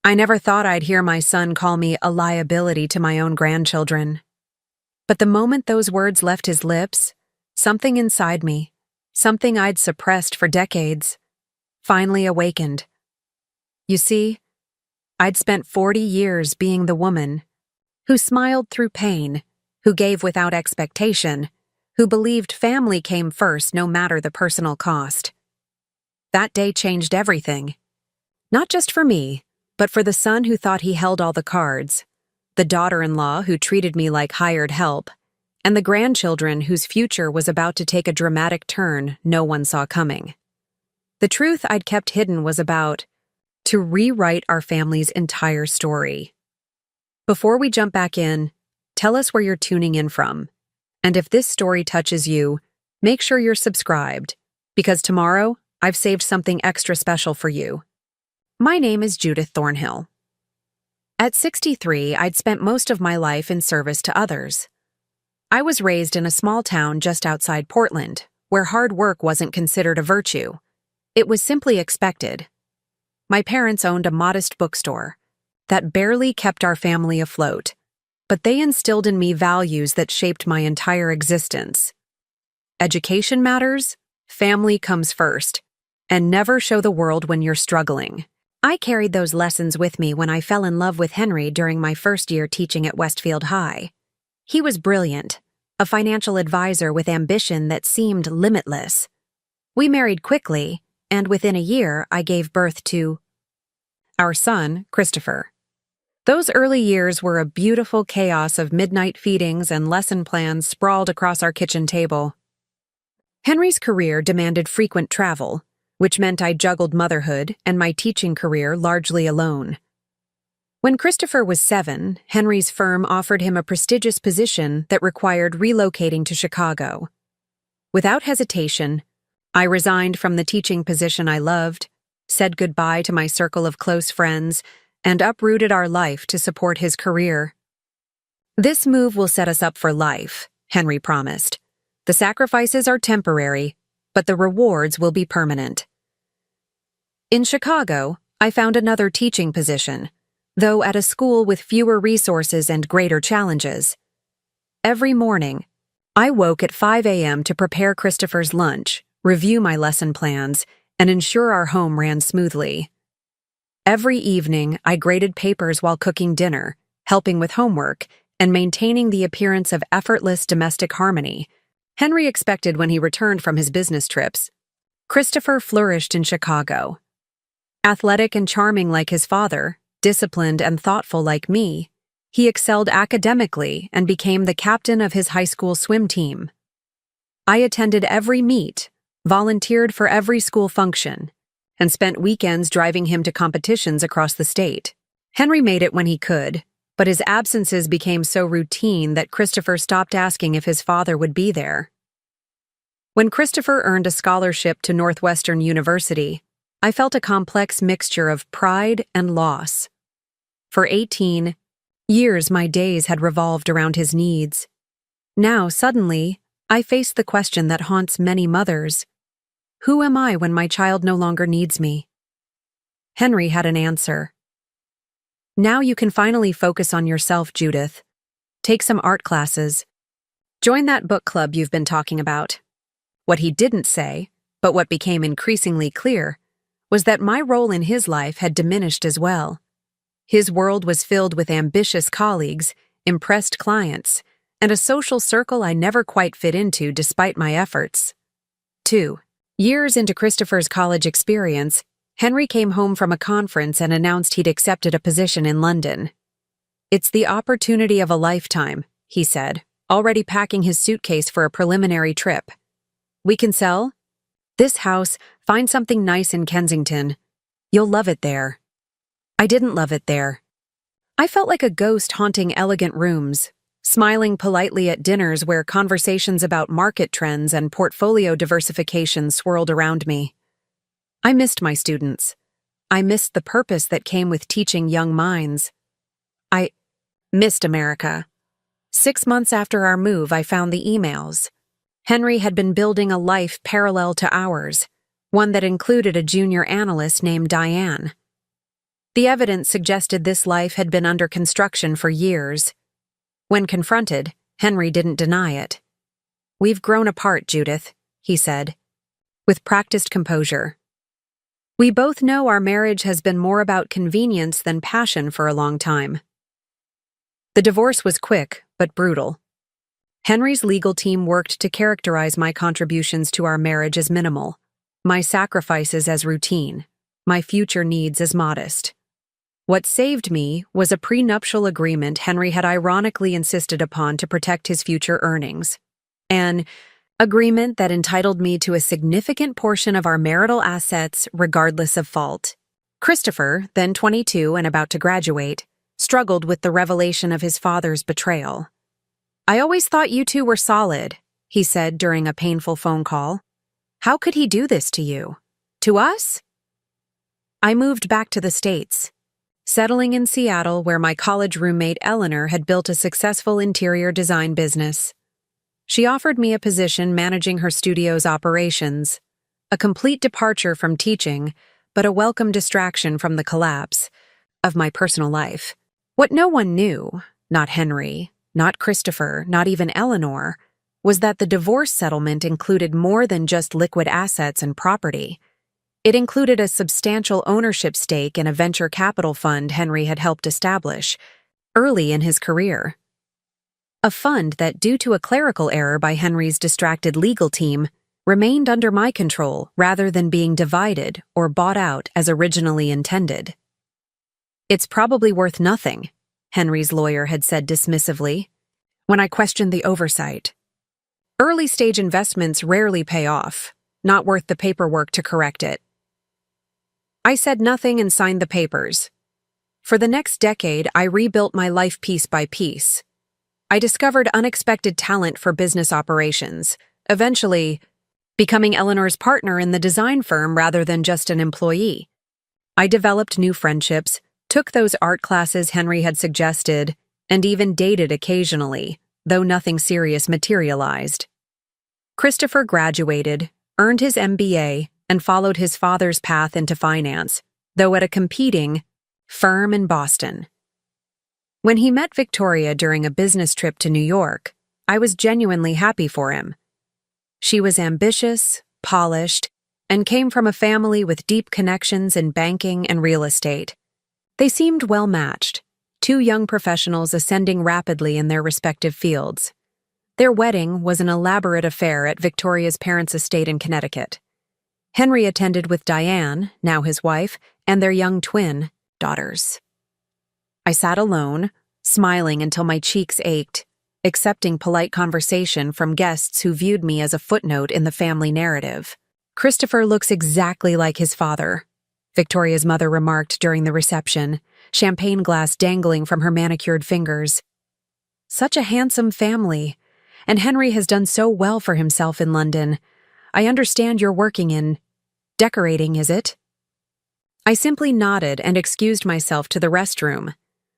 I never thought I'd hear my son call me a liability to my own grandchildren. But the moment those words left his lips, something inside me, something I'd suppressed for decades, finally awakened. You see, I'd spent 40 years being the woman who smiled through pain, who gave without expectation, who believed family came first no matter the personal cost. That day changed everything. Not just for me, but for the son who thought he held all the cards, the daughter-in-law who treated me like hired help, and the grandchildren whose future was about to take a dramatic turn no one saw coming. The truth I'd kept hidden was about to rewrite our family's entire story. Before we jump back in, tell us where you're tuning in from. And if this story touches you, make sure you're subscribed, because tomorrow I've saved something extra special for you. My name is Judith Thornhill. At 63, I'd spent most of my life in service to others. I was raised in a small town just outside Portland, where hard work wasn't considered a virtue. It was simply expected. My parents owned a modest bookstore that barely kept our family afloat, but they instilled in me values that shaped my entire existence. Education matters, family comes first, and never show the world when you're struggling. I carried those lessons with me when I fell in love with Henry during my first year teaching at Westfield High. He was brilliant, a financial advisor with ambition that seemed limitless. We married quickly, and within a year I gave birth to our son, Christopher. Those early years were a beautiful chaos of midnight feedings and lesson plans sprawled across our kitchen table. Henry's career demanded frequent travel, which meant I juggled motherhood and my teaching career largely alone. When Christopher was 7, Henry's firm offered him a prestigious position that required relocating to Chicago. Without hesitation, I resigned from the teaching position I loved, said goodbye to my circle of close friends, and uprooted our life to support his career. "This move will set us up for life," Henry promised. "The sacrifices are temporary, but the rewards will be permanent." In Chicago, I found another teaching position, though at a school with fewer resources and greater challenges. Every morning, I woke at 5 a.m. to prepare Christopher's lunch, review my lesson plans, and ensure our home ran smoothly. Every evening, I graded papers while cooking dinner, helping with homework, and maintaining the appearance of effortless domestic harmony. Henry expected when he returned from his business trips. Christopher flourished in Chicago. Athletic and charming like his father, disciplined and thoughtful like me, he excelled academically and became the captain of his high school swim team. I attended every meet, volunteered for every school function, and spent weekends driving him to competitions across the state. Henry made it when he could, but his absences became so routine that Christopher stopped asking if his father would be there. When Christopher earned a scholarship to Northwestern University, I felt a complex mixture of pride and loss. For 18 years, my days had revolved around his needs. Now, suddenly, I faced the question that haunts many mothers. Who am I when my child no longer needs me? Henry had an answer. "Now you can finally focus on yourself, Judith. Take some art classes. Join that book club you've been talking about." What he didn't say, but what became increasingly clear, was that my role in his life had diminished as well. His world was filled with ambitious colleagues, impressed clients, and a social circle I never quite fit into despite my efforts. 2 years into Christopher's college experience, Henry came home from a conference and announced he'd accepted a position in London. "It's the opportunity of a lifetime," he said, already packing his suitcase for a preliminary trip. "We can sell this house, find something nice in Kensington. You'll love it there." I didn't love it there. I felt like a ghost haunting elegant rooms, smiling politely at dinners where conversations about market trends and portfolio diversification swirled around me. I missed my students. I missed the purpose that came with teaching young minds. I missed America. 6 months after our move, I found the emails. Henry had been building a life parallel to ours, one that included a junior analyst named Diane. The evidence suggested this life had been under construction for years. When confronted, Henry didn't deny it. "We've grown apart, Judith," he said, with practiced composure. "We both know our marriage has been more about convenience than passion for a long time." The divorce was quick, but brutal. Henry's legal team worked to characterize my contributions to our marriage as minimal, my sacrifices as routine, my future needs as modest. What saved me was a prenuptial agreement Henry had ironically insisted upon to protect his future earnings. An agreement that entitled me to a significant portion of our marital assets regardless of fault. Christopher, then 22 and about to graduate, struggled with the revelation of his father's betrayal. "I always thought you two were solid," he said during a painful phone call. "How could he do this to you? To us?" I moved back to the States, settling in Seattle where my college roommate Eleanor had built a successful interior design business. She offered me a position managing her studio's operations, a complete departure from teaching, but a welcome distraction from the collapse of my personal life. What no one knew, not Henry, not Christopher, not even Eleanor, was that the divorce settlement included more than just liquid assets and property. It included a substantial ownership stake in a venture capital fund Henry had helped establish early in his career. A fund that, due to a clerical error by Henry's distracted legal team, remained under my control rather than being divided or bought out as originally intended. "It's probably worth nothing," Henry's lawyer had said dismissively, when I questioned the oversight. "Early-stage investments rarely pay off, not worth the paperwork to correct it." I said nothing and signed the papers. For the next decade, I rebuilt my life piece by piece. I discovered unexpected talent for business operations, eventually becoming Eleanor's partner in the design firm rather than just an employee. I developed new friendships, took those art classes Henry had suggested, and even dated occasionally, though nothing serious materialized. Christopher graduated, earned his MBA, and followed his father's path into finance, though at a competing firm in Boston. When he met Victoria during a business trip to New York, I was genuinely happy for him. She was ambitious, polished, and came from a family with deep connections in banking and real estate. They seemed well matched, two young professionals ascending rapidly in their respective fields. Their wedding was an elaborate affair at Victoria's parents' estate in Connecticut. Henry attended with Diane, now his wife, and their young twin daughters. I sat alone, smiling until my cheeks ached, accepting polite conversation from guests who viewed me as a footnote in the family narrative. "Christopher looks exactly like his father," Victoria's mother remarked during the reception, champagne glass dangling from her manicured fingers. "Such a handsome family, and Henry has done so well for himself in London. I understand you're working in decorating, is it?" I simply nodded and excused myself to the restroom,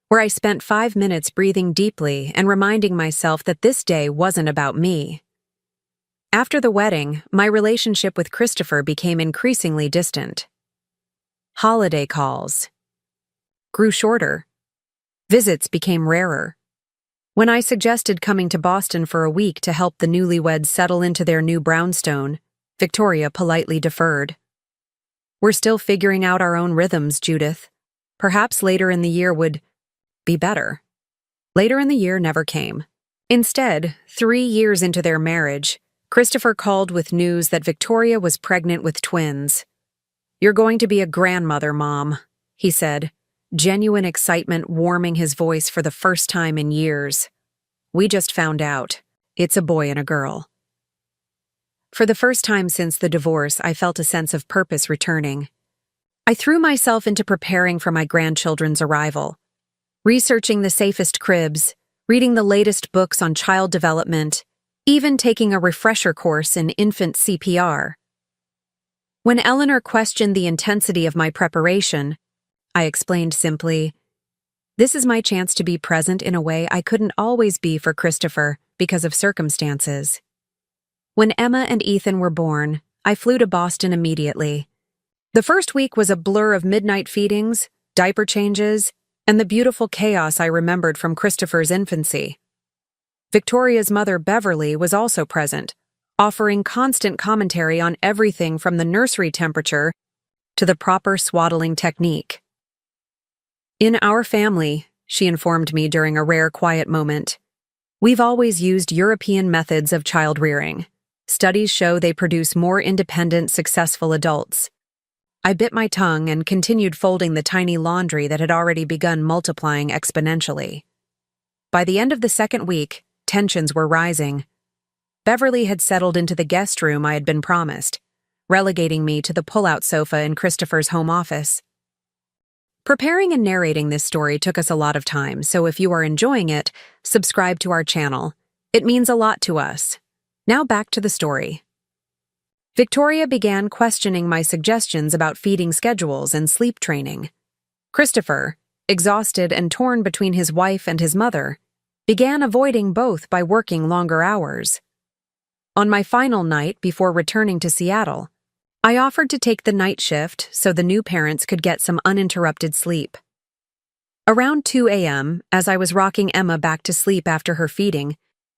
where I spent 5 minutes breathing deeply and reminding myself that this day wasn't about me. After the wedding, my relationship with Christopher became increasingly distant. Holiday calls grew shorter. Visits became rarer. When I suggested coming to Boston for a week to help the newlyweds settle into their new brownstone, Victoria politely deferred. "We're still figuring out our own rhythms, Judith. Perhaps later in the year would be better." Later in the year never came. Instead, 3 years into their marriage, Christopher called with news that Victoria was pregnant with twins. "You're going to be a grandmother, Mom," he said, genuine excitement warming his voice for the first time in years. "We just found out. It's a boy and a girl." For the first time since the divorce, I felt a sense of purpose returning. I threw myself into preparing for my grandchildren's arrival, researching the safest cribs, reading the latest books on child development, even taking a refresher course in infant CPR. When Eleanor questioned the intensity of my preparation, I explained simply, "This is my chance to be present in a way I couldn't always be for Christopher because of circumstances." When Emma and Ethan were born, I flew to Boston immediately. The first week was a blur of midnight feedings, diaper changes, and the beautiful chaos I remembered from Christopher's infancy. Victoria's mother, Beverly, was also present, offering constant commentary on everything from the nursery temperature to the proper swaddling technique. In our family, she informed me during a rare quiet moment, we've always used European methods of child rearing. Studies show they produce more independent, successful adults. I bit my tongue and continued folding the tiny laundry that had already begun multiplying exponentially. By the end of the second week, tensions were rising. Beverly had settled into the guest room I had been promised, relegating me to the pull-out sofa in Christopher's home office. Preparing and narrating this story took us a lot of time, so if you are enjoying it, subscribe to our channel. It means a lot to us. Now back to the story. Victoria began questioning my suggestions about feeding schedules and sleep training. Christopher, exhausted and torn between his wife and his mother, began avoiding both by working longer hours. On my final night before returning to Seattle, I offered to take the night shift so the new parents could get some uninterrupted sleep. Around 2 a.m., as I was rocking Emma back to sleep after her feeding,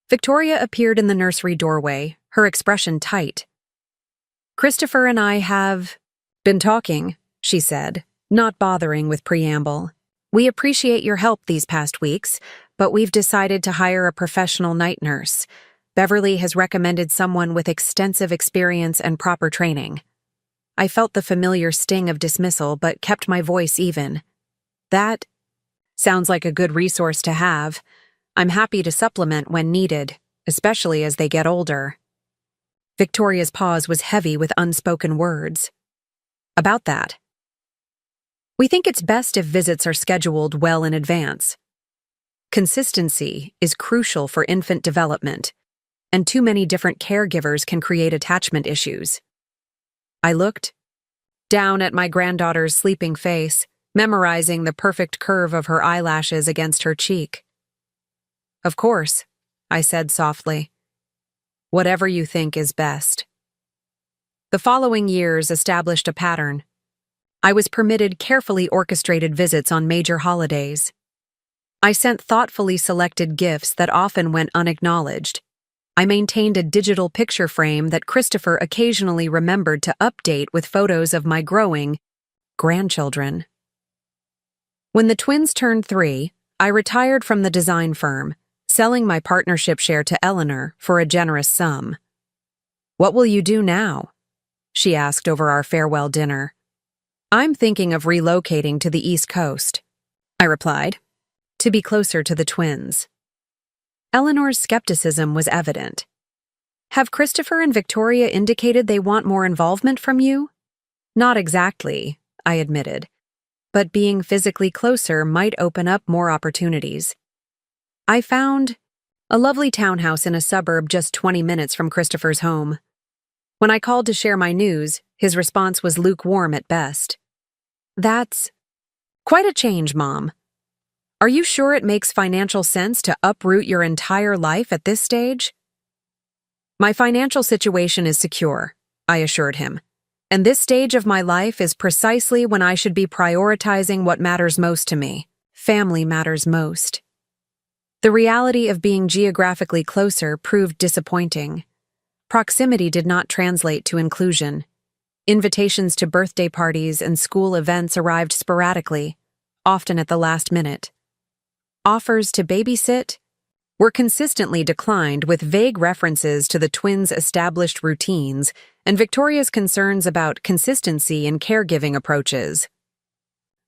Victoria appeared in the nursery doorway, her expression tight. "Christopher and I have been talking," she said, not bothering with preamble. "We appreciate your help these past weeks, but we've decided to hire a professional night nurse. Beverly has recommended someone with extensive experience and proper training." I felt the familiar sting of dismissal but kept my voice even. "That sounds like a good resource to have. I'm happy to supplement when needed, especially as they get older." Victoria's pause was heavy with unspoken words. "About that. We think it's best if visits are scheduled well in advance. Consistency is crucial for infant development, and too many different caregivers can create attachment issues." I looked down at my granddaughter's sleeping face, memorizing the perfect curve of her eyelashes against her cheek. "Of course," I said softly. "Whatever you think is best." The following years established a pattern. I was permitted carefully orchestrated visits on major holidays. I sent thoughtfully selected gifts that often went unacknowledged. I maintained a digital picture frame that Christopher occasionally remembered to update with photos of my growing grandchildren. When the twins turned 3, I retired from the design firm, selling my partnership share to Eleanor for a generous sum. "What will you do now?" she asked over our farewell dinner. "I'm thinking of relocating to the East Coast," I replied, "to be closer to the twins." Eleanor's skepticism was evident. "Have Christopher and Victoria indicated they want more involvement from you?" "Not exactly," I admitted, "but being physically closer might open up more opportunities." I found a lovely townhouse in a suburb just 20 minutes from Christopher's home. When I called to share my news, his response was lukewarm at best. "That's quite a change, Mom. Are you sure it makes financial sense to uproot your entire life at this stage?" "My financial situation is secure," I assured him, "and this stage of my life is precisely when I should be prioritizing what matters most to me. Family matters most." The reality of being geographically closer proved disappointing. Proximity did not translate to inclusion. Invitations to birthday parties and school events arrived sporadically, often at the last minute. Offers to babysit were consistently declined with vague references to the twins' established routines and Victoria's concerns about consistency in caregiving approaches.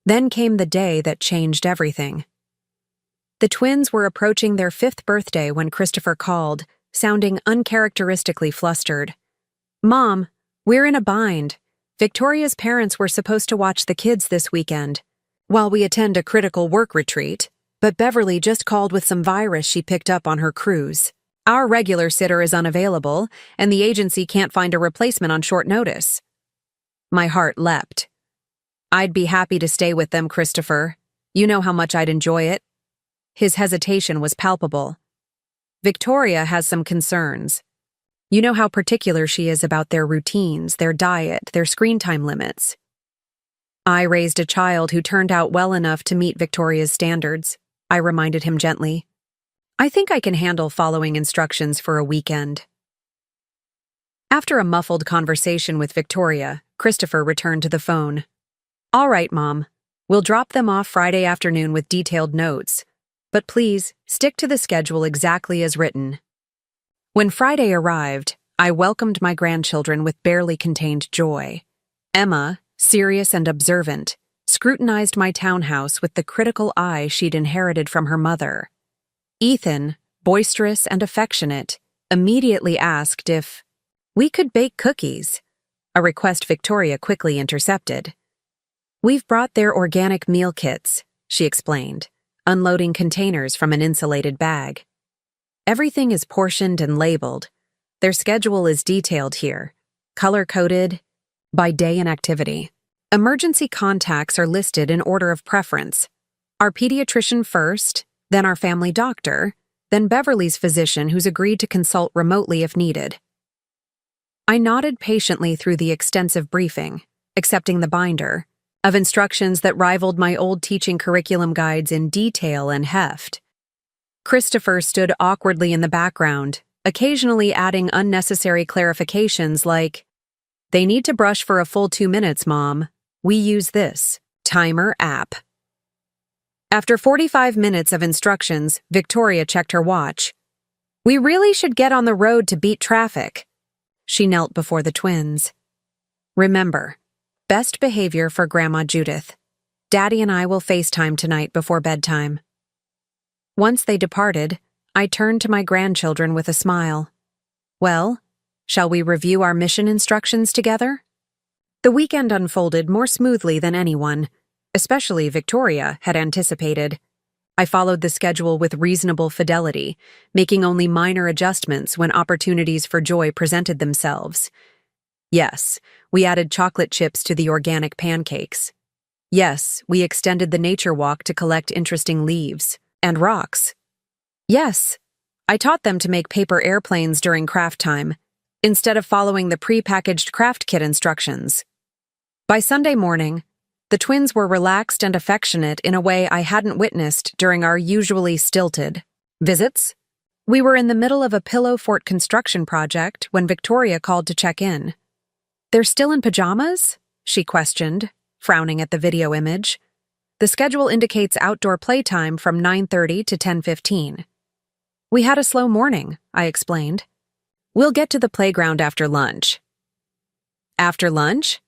Then came the day that changed everything. The twins were approaching their 5th birthday when Christopher called, sounding uncharacteristically flustered. "Mom, we're in a bind. Victoria's parents were supposed to watch the kids this weekend, while we attend a critical work retreat, but Beverly just called with some virus she picked up on her cruise. Our regular sitter is unavailable, and the agency can't find a replacement on short notice." My heart leapt. "I'd be happy to stay with them, Christopher. You know how much I'd enjoy it." His hesitation was palpable. "Victoria has some concerns. You know how particular she is about their routines, their diet, their screen time limits." I raised a child who turned out well enough to meet Victoria's standards, I reminded him gently. I think I can handle following instructions for a weekend. After a muffled conversation with Victoria, Christopher returned to the phone. All right, Mom. We'll drop them off Friday afternoon with detailed notes. But please, stick to the schedule exactly as written. When Friday arrived, I welcomed my grandchildren with barely contained joy. Emma, serious and observant, scrutinized my townhouse with the critical eye she'd inherited from her mother. Ethan, boisterous and affectionate, immediately asked if we could bake cookies, a request Victoria quickly intercepted. We've brought their organic meal kits, she explained, unloading containers from an insulated bag. Everything is portioned and labeled. Their schedule is detailed here, color-coded, by day and activity. Emergency contacts are listed in order of preference. Our pediatrician first, then our family doctor, then Beverly's physician who's agreed to consult remotely if needed. I nodded patiently through the extensive briefing, accepting the binder, of instructions that rivaled my old teaching curriculum guides in detail and heft. Christopher stood awkwardly in the background, occasionally adding unnecessary clarifications like, "They need to brush for a full 2 minutes, Mom. We use this timer app." After 45 minutes of instructions, Victoria checked her watch. "We really should get on the road to beat traffic." She knelt before the twins. "Remember, best behavior for Grandma Judith. Daddy and I will FaceTime tonight before bedtime." Once they departed, I turned to my grandchildren with a smile. "Well, shall we review our mission instructions together?" The weekend unfolded more smoothly than anyone, especially Victoria, had anticipated. I followed the schedule with reasonable fidelity, making only minor adjustments when opportunities for joy presented themselves. Yes, we added chocolate chips to the organic pancakes. Yes, we extended the nature walk to collect interesting leaves and rocks. Yes, I taught them to make paper airplanes during craft time, instead of following the pre-packaged craft kit instructions. By Sunday morning, the twins were relaxed and affectionate in a way I hadn't witnessed during our usually stilted visits. We were in the middle of a pillow fort construction project when Victoria called to check in. "They're still in pajamas?" she questioned, frowning at the video image. "The schedule indicates outdoor playtime from 9:30 to 10:15. "We had a slow morning," I explained. "We'll get to the playground after lunch." After lunch?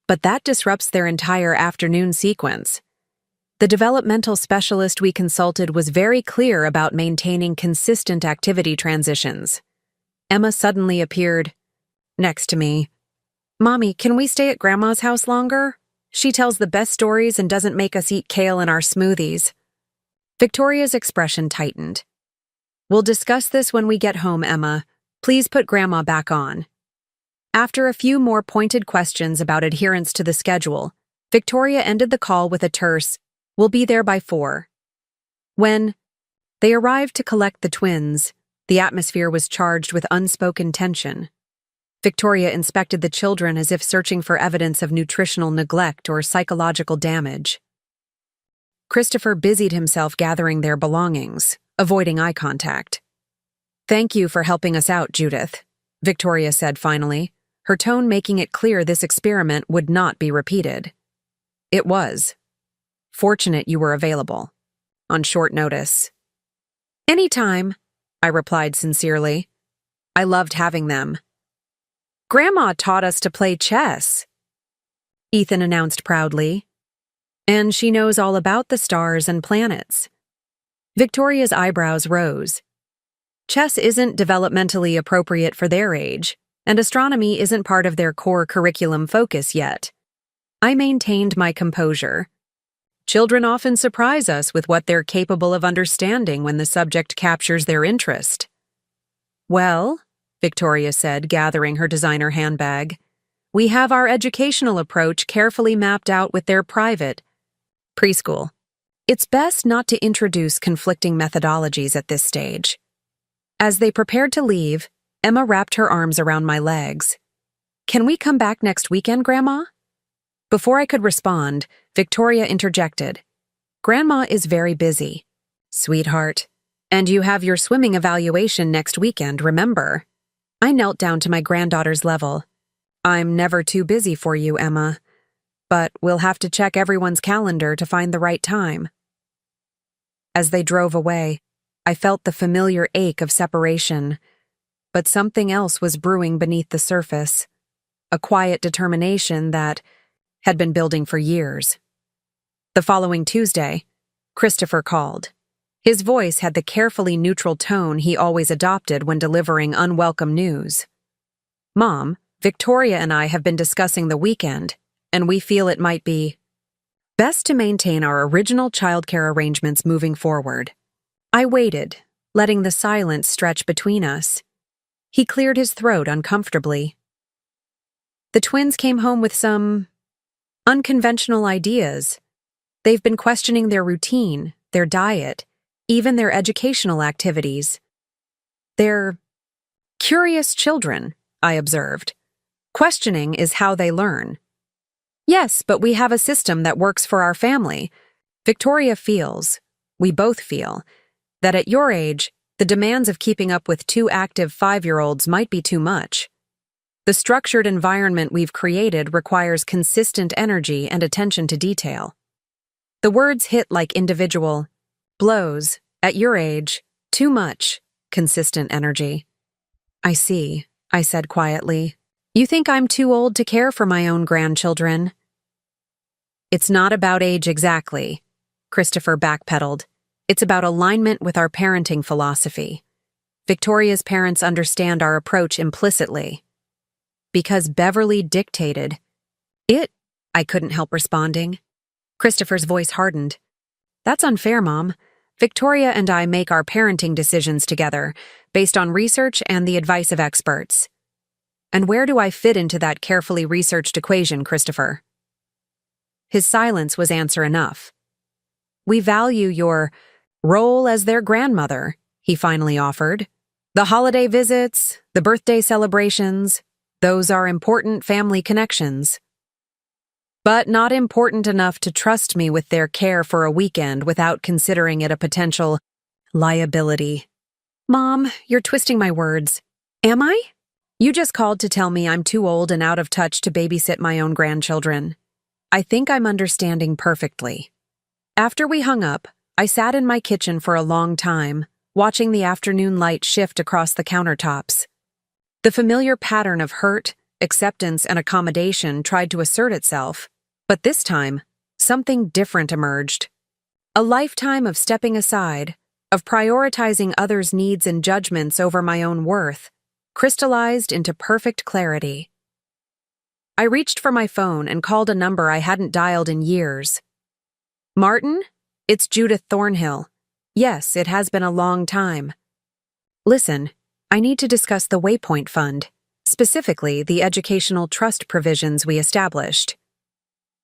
But that disrupts their entire afternoon sequence. The developmental specialist we consulted was very clear about maintaining consistent activity transitions. Emma suddenly appeared next to me. "Mommy, can we stay at Grandma's house longer? She tells the best stories and doesn't make us eat kale in our smoothies." Victoria's expression tightened. "We'll discuss this when we get home, Emma. Please put Grandma back on." After a few more pointed questions about adherence to the schedule, Victoria ended the call with a terse, "We'll be there by 4. When they arrived to collect the twins, the atmosphere was charged with unspoken tension. Victoria inspected the children as if searching for evidence of nutritional neglect or psychological damage. Christopher busied himself gathering their belongings, avoiding eye contact. "Thank you for helping us out, Judith," Victoria said finally, her tone making it clear this experiment would not be repeated. "It was. Fortunate you were available. On short notice." "Anytime," I replied sincerely. I loved having them. "Grandma taught us to play chess," Ethan announced proudly. "And she knows all about the stars and planets." Victoria's eyebrows rose. "Chess isn't developmentally appropriate for their age, and astronomy isn't part of their core curriculum focus yet." I maintained my composure. Children often surprise us with what they're capable of understanding when the subject captures their interest. "Well," Victoria said, gathering her designer handbag, "we have our educational approach carefully mapped out with their private preschool. It's best not to introduce conflicting methodologies at this stage." As they prepared to leave, Emma wrapped her arms around my legs. "Can we come back next weekend, Grandma?" Before I could respond, Victoria interjected. Grandma is very busy. Sweetheart. And you have your swimming evaluation next weekend, remember? I knelt down to my granddaughter's level. I'm never too busy for you, Emma. But we'll have to check everyone's calendar to find the right time. As they drove away, I felt the familiar ache of separation. But something else was brewing beneath the surface. A quiet determination that had been building for years. The following Tuesday, Christopher called. His voice had the carefully neutral tone he always adopted when delivering unwelcome news. Mom, Victoria and I have been discussing the weekend, and we feel it might be best to maintain our original childcare arrangements moving forward. I waited, letting the silence stretch between us. He cleared his throat uncomfortably. The twins came home with some unconventional ideas. They've been questioning their routine, their diet, even their educational activities. They're curious children, I observed. Questioning is how they learn. Yes, but we have a system that works for our family. Victoria feels, we both feel, that at your age, the demands of keeping up with two active 5-year-olds might be too much. The structured environment we've created requires consistent energy and attention to detail. The words hit like individual blows. At your age, too much consistent energy. I see, I said quietly. You think I'm too old to care for my own grandchildren? It's not about age exactly, Christopher backpedaled. It's about alignment with our parenting philosophy. Victoria's parents understand our approach implicitly. Because Beverly dictated it, I couldn't help responding. Christopher's voice hardened. That's unfair, Mom. Victoria and I make our parenting decisions together, based on research and the advice of experts. And where do I fit into that carefully researched equation, Christopher? His silence was answer enough. We value your role as their grandmother, he finally offered. The holiday visits, the birthday celebrations, those are important family connections. But not important enough to trust me with their care for a weekend without considering it a potential liability. Mom, you're twisting my words. Am I? You just called to tell me I'm too old and out of touch to babysit my own grandchildren. I think I'm understanding perfectly. After we hung up, I sat in my kitchen for a long time, watching the afternoon light shift across the countertops. The familiar pattern of hurt, acceptance, and accommodation tried to assert itself, but this time, something different emerged. A lifetime of stepping aside, of prioritizing others' needs and judgments over my own worth, crystallized into perfect clarity. I reached for my phone and called a number I hadn't dialed in years. Martin? It's Judith Thornhill. Yes, it has been a long time. Listen, I need to discuss the Waypoint Fund. Specifically, the educational trust provisions we established.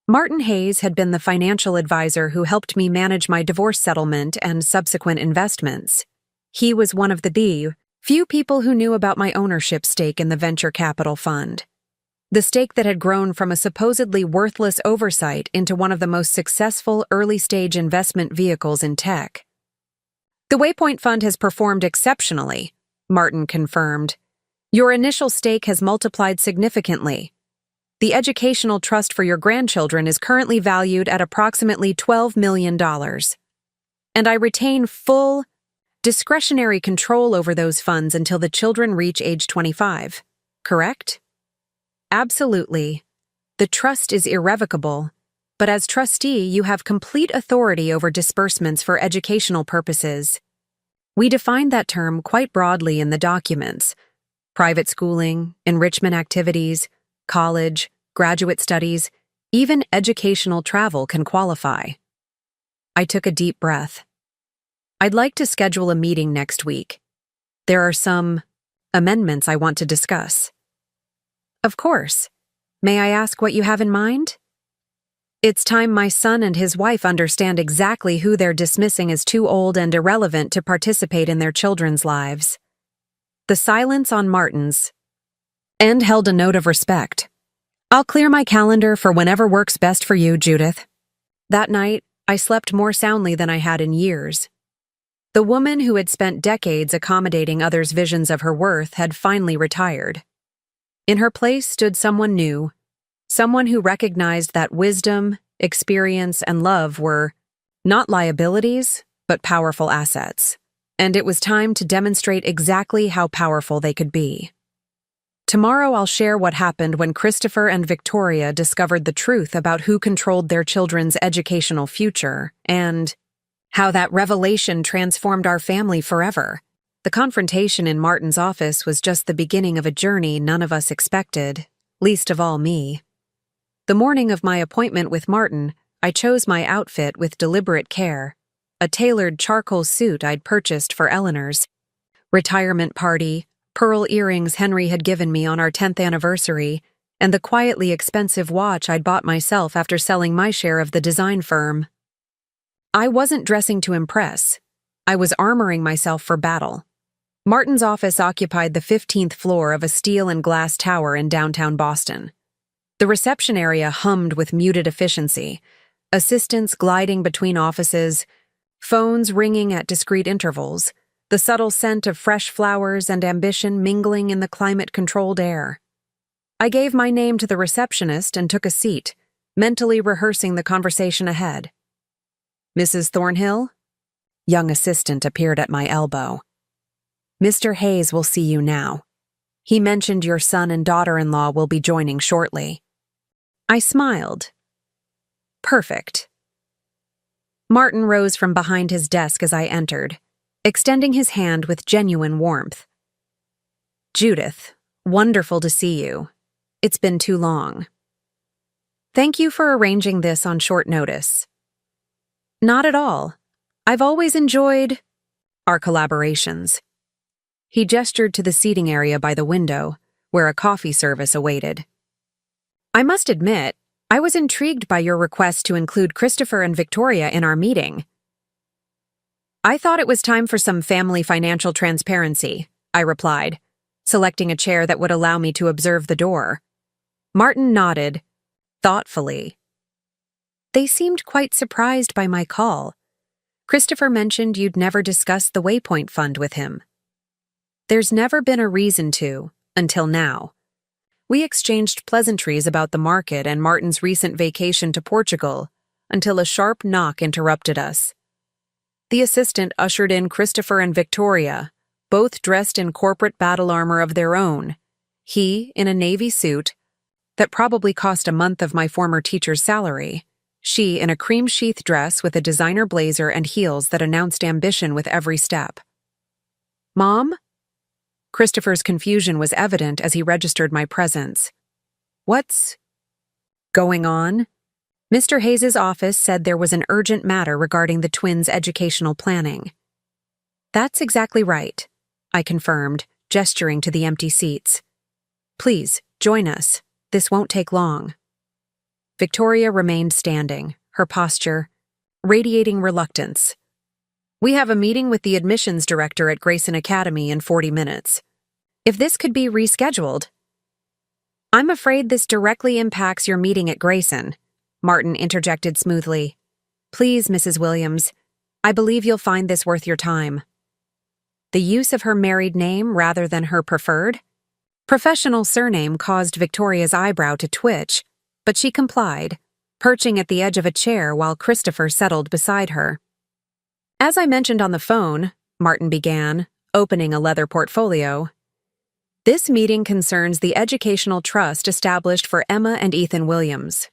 Martin Hayes had been the financial advisor who helped me manage my divorce settlement and subsequent investments. He was one of the few people who knew about my ownership stake in the venture capital fund. The stake that had grown from a supposedly worthless oversight into one of the most successful early-stage investment vehicles in tech. The Waypoint Fund has performed exceptionally, Martin confirmed. Your initial stake has multiplied significantly. The educational trust for your grandchildren is currently valued at approximately $12 million. And I retain full, discretionary control over those funds until the children reach age 25, correct? Absolutely. The trust is irrevocable, but as trustee, you have complete authority over disbursements for educational purposes. We defined that term quite broadly in the documents. Private schooling, enrichment activities, college, graduate studies, even educational travel can qualify. I took a deep breath. I'd like to schedule a meeting next week. There are some amendments I want to discuss. Of course. May I ask what you have in mind? It's time my son and his wife understand exactly who they're dismissing as too old and irrelevant to participate in their children's lives. The silence on Martin's end held a note of respect. I'll clear my calendar for whenever works best for you, Judith. That night, I slept more soundly than I had in years. The woman who had spent decades accommodating others' visions of her worth had finally retired. In her place stood someone new, someone who recognized that wisdom, experience, and love were not liabilities, but powerful assets. And it was time to demonstrate exactly how powerful they could be. Tomorrow I'll share what happened when Christopher and Victoria discovered the truth about who controlled their children's educational future, and how that revelation transformed our family forever. The confrontation in Martin's office was just the beginning of a journey none of us expected, least of all me. The morning of my appointment with Martin, I chose my outfit with deliberate care, a tailored charcoal suit I'd purchased for Eleanor's retirement party, pearl earrings Henry had given me on our 10th anniversary, and the quietly expensive watch I'd bought myself after selling my share of the design firm. I wasn't dressing to impress. I was armoring myself for battle. Martin's office occupied the 15th floor of a steel and glass tower in downtown Boston. The reception area hummed with muted efficiency, assistants gliding between offices, phones ringing at discrete intervals, the subtle scent of fresh flowers and ambition mingling in the climate-controlled air. I gave my name to the receptionist and took a seat, mentally rehearsing the conversation ahead. Mrs. Thornhill? Young assistant appeared at my elbow. Mr. Hayes will see you now. He mentioned your son and daughter-in-law will be joining shortly. I smiled. Perfect. Martin rose from behind his desk as I entered, extending his hand with genuine warmth. Judith, wonderful to see you. It's been too long. Thank you for arranging this on short notice. Not at all. I've always enjoyed our collaborations. He gestured to the seating area by the window, where a coffee service awaited. I must admit, I was intrigued by your request to include Christopher and Victoria in our meeting. I thought it was time for some family financial transparency, I replied, selecting a chair that would allow me to observe the door. Martin nodded, thoughtfully. They seemed quite surprised by my call. Christopher mentioned you'd never discussed the Waypoint Fund with him. There's never been a reason to, until now. We exchanged pleasantries about the market and Martin's recent vacation to Portugal, until a sharp knock interrupted us. The assistant ushered in Christopher and Victoria, both dressed in corporate battle armor of their own, he in a navy suit that probably cost a month of my former teacher's salary, she in a cream-sheath dress with a designer blazer and heels that announced ambition with every step. Mom? Christopher's confusion was evident as he registered my presence. What's going on? Mr. Hayes's office said there was an urgent matter regarding the twins' educational planning. That's exactly right, I confirmed, gesturing to the empty seats. Please, join us. This won't take long. Victoria remained standing, her posture radiating reluctance. We have a meeting with the admissions director at Grayson Academy in 40 minutes. If this could be rescheduled. I'm afraid this directly impacts your meeting at Grayson, Martin interjected smoothly. Please, Mrs. Williams, I believe you'll find this worth your time. The use of her married name rather than her preferred? Professional surname caused Victoria's eyebrow to twitch, but she complied, perching at the edge of a chair while Christopher settled beside her. As I mentioned on the phone, Martin began, opening a leather portfolio. This meeting concerns the educational trust established for Emma and Ethan Williams.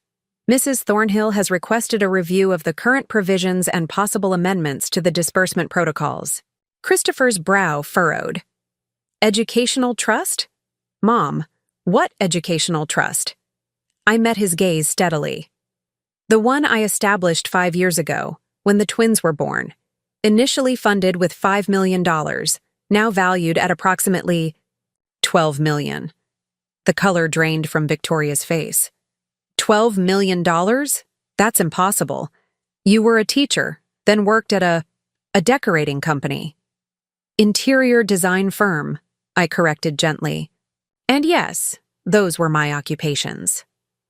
Mrs. Thornhill has requested a review of the current provisions and possible amendments to the disbursement protocols. Christopher's brow furrowed. Educational trust? Mom, what educational trust? I met his gaze steadily. The one I established 5 years ago, when the twins were born, initially funded with $5 million, now valued at approximately $12 million. The color drained from Victoria's face. $12 million? That's impossible. You were a teacher, then worked at a decorating company. Interior design firm, I corrected gently. And yes, those were my occupations.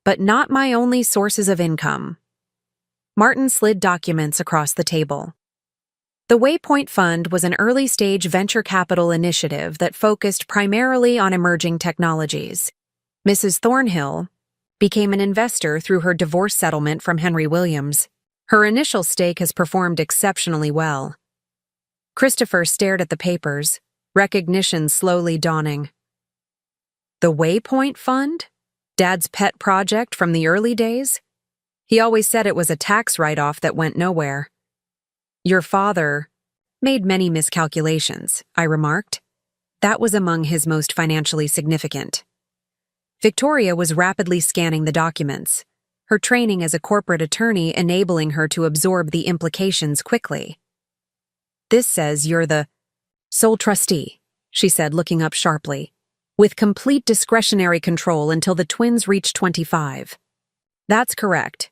but not my only sources of income. Martin slid documents across the table. The Waypoint Fund was an early-stage venture capital initiative that focused primarily on emerging technologies. Mrs. Thornhill became an investor through her divorce settlement from Henry Williams. Her initial stake has performed exceptionally well. Christopher stared at the papers, recognition slowly dawning. The Waypoint Fund? Dad's pet project from the early days? He always said it was a tax write-off that went nowhere. Your father made many miscalculations, I remarked. That was among his most financially significant. Victoria was rapidly scanning the documents, her training as a corporate attorney enabling her to absorb the implications quickly. This says you're the sole trustee, she said, looking up sharply, with complete discretionary control until the twins reach 25. That's correct.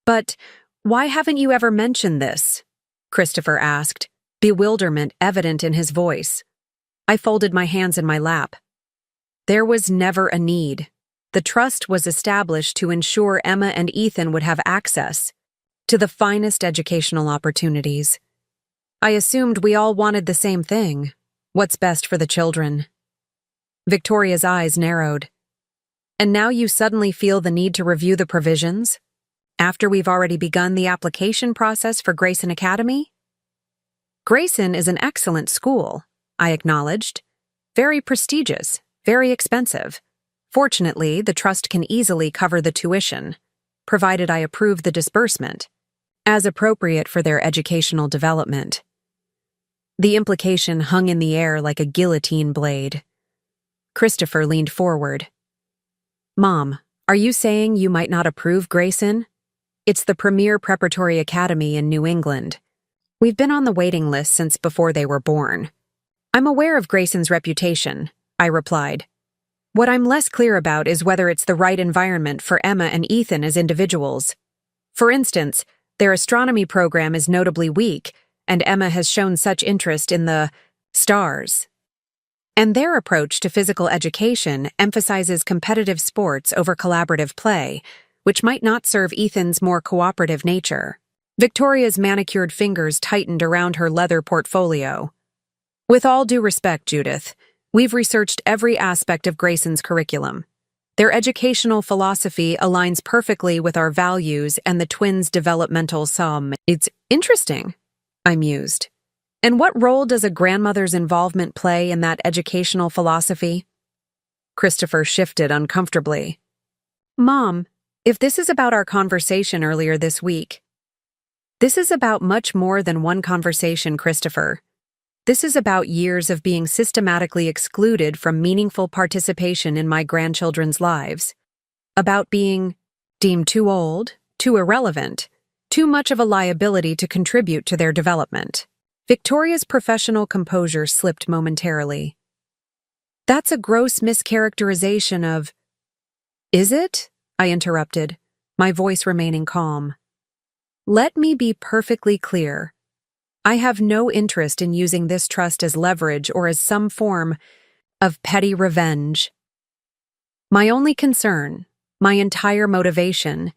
But why haven't you ever mentioned this? Christopher asked, bewilderment evident in his voice. I folded my hands in my lap. There was never a need. The trust was established to ensure Emma and Ethan would have access to the finest educational opportunities. I assumed we all wanted the same thing. What's best for the children? Victoria's eyes narrowed. And now you suddenly feel the need to review the provisions? After we've already begun the application process for Grayson Academy? Grayson is an excellent school, I acknowledged. Very prestigious, very expensive. Fortunately, the trust can easily cover the tuition, provided I approve the disbursement, as appropriate for their educational development. The implication hung in the air like a guillotine blade. Christopher leaned forward. Mom, are you saying you might not approve Grayson? It's the premier preparatory academy in New England. We've been on the waiting list since before they were born. I'm aware of Grayson's reputation, I replied. What I'm less clear about is whether it's the right environment for Emma and Ethan as individuals. For instance, their astronomy program is notably weak, and Emma has shown such interest in the stars. And their approach to physical education emphasizes competitive sports over collaborative play, which might not serve Ethan's more cooperative nature. Victoria's manicured fingers tightened around her leather portfolio. With all due respect, Judith, we've researched every aspect of Grayson's curriculum. Their educational philosophy aligns perfectly with our values and the twins' developmental sum. It's interesting, I mused. And what role does a grandmother's involvement play in that educational philosophy? Christopher shifted uncomfortably. Mom, if this is about our conversation earlier this week, this is about much more than one conversation, Christopher. This is about years of being systematically excluded from meaningful participation in my grandchildren's lives. About being deemed too old, too irrelevant, too much of a liability to contribute to their development. Victoria's professional composure slipped momentarily. That's a gross mischaracterization of... Is it? I interrupted, my voice remaining calm. Let me be perfectly clear. I have no interest in using this trust as leverage or as some form of petty revenge. My only concern, my entire motivation,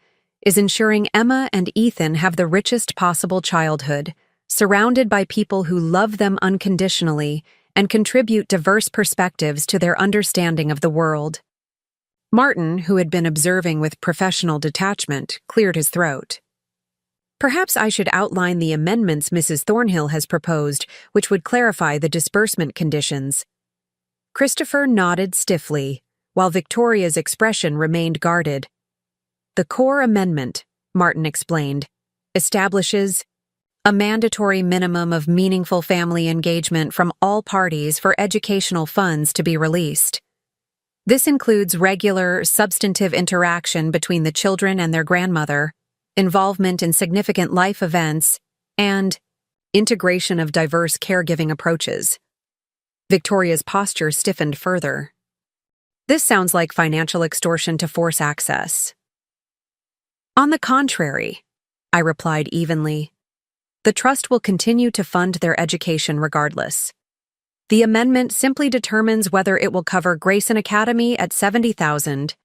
is ensuring Emma and Ethan have the richest possible childhood, surrounded by people who love them unconditionally and contribute diverse perspectives to their understanding of the world. Martin, who had been observing with professional detachment, cleared his throat. Perhaps I should outline the amendments Mrs. Thornhill has proposed, which would clarify the disbursement conditions. Christopher nodded stiffly, while Victoria's expression remained guarded. The core amendment, Martin explained, establishes a mandatory minimum of meaningful family engagement from all parties for educational funds to be released. This includes regular, substantive interaction between the children and their grandmother, involvement in significant life events, and integration of diverse caregiving approaches. Victoria's posture stiffened further. This sounds like financial extortion to force access. On the contrary, I replied evenly, the trust will continue to fund their education regardless. The amendment simply determines whether it will cover Grayson Academy at $70,000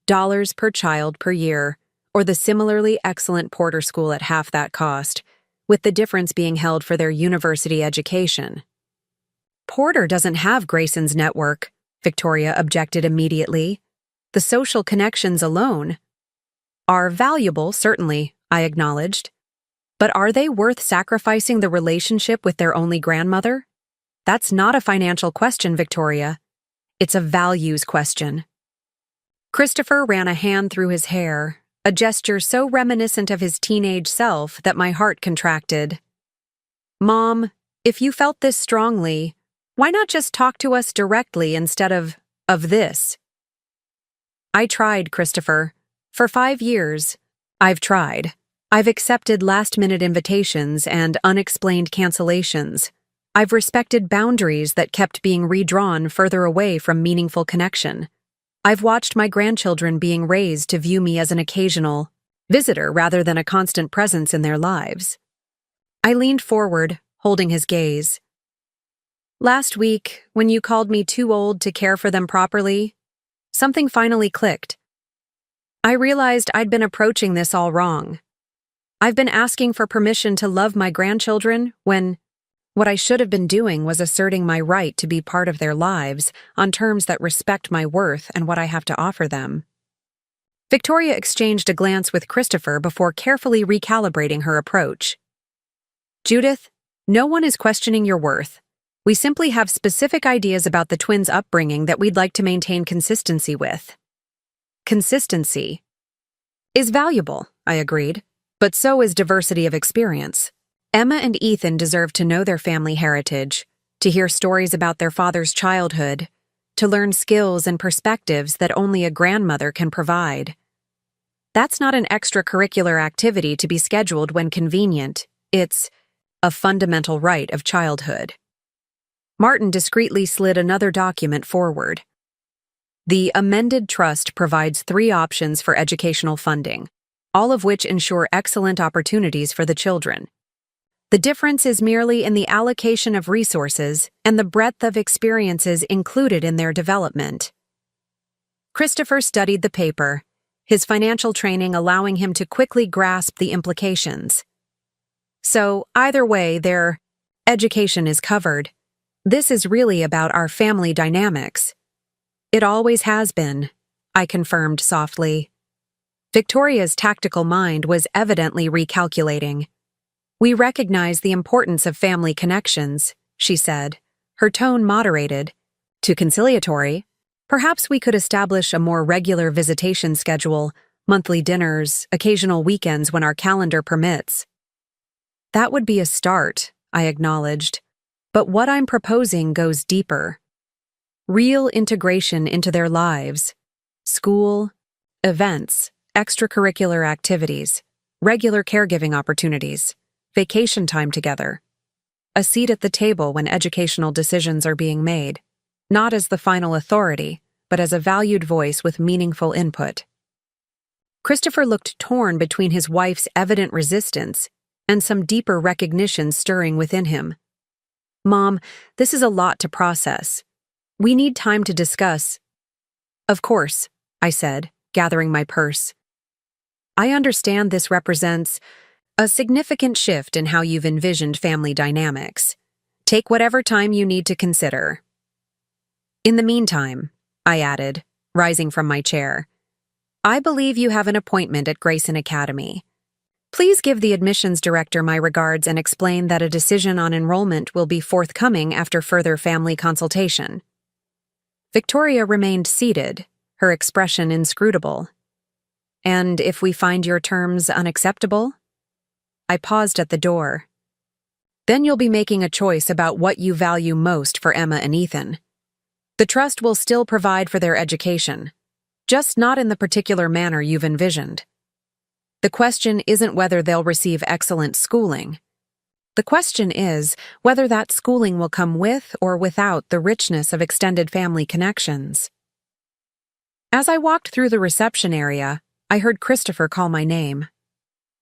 dollars per child per year, or the similarly excellent Porter School at half that cost, with the difference being held for their university education. Porter doesn't have Grayson's network, Victoria objected immediately. The social connections alone are valuable, certainly, I acknowledged. But are they worth sacrificing the relationship with their only grandmother? That's not a financial question, Victoria. It's a values question. Christopher ran a hand through his hair, a gesture so reminiscent of his teenage self that my heart contracted. Mom, if you felt this strongly, why not just talk to us directly instead of this? I tried, Christopher. For 5 years, I've tried. I've accepted last-minute invitations and unexplained cancellations. I've respected boundaries that kept being redrawn further away from meaningful connection. I've watched my grandchildren being raised to view me as an occasional visitor rather than a constant presence in their lives. I leaned forward, holding his gaze. Last week, when you called me too old to care for them properly, something finally clicked. I realized I'd been approaching this all wrong. I've been asking for permission to love my grandchildren when what I should have been doing was asserting my right to be part of their lives on terms that respect my worth and what I have to offer them. Victoria exchanged a glance with Christopher before carefully recalibrating her approach. Judith, no one is questioning your worth. We simply have specific ideas about the twins' upbringing that we'd like to maintain consistency with. Consistency is valuable, I agreed, but so is diversity of experience. Emma and Ethan deserve to know their family heritage, to hear stories about their father's childhood, to learn skills and perspectives that only a grandmother can provide. That's not an extracurricular activity to be scheduled when convenient. It's a fundamental right of childhood. Martin discreetly slid another document forward. The amended trust provides 3 options for educational funding, all of which ensure excellent opportunities for the children. The difference is merely in the allocation of resources and the breadth of experiences included in their development. Christopher studied the paper, his financial training allowing him to quickly grasp the implications. So, either way, their education is covered. This is really about our family dynamics. It always has been, I confirmed softly. Victoria's tactical mind was evidently recalculating. We recognize the importance of family connections, she said, her tone moderated to conciliatory. Perhaps we could establish a more regular visitation schedule, monthly dinners, occasional weekends when our calendar permits. That would be a start, I acknowledged, but what I'm proposing goes deeper. Real integration into their lives, school, events, extracurricular activities, regular caregiving opportunities, vacation time together. A seat at the table when educational decisions are being made, not as the final authority, but as a valued voice with meaningful input. Christopher looked torn between his wife's evident resistance and some deeper recognition stirring within him. Mom, this is a lot to process. We need time to discuss. Of course, I said, gathering my purse. I understand this represents a significant shift in how you've envisioned family dynamics. Take whatever time you need to consider. In the meantime, I added, rising from my chair, I believe you have an appointment at Grayson Academy. Please give the admissions director my regards and explain that a decision on enrollment will be forthcoming after further family consultation. Victoria remained seated, her expression inscrutable. And if we find your terms unacceptable? I paused at the door. Then you'll be making a choice about what you value most for Emma and Ethan. The trust will still provide for their education, just not in the particular manner you've envisioned. The question isn't whether they'll receive excellent schooling. The question is whether that schooling will come with or without the richness of extended family connections. As I walked through the reception area, I heard Christopher call my name.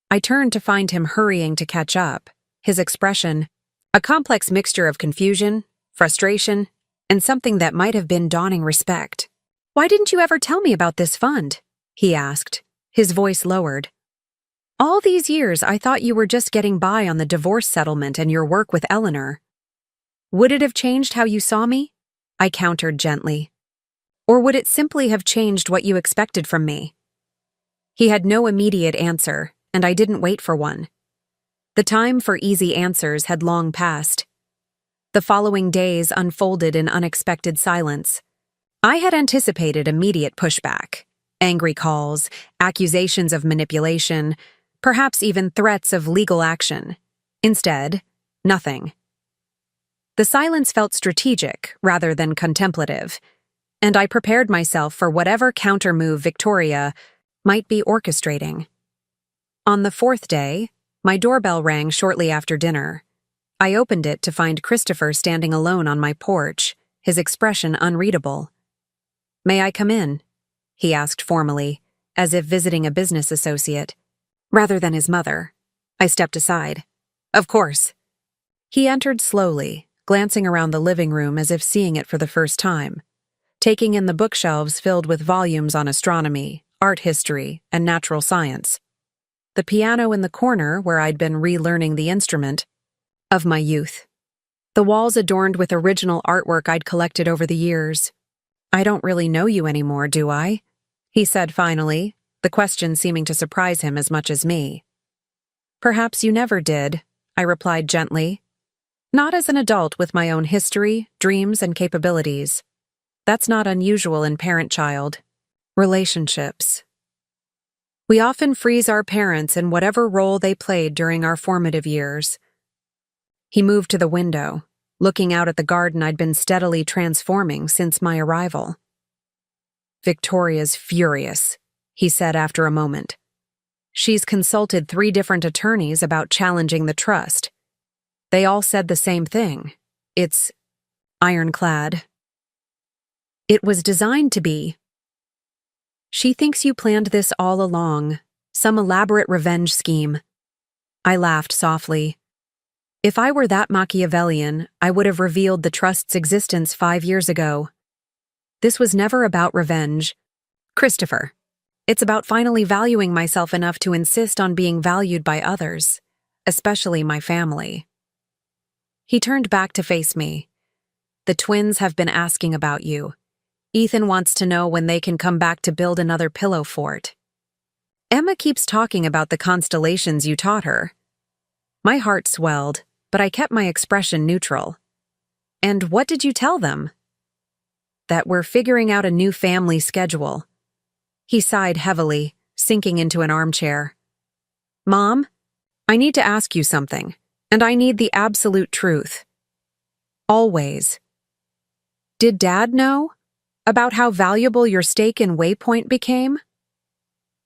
I turned to find him hurrying to catch up, his expression a complex mixture of confusion, frustration, and something that might have been dawning respect. Why didn't you ever tell me about this fund? he asked, his voice lowered. All these years I thought you were just getting by on the divorce settlement and your work with Eleanor. Would it have changed how you saw me? I countered gently. Or would it simply have changed what you expected from me? He had no immediate answer, and I didn't wait for one. The time for easy answers had long passed. The following days unfolded in unexpected silence. I had anticipated immediate pushback, angry calls, accusations of manipulation, perhaps even threats of legal action. Instead, nothing. The silence felt strategic rather than contemplative, and I prepared myself for whatever countermove Victoria might be orchestrating. On the fourth day, my doorbell rang shortly after dinner. I opened it to find Christopher standing alone on my porch, his expression unreadable. "May I come in?" he asked formally, as if visiting a business associate, rather than his mother. I stepped aside. "Of course." He entered slowly, glancing around the living room as if seeing it for the first time, taking in the bookshelves filled with volumes on astronomy, art history, and natural science. The piano in the corner where I'd been relearning the instrument of my youth. The walls adorned with original artwork I'd collected over the years. "I don't really know you anymore, do I?" he said finally, the question seeming to surprise him as much as me. "Perhaps you never did," I replied gently. "Not as an adult with my own history, dreams, and capabilities. That's not unusual in parent-child relationships. We often freeze our parents in whatever role they played during our formative years." He moved to the window, looking out at the garden I'd been steadily transforming since my arrival. "Victoria's furious," he said after a moment. "She's consulted 3 different attorneys about challenging the trust. They all said the same thing. It's ironclad. It was designed to be. She thinks you planned this all along, some elaborate revenge scheme." I laughed softly. If I were that Machiavellian, I would have revealed the trust's existence 5 years ago. This was never about revenge. Christopher, it's about finally valuing myself enough to insist on being valued by others, especially my family. He turned back to face me. "The twins have been asking about you. Ethan wants to know when they can come back to build another pillow fort. Emma keeps talking about the constellations you taught her." My heart swelled, but I kept my expression neutral. "And what did you tell them?" "That we're figuring out a new family schedule." He sighed heavily, sinking into an armchair. "Mom, I need to ask you something, and I need the absolute truth. Always. Did Dad know about how valuable your stake in Waypoint became?"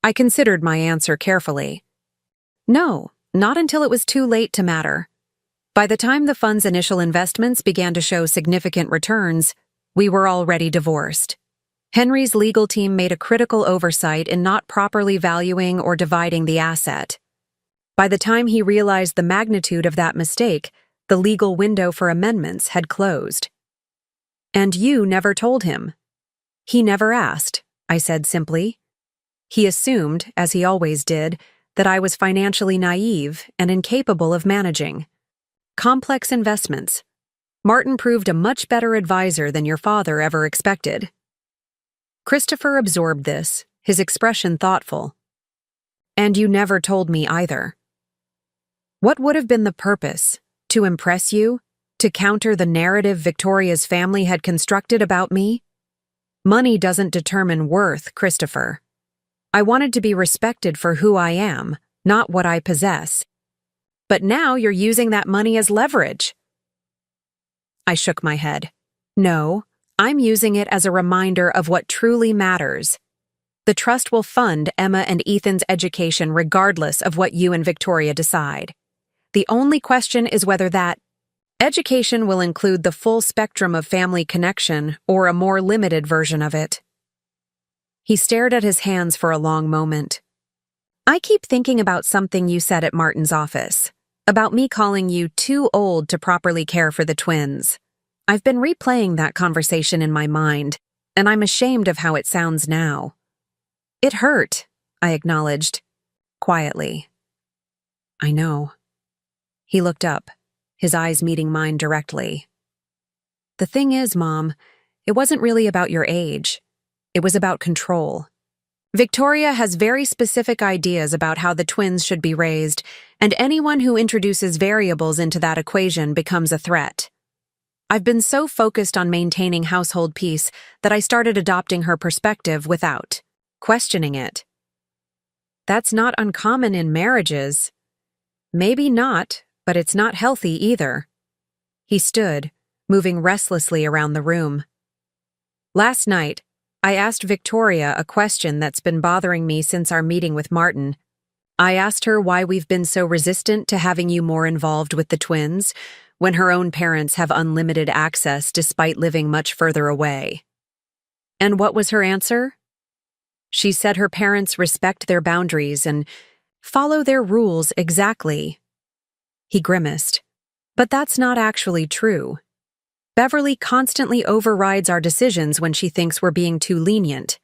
I considered my answer carefully. No, not until it was too late to matter. By the time the fund's initial investments began to show significant returns, we were already divorced. Henry's legal team made a critical oversight in not properly valuing or dividing the asset. By the time he realized the magnitude of that mistake, the legal window for amendments had closed. "And you never told him." "He never asked," I said simply. He assumed, as he always did, that I was financially naive and incapable of managing complex investments. Martin proved a much better advisor than your father ever expected. Christopher absorbed this, his expression thoughtful. "And you never told me either." What would have been the purpose? To impress you? To counter the narrative Victoria's family had constructed about me? Money doesn't determine worth, Christopher. I wanted to be respected for who I am, not what I possess. But now you're using that money as leverage. I shook my head. No, I'm using it as a reminder of what truly matters. The trust will fund Emma and Ethan's education regardless of what you and Victoria decide. The only question is whether that education will include the full spectrum of family connection or a more limited version of it. He stared at his hands for a long moment. I keep thinking about something you said at Martin's office, about me calling you too old to properly care for the twins. I've been replaying that conversation in my mind, and I'm ashamed of how it sounds now. It hurt, I acknowledged, quietly. I know. He looked up, his eyes meeting mine directly. The thing is, Mom, it wasn't really about your age. It was about control. Victoria has very specific ideas about how the twins should be raised, and anyone who introduces variables into that equation becomes a threat. I've been so focused on maintaining household peace that I started adopting her perspective without questioning it. That's not uncommon in marriages. Maybe not, but it's not healthy either. He stood, moving restlessly around the room. Last night, I asked Victoria a question that's been bothering me since our meeting with Martin. I asked her why we've been so resistant to having you more involved with the twins, when her own parents have unlimited access despite living much further away. And what was her answer? She said her parents respect their boundaries and follow their rules exactly. He grimaced. But that's not actually true. Beverly constantly overrides our decisions when she thinks we're being too lenient.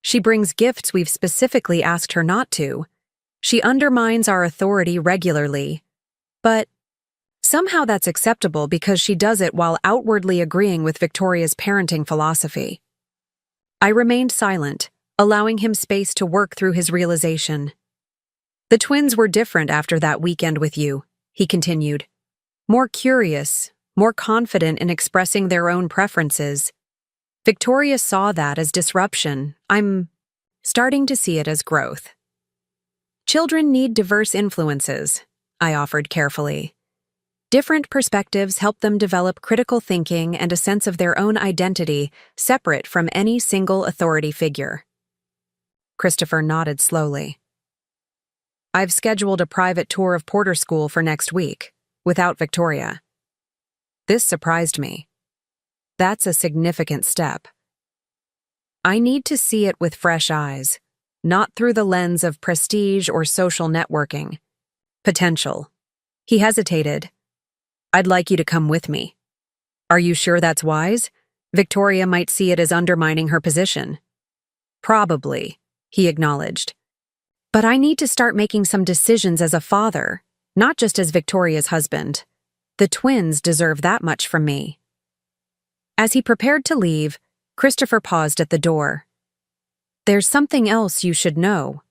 She brings gifts we've specifically asked her not to. She undermines our authority regularly. But somehow that's acceptable because she does it while outwardly agreeing with Victoria's parenting philosophy. I remained silent, allowing him space to work through his realization. The twins were different after that weekend with you, he continued. More curious, more confident in expressing their own preferences. Victoria saw that as disruption. I'm starting to see it as growth. Children need diverse influences, I offered carefully. Different perspectives help them develop critical thinking and a sense of their own identity separate from any single authority figure. Christopher nodded slowly. I've scheduled a private tour of Porter School for next week, without Victoria. This surprised me. That's a significant step. I need to see it with fresh eyes, not through the lens of prestige or social networking. Potential. He hesitated. I'd like you to come with me. Are you sure that's wise? Victoria might see it as undermining her position. Probably, he acknowledged. But I need to start making some decisions as a father, not just as Victoria's husband. The twins deserve that much from me. As he prepared to leave, Christopher paused at the door. There's something else you should know.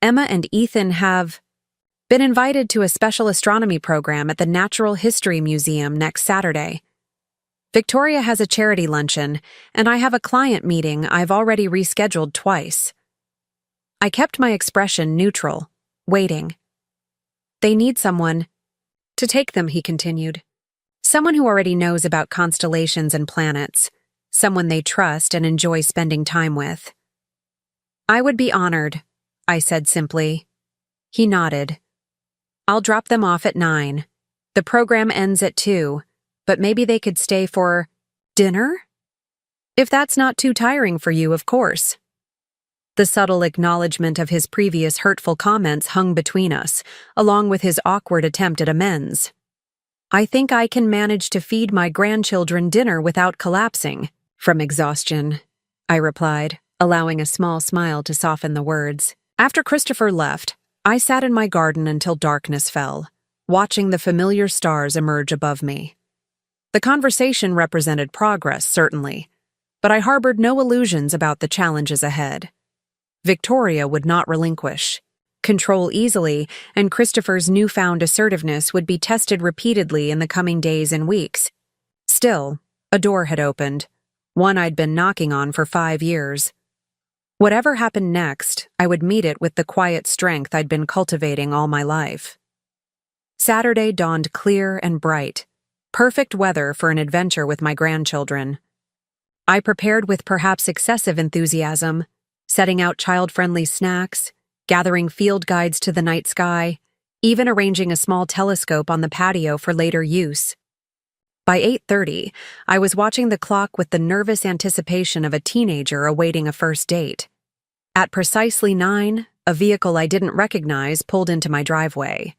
Emma and Ethan have been invited to a special astronomy program at the Natural History Museum next Saturday. Victoria has a charity luncheon, and I have a client meeting I've already rescheduled twice. I kept my expression neutral, waiting. They need someone to take them, he continued. Someone who already knows about constellations and planets, someone they trust and enjoy spending time with. I would be honored, I said simply. He nodded. I'll drop them off at 9. The program ends at 2, but maybe they could stay for dinner? If that's not too tiring for you, of course. The subtle acknowledgement of his previous hurtful comments hung between us, along with his awkward attempt at amends. I think I can manage to feed my grandchildren dinner without collapsing from exhaustion, I replied, allowing a small smile to soften the words. After Christopher left, I sat in my garden until darkness fell, watching the familiar stars emerge above me. The conversation represented progress, certainly, but I harbored no illusions about the challenges ahead. Victoria would not relinquish. Control easily, and Christopher's newfound assertiveness would be tested repeatedly in the coming days and weeks. Still, a door had opened, one I'd been knocking on for 5 years. Whatever happened next, I would meet it with the quiet strength I'd been cultivating all my life. Saturday dawned clear and bright, perfect weather for an adventure with my grandchildren. I prepared with perhaps excessive enthusiasm, setting out child-friendly snacks, gathering field guides to the night sky, even arranging a small telescope on the patio for later use. By 8:30, I was watching the clock with the nervous anticipation of a teenager awaiting a first date. At precisely 9, a vehicle I didn't recognize pulled into my driveway.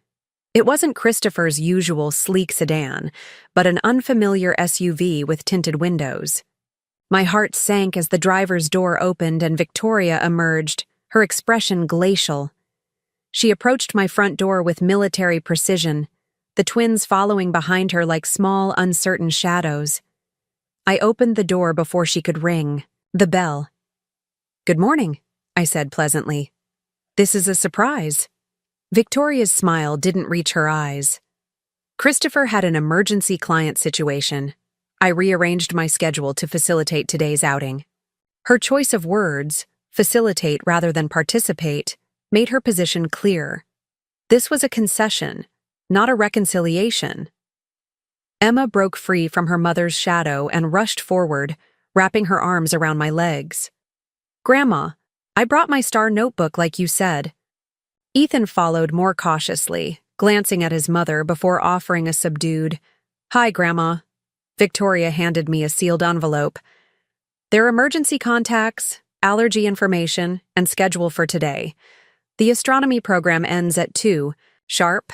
It wasn't Christopher's usual sleek sedan, but an unfamiliar SUV with tinted windows. My heart sank as the driver's door opened and Victoria emerged, her expression glacial. She approached my front door with military precision, the twins following behind her like small, uncertain shadows. I opened the door before she could ring the bell. "Good morning," I said pleasantly. "This is a surprise." Victoria's smile didn't reach her eyes. Christopher had an emergency client situation. I rearranged my schedule to facilitate today's outing. Her choice of words, facilitate rather than participate, made her position clear. This was a concession, not a reconciliation. Emma broke free from her mother's shadow and rushed forward, wrapping her arms around my legs. "Grandma, I brought my star notebook like you said." Ethan followed more cautiously, glancing at his mother before offering a subdued, "Hi, Grandma." Victoria handed me a sealed envelope. "Their emergency contacts, allergy information, and schedule for today. The astronomy program ends at 2, sharp.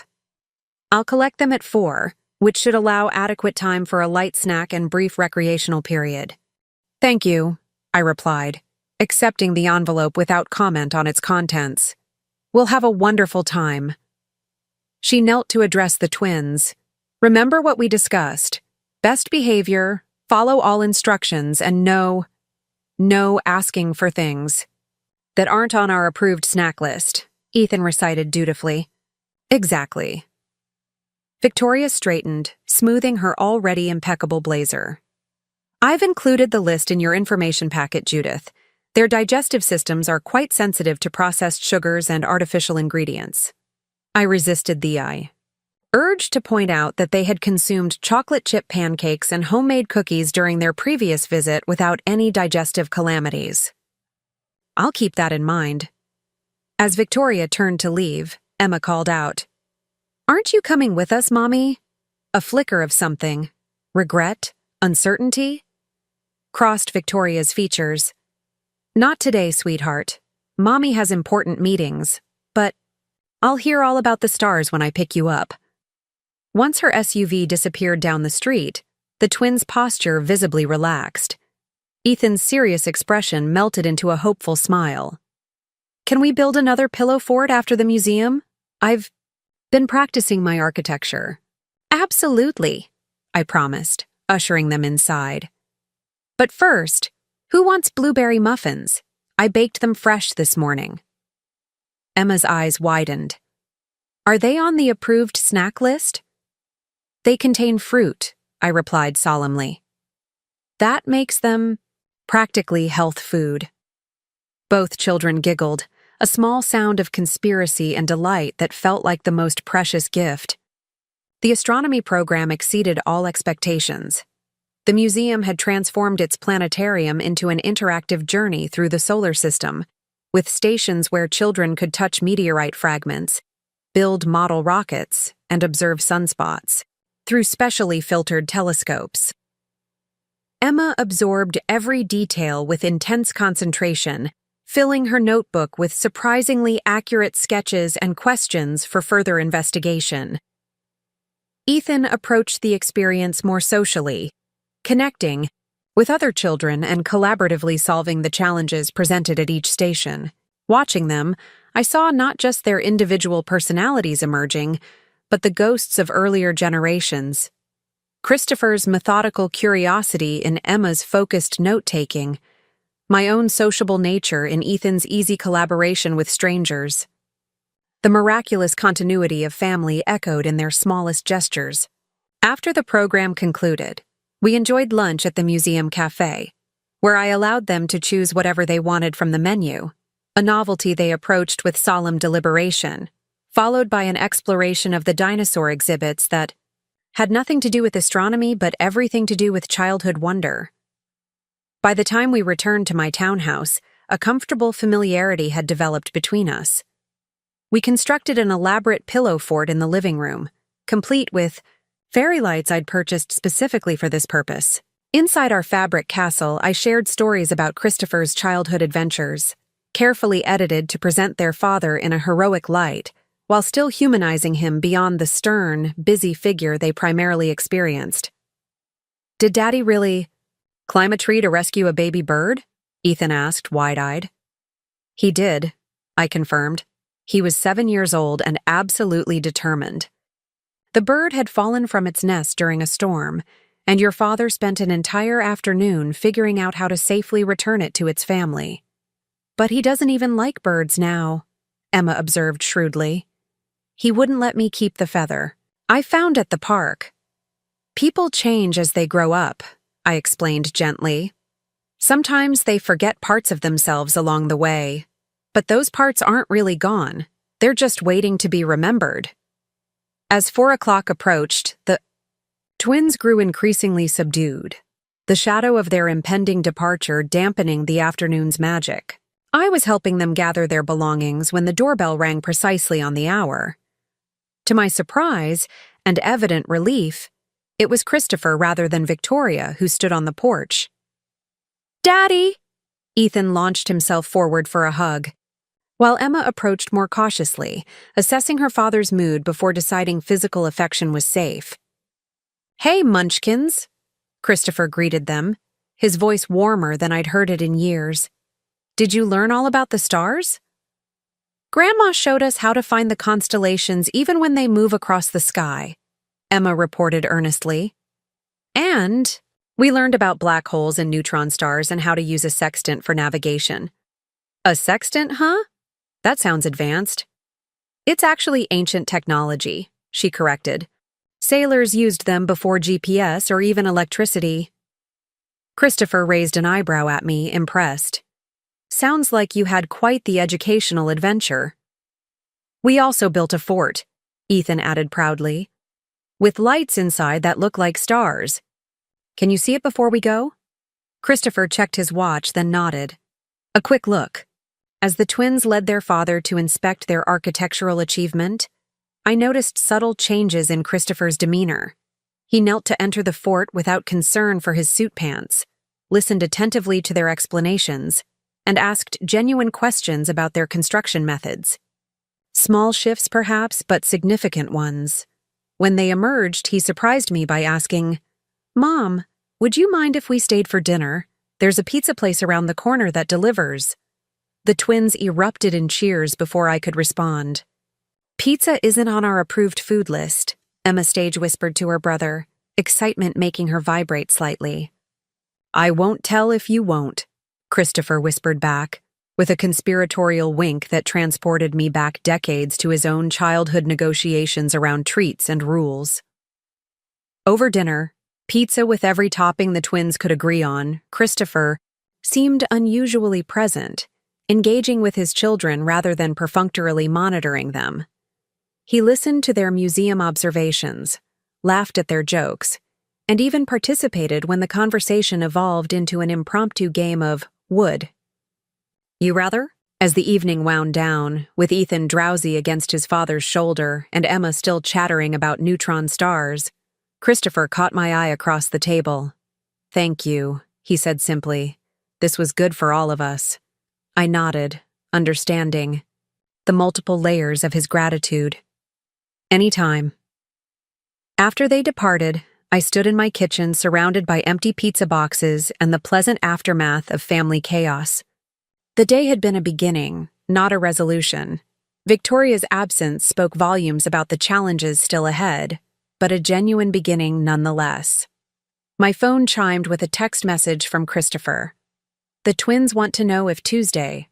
I'll collect them at 4, which should allow adequate time for a light snack and brief recreational period." "Thank you," I replied, accepting the envelope without comment on its contents. "We'll have a wonderful time." She knelt to address the twins. "Remember what we discussed. Best behavior, follow all instructions, and no asking for things that aren't on our approved snack list," Ethan recited dutifully. "Exactly." Victoria straightened, smoothing her already impeccable blazer. "I've included the list in your information packet, Judith. Their digestive systems are quite sensitive to processed sugars and artificial ingredients." I resisted the urge to point out that they had consumed chocolate chip pancakes and homemade cookies during their previous visit without any digestive calamities. "I'll keep that in mind." As Victoria turned to leave, Emma called out, "Aren't you coming with us, Mommy?" A flicker of something, regret, uncertainty, crossed Victoria's features. "Not today, sweetheart. Mommy has important meetings, but I'll hear all about the stars when I pick you up." Once her SUV disappeared down the street, the twins' posture visibly relaxed. Ethan's serious expression melted into a hopeful smile. "Can we build another pillow fort after the museum? I've been practicing my architecture." "Absolutely," I promised, ushering them inside. "But first, who wants blueberry muffins? I baked them fresh this morning." Emma's eyes widened. "Are they on the approved snack list?" "They contain fruit," I replied solemnly. "That makes them practically health food." Both children giggled, a small sound of conspiracy and delight that felt like the most precious gift. The astronomy program exceeded all expectations. The museum had transformed its planetarium into an interactive journey through the solar system, with stations where children could touch meteorite fragments, build model rockets, and observe sunspots through specially filtered telescopes. Emma absorbed every detail with intense concentration, filling her notebook with surprisingly accurate sketches and questions for further investigation. Ethan approached the experience more socially, connecting with other children and collaboratively solving the challenges presented at each station. Watching them, I saw not just their individual personalities emerging, but the ghosts of earlier generations. Christopher's methodical curiosity in Emma's focused note-taking, my own sociable nature in Ethan's easy collaboration with strangers. The miraculous continuity of family echoed in their smallest gestures. After the program concluded, we enjoyed lunch at the museum cafe, where I allowed them to choose whatever they wanted from the menu, a novelty they approached with solemn deliberation, followed by an exploration of the dinosaur exhibits that had nothing to do with astronomy but everything to do with childhood wonder. By the time we returned to my townhouse, a comfortable familiarity had developed between us. We constructed an elaborate pillow fort in the living room, complete with fairy lights I'd purchased specifically for this purpose. Inside our fabric castle, I shared stories about Christopher's childhood adventures, carefully edited to present their father in a heroic light, while still humanizing him beyond the stern, busy figure they primarily experienced. "Did Daddy really climb a tree to rescue a baby bird?" Ethan asked, wide-eyed. "He did," I confirmed. He was 7 years old and absolutely determined. The bird had fallen from its nest during a storm, and your father spent an entire afternoon figuring out how to safely return it to its family. But he doesn't even like birds now, Emma observed shrewdly. He wouldn't let me keep the feather. I found at the park. People change as they grow up, I explained gently. Sometimes they forget parts of themselves along the way, but those parts aren't really gone. They're just waiting to be remembered. As 4 o'clock approached, the twins grew increasingly subdued, the shadow of their impending departure dampening the afternoon's magic. I was helping them gather their belongings when the doorbell rang precisely on the hour. To my surprise and evident relief, it was Christopher rather than Victoria who stood on the porch. "Daddy!" Ethan launched himself forward for a hug, while Emma approached more cautiously, assessing her father's mood before deciding physical affection was safe. "Hey, Munchkins!" Christopher greeted them, his voice warmer than I'd heard it in years. "Did you learn all about the stars?" "Grandma showed us how to find the constellations even when they move across the sky," Emma reported earnestly. "And we learned about black holes and neutron stars and how to use a sextant for navigation." "A sextant, huh? That sounds advanced." "It's actually ancient technology," she corrected. "Sailors used them before GPS or even electricity." Christopher raised an eyebrow at me, impressed. "Sounds like you had quite the educational adventure." "We also built a fort," Ethan added proudly, "with lights inside that look like stars. Can you see it before we go?" Christopher checked his watch, then nodded. A quick look. As the twins led their father to inspect their architectural achievement, I noticed subtle changes in Christopher's demeanor. He knelt to enter the fort without concern for his suit pants, listened attentively to their explanations, and asked genuine questions about their construction methods. Small shifts, perhaps, but significant ones. When they emerged, he surprised me by asking, "Mom, would you mind if we stayed for dinner? There's a pizza place around the corner that delivers." The twins erupted in cheers before I could respond. "Pizza isn't on our approved food list," Emma Stage whispered to her brother, excitement making her vibrate slightly. "I won't tell if you won't," Christopher whispered back, with a conspiratorial wink that transported me back decades to his own childhood negotiations around treats and rules. Over dinner, pizza with every topping the twins could agree on, Christopher seemed unusually present, engaging with his children rather than perfunctorily monitoring them. He listened to their museum observations, laughed at their jokes, and even participated when the conversation evolved into an impromptu game of would you rather? As the evening wound down, with Ethan drowsy against his father's shoulder and Emma still chattering about neutron stars, Christopher caught my eye across the table. "Thank you," he said simply. "This was good for all of us." I nodded, understanding the multiple layers of his gratitude. "Anytime." After they departed, I stood in my kitchen surrounded by empty pizza boxes and the pleasant aftermath of family chaos. The day had been a beginning, not a resolution. Victoria's absence spoke volumes about the challenges still ahead, but a genuine beginning nonetheless. My phone chimed with a text message from Christopher. "The twins want to know if Tuesday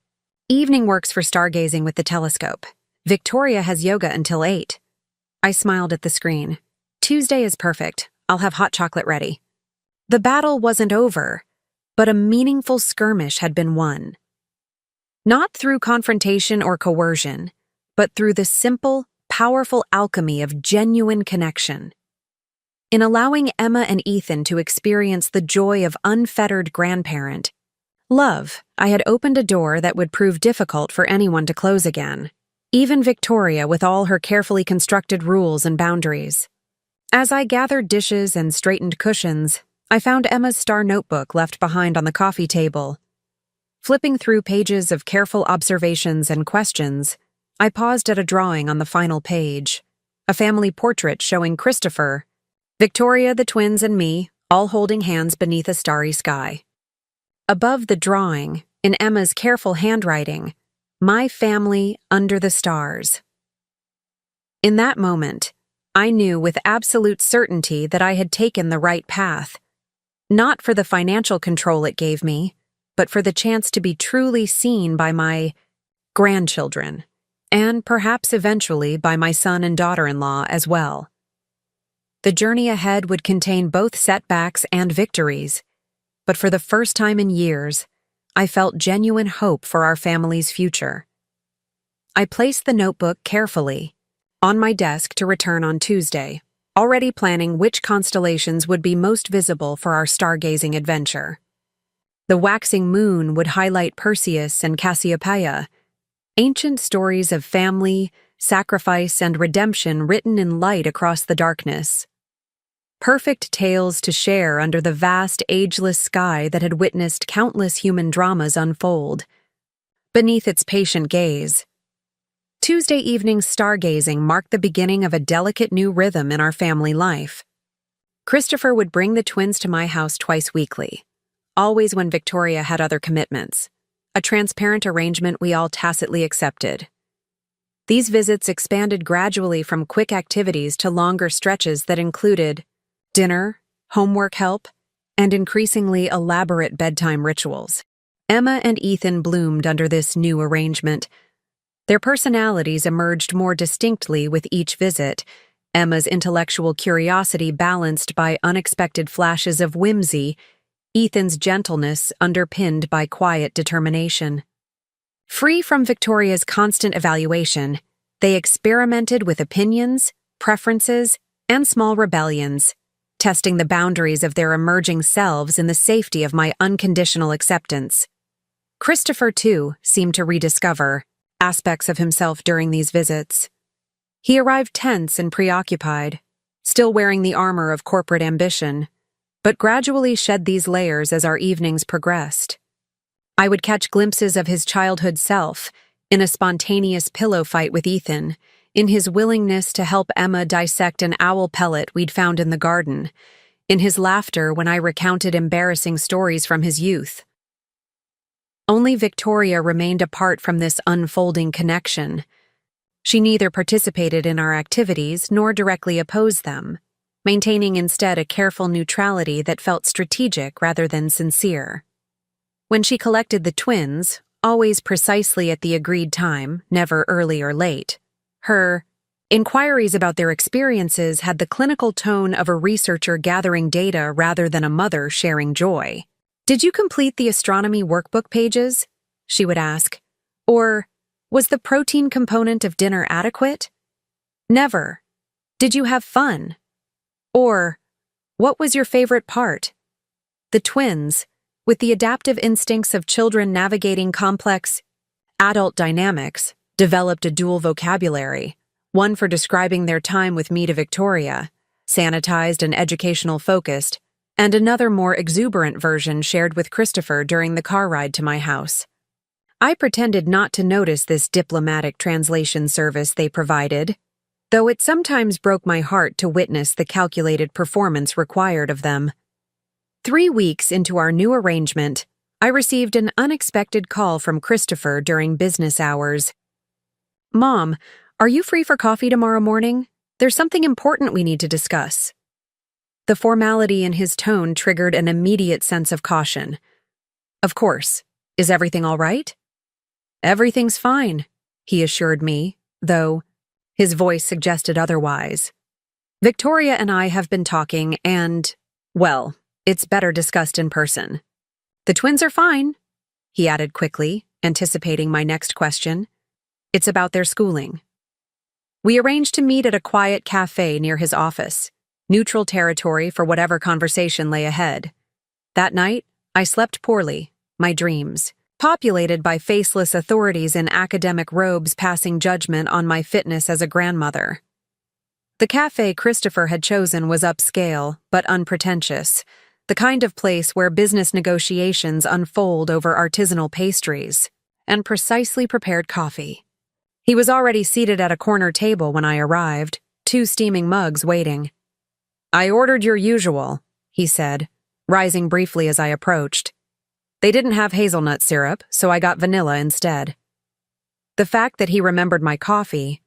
evening works for stargazing with the telescope. Victoria has yoga until 8. I smiled at the screen. "Tuesday is perfect. I'll have hot chocolate ready." The battle wasn't over, but a meaningful skirmish had been won. Not through confrontation or coercion, but through the simple, powerful alchemy of genuine connection. In allowing Emma and Ethan to experience the joy of unfettered grandparent love, I had opened a door that would prove difficult for anyone to close again, even Victoria with all her carefully constructed rules and boundaries. As I gathered dishes and straightened cushions, I found Emma's star notebook left behind on the coffee table. Flipping through pages of careful observations and questions, I paused at a drawing on the final page, a family portrait showing Christopher, Victoria, the twins, and me, all holding hands beneath a starry sky. Above the drawing, in Emma's careful handwriting, My family under the stars. In that moment, I knew with absolute certainty that I had taken the right path, not for the financial control it gave me, but for the chance to be truly seen by my grandchildren, and perhaps eventually by my son and daughter-in-law as well. The journey ahead would contain both setbacks and victories, but for the first time in years, I felt genuine hope for our family's future. I placed the notebook carefully on my desk to return on Tuesday, already planning which constellations would be most visible for our stargazing adventure. The waxing moon would highlight Perseus and Cassiopeia, ancient stories of family, sacrifice, and redemption written in light across the darkness. Perfect tales to share under the vast, ageless sky that had witnessed countless human dramas unfold. Beneath its patient gaze, Tuesday evening's stargazing marked the beginning of a delicate new rhythm in our family life. Christopher would bring the twins to my house twice weekly, always when Victoria had other commitments, a transparent arrangement we all tacitly accepted. These visits expanded gradually from quick activities to longer stretches that included dinner, homework help, and increasingly elaborate bedtime rituals. Emma and Ethan bloomed under this new arrangement. Their personalities emerged more distinctly with each visit, Emma's intellectual curiosity balanced by unexpected flashes of whimsy, Ethan's gentleness underpinned by quiet determination. Free from Victoria's constant evaluation, they experimented with opinions, preferences, and small rebellions, testing the boundaries of their emerging selves in the safety of my unconditional acceptance. Christopher, too, seemed to rediscover aspects of himself during these visits. He arrived tense and preoccupied, still wearing the armor of corporate ambition, but gradually shed these layers as our evenings progressed. I would catch glimpses of his childhood self, in a spontaneous pillow fight with Ethan, in his willingness to help Emma dissect an owl pellet we'd found in the garden, in his laughter when I recounted embarrassing stories from his youth. Only Victoria remained apart from this unfolding connection. She neither participated in our activities nor directly opposed them, maintaining instead a careful neutrality that felt strategic rather than sincere. When she collected the twins, always precisely at the agreed time, never early or late, her inquiries about their experiences had the clinical tone of a researcher gathering data rather than a mother sharing joy. "Did you complete the astronomy workbook pages?" she would ask. Or, "Was the protein component of dinner adequate?" Never. "Did you have fun?" Or, "What was your favorite part?" The twins, with the adaptive instincts of children navigating complex adult dynamics, developed a dual vocabulary, one for describing their time with me to Victoria, sanitized and educational focused, and another more exuberant version shared with Christopher during the car ride to my house. I pretended not to notice this diplomatic translation service they provided, though it sometimes broke my heart to witness the calculated performance required of them. 3 weeks into our new arrangement, I received an unexpected call from Christopher during business hours. "Mom, are you free for coffee tomorrow morning? There's something important we need to discuss." The formality in his tone triggered an immediate sense of caution. "Of course. Is everything all right?" "Everything's fine," he assured me, though his voice suggested otherwise. "Victoria and I have been talking and, well, it's better discussed in person." "The twins are fine," he added quickly, anticipating my next question. "It's about their schooling." We arranged to meet at a quiet cafe near his office, neutral territory for whatever conversation lay ahead. That night, I slept poorly, my dreams, populated by faceless authorities in academic robes passing judgment on my fitness as a grandmother. The cafe Christopher had chosen was upscale, but unpretentious, the kind of place where business negotiations unfold over artisanal pastries and precisely prepared coffee. He was already seated at a corner table when I arrived, 2 steaming mugs waiting. "I ordered your usual," he said, rising briefly as I approached. "They didn't have hazelnut syrup, so I got vanilla instead." The fact that he remembered my coffee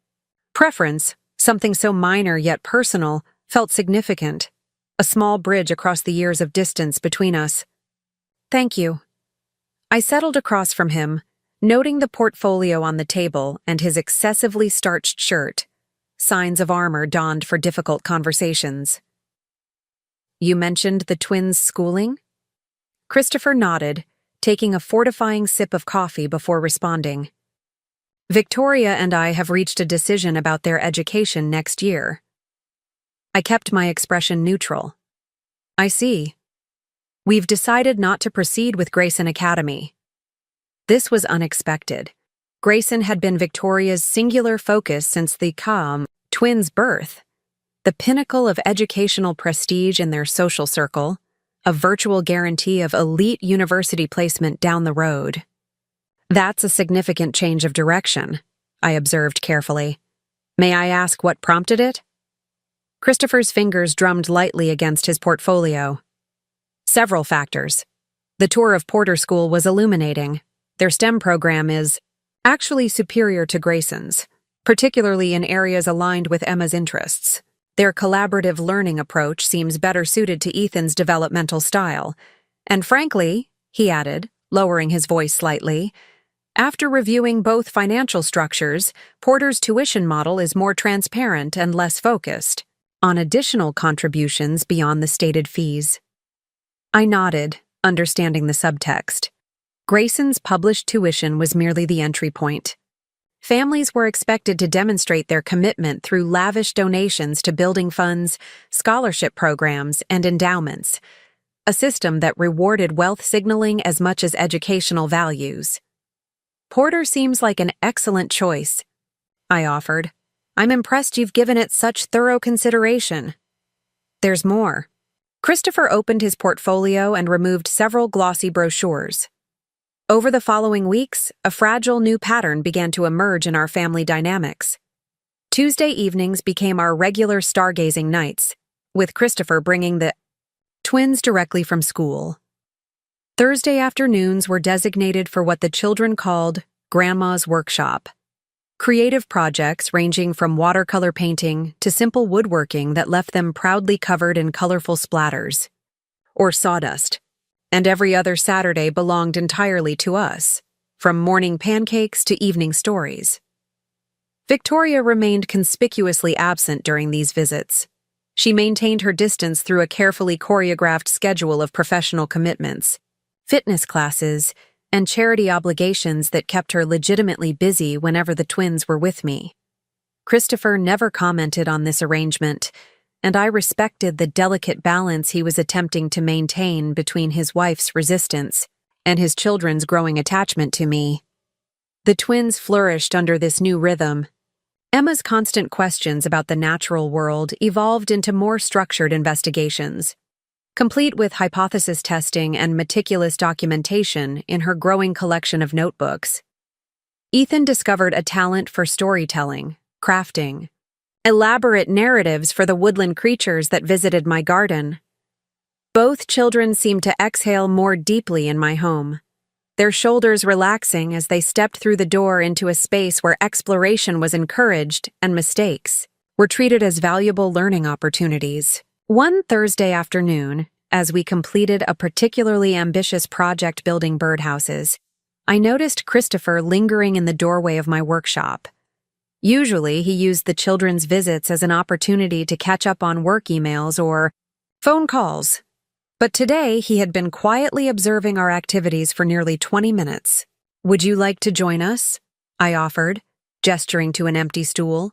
preference, something so minor yet personal, felt significant. A small bridge across the years of distance between us. Thank you. I settled across from him, noting the portfolio on the table and his excessively starched shirt, signs of armor donned for difficult conversations. You mentioned the twins' schooling? Christopher nodded, taking a fortifying sip of coffee before responding. Victoria and I have reached a decision about their education next year. I kept my expression neutral. I see. We've decided not to proceed with Grayson Academy. This was unexpected. Grayson had been Victoria's singular focus since the twins' birth, the pinnacle of educational prestige in their social circle, a virtual guarantee of elite university placement down the road. That's a significant change of direction, I observed carefully. May I ask what prompted it? Christopher's fingers drummed lightly against his portfolio. Several factors. The tour of Porter School was illuminating. Their STEM program is actually superior to Grayson's, particularly in areas aligned with Emma's interests. Their collaborative learning approach seems better suited to Ethan's developmental style. And frankly, he added, lowering his voice slightly, after reviewing both financial structures, Porter's tuition model is more transparent and less focused on additional contributions beyond the stated fees. I nodded, understanding the subtext. Grayson's published tuition was merely the entry point. Families were expected to demonstrate their commitment through lavish donations to building funds, scholarship programs, and endowments, a system that rewarded wealth signaling as much as educational values. Porter seems like an excellent choice, I offered. I'm impressed you've given it such thorough consideration. There's more. Christopher opened his portfolio and removed several glossy brochures. Over the following weeks, a fragile new pattern began to emerge in our family dynamics. Tuesday evenings became our regular stargazing nights, with Christopher bringing the twins directly from school. Thursday afternoons were designated for what the children called Grandma's Workshop. Creative projects ranging from watercolor painting to simple woodworking that left them proudly covered in colorful splatters, or sawdust. And every other Saturday belonged entirely to us, from morning pancakes to evening stories. Victoria remained conspicuously absent during these visits. She maintained her distance through a carefully choreographed schedule of professional commitments, fitness classes, and charity obligations that kept her legitimately busy whenever the twins were with me. Christopher never commented on this arrangement, and I respected the delicate balance he was attempting to maintain between his wife's resistance and his children's growing attachment to me. The twins flourished under this new rhythm. Emma's constant questions about the natural world evolved into more structured investigations, complete with hypothesis testing and meticulous documentation in her growing collection of notebooks. Ethan discovered a talent for storytelling, crafting, elaborate narratives for the woodland creatures that visited my garden. Both children seemed to exhale more deeply in my home, their shoulders relaxing as they stepped through the door into a space where exploration was encouraged and mistakes were treated as valuable learning opportunities. One Thursday afternoon, as we completed a particularly ambitious project building birdhouses, I noticed Christopher lingering in the doorway of my workshop. Usually, he used the children's visits as an opportunity to catch up on work emails or phone calls. But today, he had been quietly observing our activities for nearly 20 minutes. Would you like to join us? I offered, gesturing to an empty stool.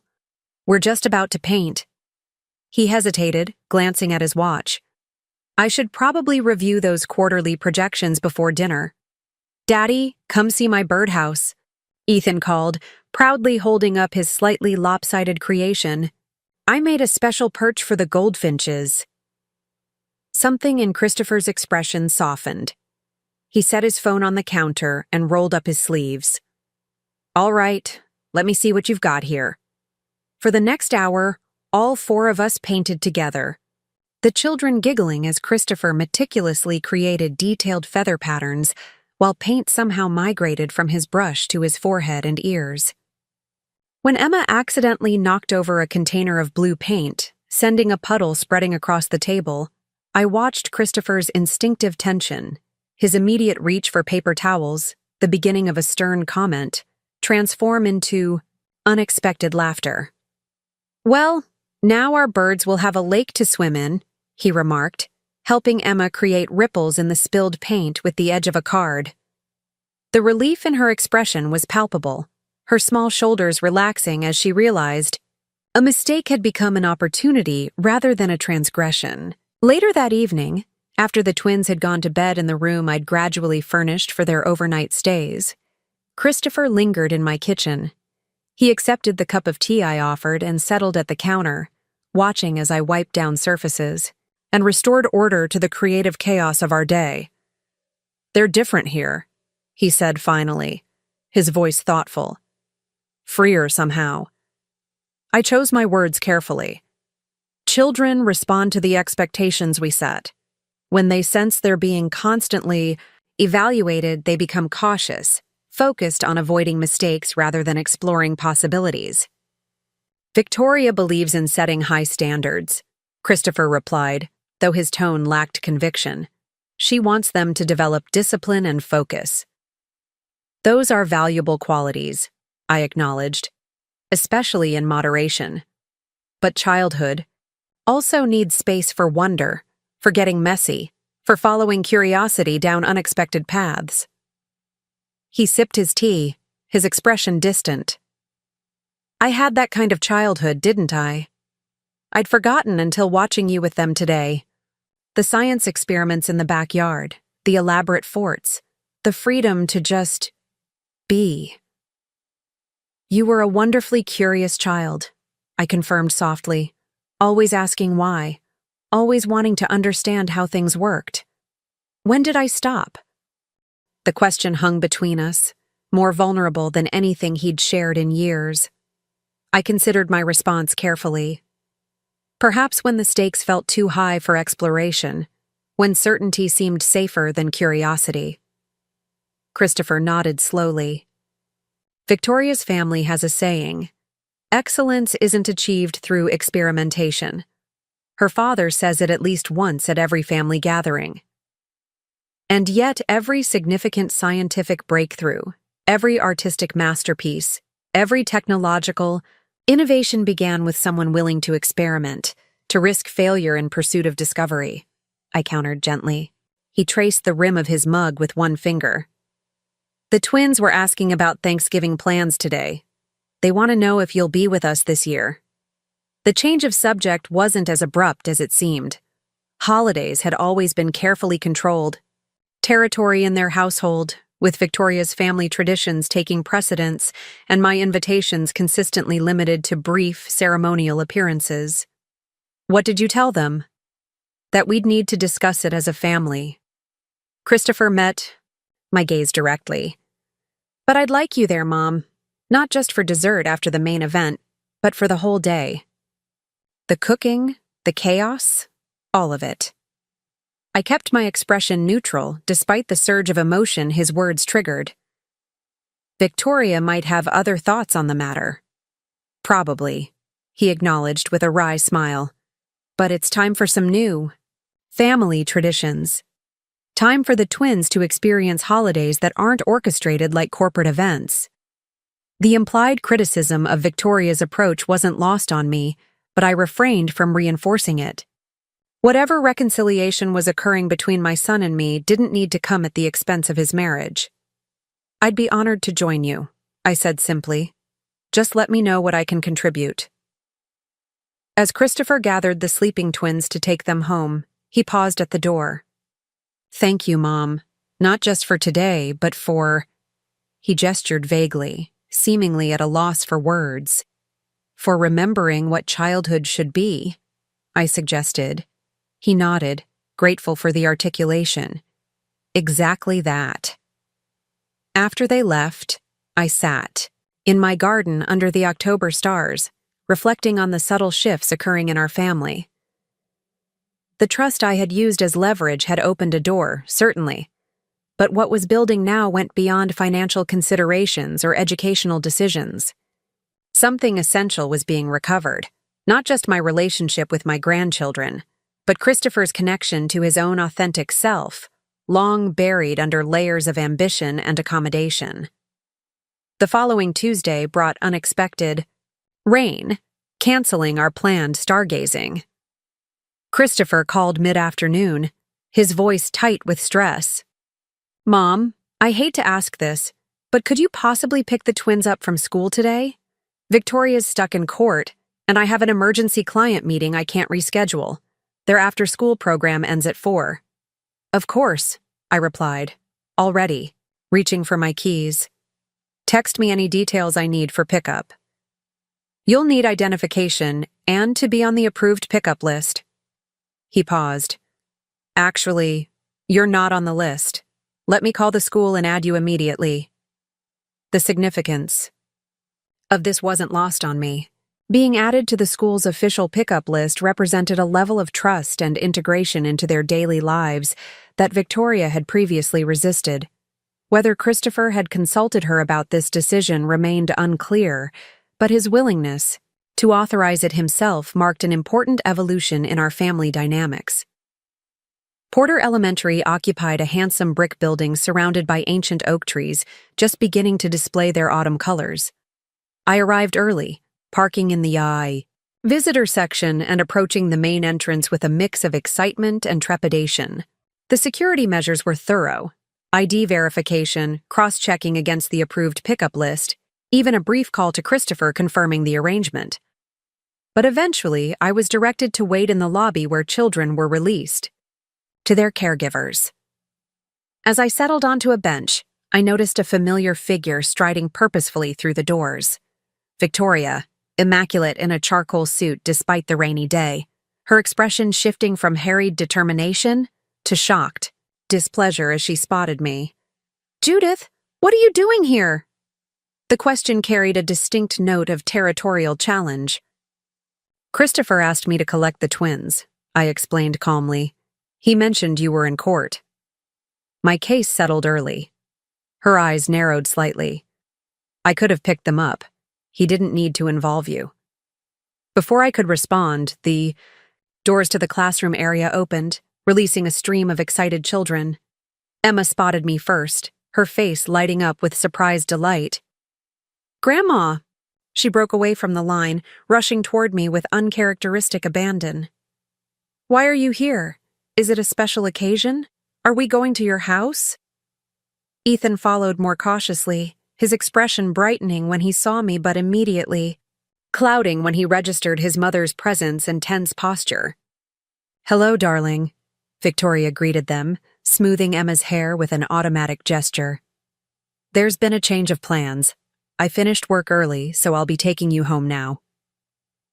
We're just about to paint. He hesitated, glancing at his watch. I should probably review those quarterly projections before dinner. Daddy, come see my birdhouse, Ethan called, proudly holding up his slightly lopsided creation. I made a special perch for the goldfinches. Something in Christopher's expression softened. He set his phone on the counter and rolled up his sleeves. All right, let me see what you've got here. For the next hour, all four of us painted together, the children giggling as Christopher meticulously created detailed feather patterns while paint somehow migrated from his brush to his forehead and ears. When Emma accidentally knocked over a container of blue paint, sending a puddle spreading across the table, I watched Christopher's instinctive tension, his immediate reach for paper towels, the beginning of a stern comment, transform into unexpected laughter. "Well, now our birds will have a lake to swim in," he remarked, helping Emma create ripples in the spilled paint with the edge of a card. The relief in her expression was palpable, her small shoulders relaxing as she realized a mistake had become an opportunity rather than a transgression. Later that evening, after the twins had gone to bed in the room I'd gradually furnished for their overnight stays, Christopher lingered in my kitchen. He accepted the cup of tea I offered and settled at the counter, watching as I wiped down surfaces and restored order to the creative chaos of our day. "They're different here," he said finally, his voice thoughtful. "Freer somehow." I chose my words carefully. Children respond to the expectations we set. When they sense they're being constantly evaluated, they become cautious, focused on avoiding mistakes rather than exploring possibilities. "Victoria believes in setting high standards," Christopher replied, though his tone lacked conviction. "She wants them to develop discipline and focus." "Those are valuable qualities," I acknowledged, "especially in moderation. But childhood also needs space for wonder, for getting messy, for following curiosity down unexpected paths." He sipped his tea, his expression distant. "I had that kind of childhood, didn't I? I'd forgotten until watching you with them today. The science experiments in the backyard, the elaborate forts, the freedom to just be." "You were a wonderfully curious child," I confirmed softly, always asking why, always wanting to understand how things worked. "When did I stop?" The question hung between us, more vulnerable than anything he'd shared in years. I considered my response carefully. Perhaps when the stakes felt too high for exploration, when certainty seemed safer than curiosity. Christopher nodded slowly. "Victoria's family has a saying, 'Excellence isn't achieved through experimentation.' Her father says it at least once at every family gathering. And yet every significant scientific breakthrough, every artistic masterpiece, every technological innovation began with someone willing to experiment, to risk failure in pursuit of discovery," I countered gently. He traced the rim of his mug with one finger. "The twins were asking about Thanksgiving plans today. They want to know if you'll be with us this year." The change of subject wasn't as abrupt as it seemed. Holidays had always been carefully controlled, territory in their household, with Victoria's family traditions taking precedence and my invitations consistently limited to brief, ceremonial appearances. "What did you tell them?" "That we'd need to discuss it as a family." Christopher met my gaze directly. "But I'd like you there, Mom. Not just for dessert after the main event, but for the whole day. The cooking, the chaos, all of it." I kept my expression neutral despite the surge of emotion his words triggered. "Victoria might have other thoughts on the matter." "Probably," he acknowledged with a wry smile. "But it's time for some new family traditions. Time for the twins to experience holidays that aren't orchestrated like corporate events." The implied criticism of Victoria's approach wasn't lost on me, but I refrained from reinforcing it. Whatever reconciliation was occurring between my son and me didn't need to come at the expense of his marriage. "I'd be honored to join you," I said simply. "Just let me know what I can contribute." As Christopher gathered the sleeping twins to take them home, he paused at the door. "Thank you, Mom. Not just for today, but for—" He gestured vaguely, seemingly at a loss for words. "For remembering what childhood should be," I suggested. He nodded, grateful for the articulation. "Exactly that." After they left, I sat, in my garden under the October stars, reflecting on the subtle shifts occurring in our family. The trust I had used as leverage had opened a door, certainly, but what was building now went beyond financial considerations or educational decisions. Something essential was being recovered, not just my relationship with my grandchildren, but Christopher's connection to his own authentic self, long buried under layers of ambition and accommodation. The following Tuesday brought unexpected rain, canceling our planned stargazing. Christopher called mid-afternoon, his voice tight with stress. "Mom, I hate to ask this, but could you possibly pick the twins up from school today? Victoria's stuck in court, and I have an emergency client meeting I can't reschedule. Their after-school program ends at 4. "Of course," I replied, already, reaching for my keys. "Text me any details I need for pickup. You'll need identification and to be on the approved pickup list." He paused. "Actually, you're not on the list. Let me call the school and add you immediately." The significance of this wasn't lost on me. Being added to the school's official pickup list represented a level of trust and integration into their daily lives that Victoria had previously resisted. Whether Christopher had consulted her about this decision remained unclear, but his willingness to authorize it himself marked an important evolution in our family dynamics. Porter Elementary occupied a handsome brick building surrounded by ancient oak trees, just beginning to display their autumn colors. I arrived early, parking in the visitor section and approaching the main entrance with a mix of excitement and trepidation. The security measures were thorough: ID verification, cross-checking against the approved pickup list, even a brief call to Christopher confirming the arrangement. But eventually, I was directed to wait in the lobby where children were released to their caregivers. As I settled onto a bench, I noticed a familiar figure striding purposefully through the doors. Victoria, immaculate in a charcoal suit despite the rainy day, her expression shifting from harried determination to shocked displeasure as she spotted me. "Judith, what are you doing here?" The question carried a distinct note of territorial challenge. "Christopher asked me to collect the twins," I explained calmly. "He mentioned you were in court." My case settled early. Her eyes narrowed slightly. "I could have picked them up. He didn't need to involve you." Before I could respond, the doors to the classroom area opened, releasing a stream of excited children. Emma spotted me first, her face lighting up with surprised delight. "Grandma!" She broke away from the line, rushing toward me with uncharacteristic abandon. "Why are you here? Is it a special occasion? Are we going to your house?" Ethan followed more cautiously, his expression brightening when he saw me but immediately clouding when he registered his mother's presence and tense posture. "Hello, darling," Victoria greeted them, smoothing Emma's hair with an automatic gesture. "There's been a change of plans. I finished work early, so I'll be taking you home now."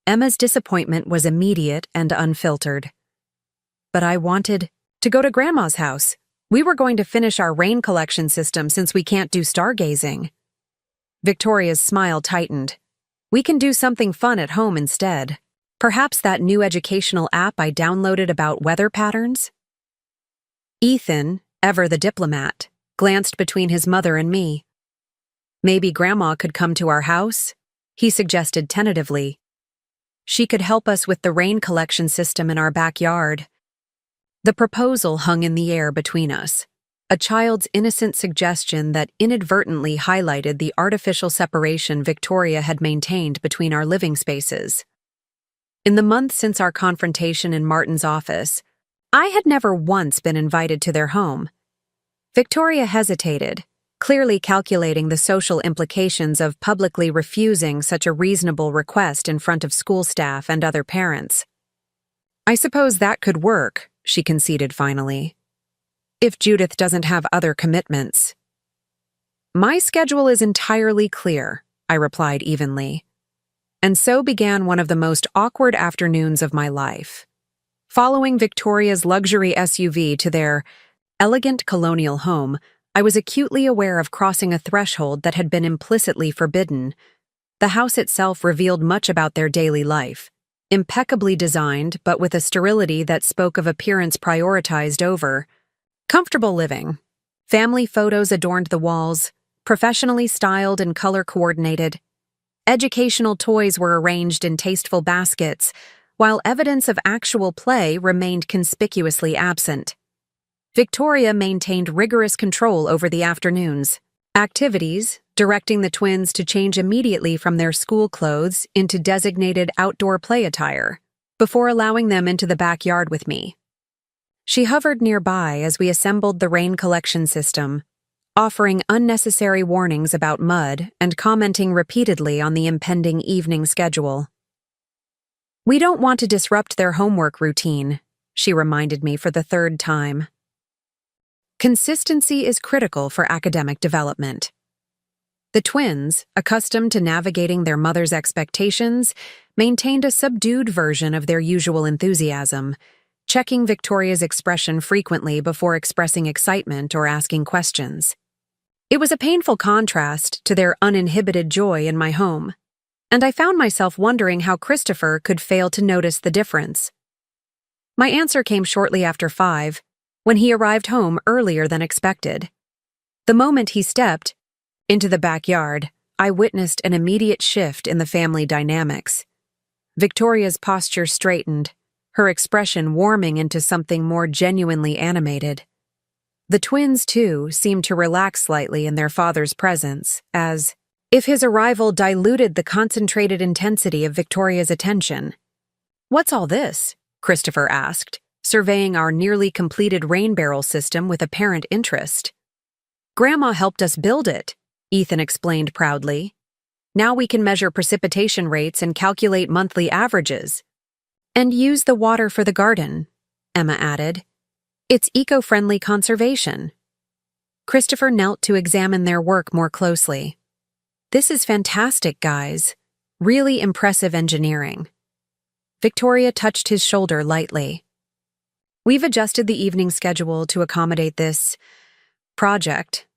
Emma's disappointment was immediate and unfiltered. "But I wanted to go to Grandma's house. We were going to finish our rain collection system since we can't do stargazing." Victoria's smile tightened. "We can do something fun at home instead. Perhaps that new educational app I downloaded about weather patterns?" Ethan, ever the diplomat, glanced between his mother and me. "Maybe Grandma could come to our house?" he suggested tentatively. "She could help us with the rain collection system in our backyard." The proposal hung in the air between us, a child's innocent suggestion that inadvertently highlighted the artificial separation Victoria had maintained between our living spaces. In the months since our confrontation in Martin's office, I had never once been invited to their home. Victoria hesitated, clearly calculating the social implications of publicly refusing such a reasonable request in front of school staff and other parents. "I suppose that could work," she conceded finally. "If Judith doesn't have other commitments." "My schedule is entirely clear," I replied evenly. And so began one of the most awkward afternoons of my life. Following Victoria's luxury SUV to their elegant colonial home, I was acutely aware of crossing a threshold that had been implicitly forbidden. The house itself revealed much about their daily life, impeccably designed but with a sterility that spoke of appearance prioritized over comfortable living. Family photos adorned the walls, professionally styled and color-coordinated. Educational toys were arranged in tasteful baskets, while evidence of actual play remained conspicuously absent. Victoria maintained rigorous control over the afternoons. Activities, directing the twins to change immediately from their school clothes into designated outdoor play attire, before allowing them into the backyard with me. She hovered nearby as we assembled the rain collection system, offering unnecessary warnings about mud and commenting repeatedly on the impending evening schedule. "We don't want to disrupt their homework routine," she reminded me for the third time. Consistency is critical for academic development. The twins, accustomed to navigating their mother's expectations, maintained a subdued version of their usual enthusiasm, checking Victoria's expression frequently before expressing excitement or asking questions. It was a painful contrast to their uninhibited joy in my home, and I found myself wondering how Christopher could fail to notice the difference. My answer came shortly after 5, when he arrived home earlier than expected. The moment he stepped into the backyard, I witnessed an immediate shift in the family dynamics. Victoria's posture straightened, her expression warming into something more genuinely animated. The twins, too, seemed to relax slightly in their father's presence, as if his arrival diluted the concentrated intensity of Victoria's attention. "What's all this?" Christopher asked, surveying our nearly completed rain barrel system with apparent interest. "Grandma helped us build it," Ethan explained proudly. "Now we can measure precipitation rates and calculate monthly averages." "And use the water for the garden," Emma added. "It's eco-friendly conservation." Christopher knelt to examine their work more closely. "This is fantastic, guys. Really impressive engineering." Victoria touched his shoulder lightly. "We've adjusted the evening schedule to accommodate this project.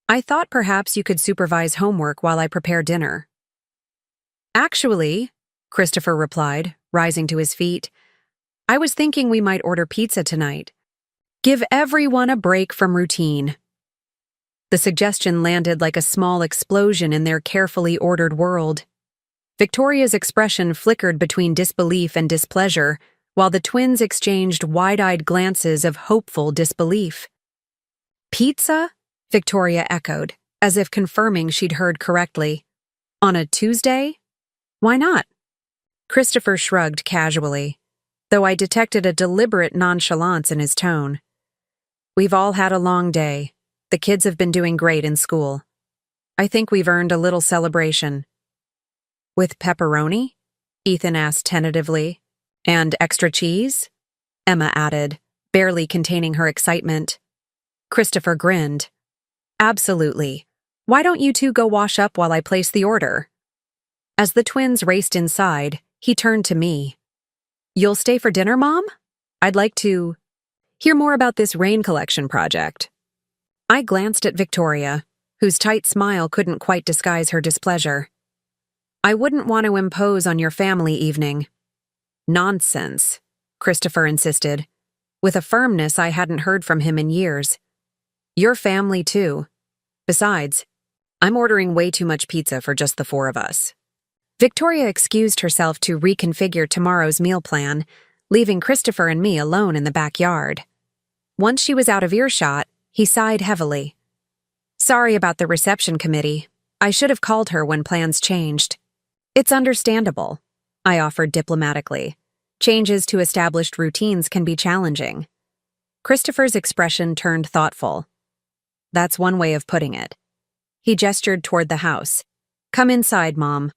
I thought perhaps you could supervise homework while I prepare dinner." "Actually," Christopher replied, rising to his feet, "I was thinking we might order pizza tonight. Give everyone a break from routine." The suggestion landed like a small explosion in their carefully ordered world. Victoria's expression flickered between disbelief and displeasure, while the twins exchanged wide-eyed glances of hopeful disbelief. "Pizza?" Victoria echoed, as if confirming she'd heard correctly. "On a Tuesday? Why not?" Christopher shrugged casually, though I detected a deliberate nonchalance in his tone. "We've all had a long day. The kids have been doing great in school. I think we've earned a little celebration." "With pepperoni?" Ethan asked tentatively. "And extra cheese?" Emma added, barely containing her excitement. Christopher grinned. "Absolutely. Why don't you two go wash up while I place the order?" As the twins raced inside, he turned to me. "You'll stay for dinner, Mom? I'd like to hear more about this rain collection project." I glanced at Victoria, whose tight smile couldn't quite disguise her displeasure. "I wouldn't want to impose on your family evening." "Nonsense," Christopher insisted, with a firmness I hadn't heard from him in years. "Your family, too. Besides, I'm ordering way too much pizza for just the 4 of us." Victoria excused herself to reconfigure tomorrow's meal plan, leaving Christopher and me alone in the backyard. Once she was out of earshot, he sighed heavily. "Sorry about the reception committee. I should have called her when plans changed." "It's understandable," I offered diplomatically. "Changes to established routines can be challenging." Christopher's expression turned thoughtful. "That's one way of putting it." He gestured toward the house. "Come inside, Mom.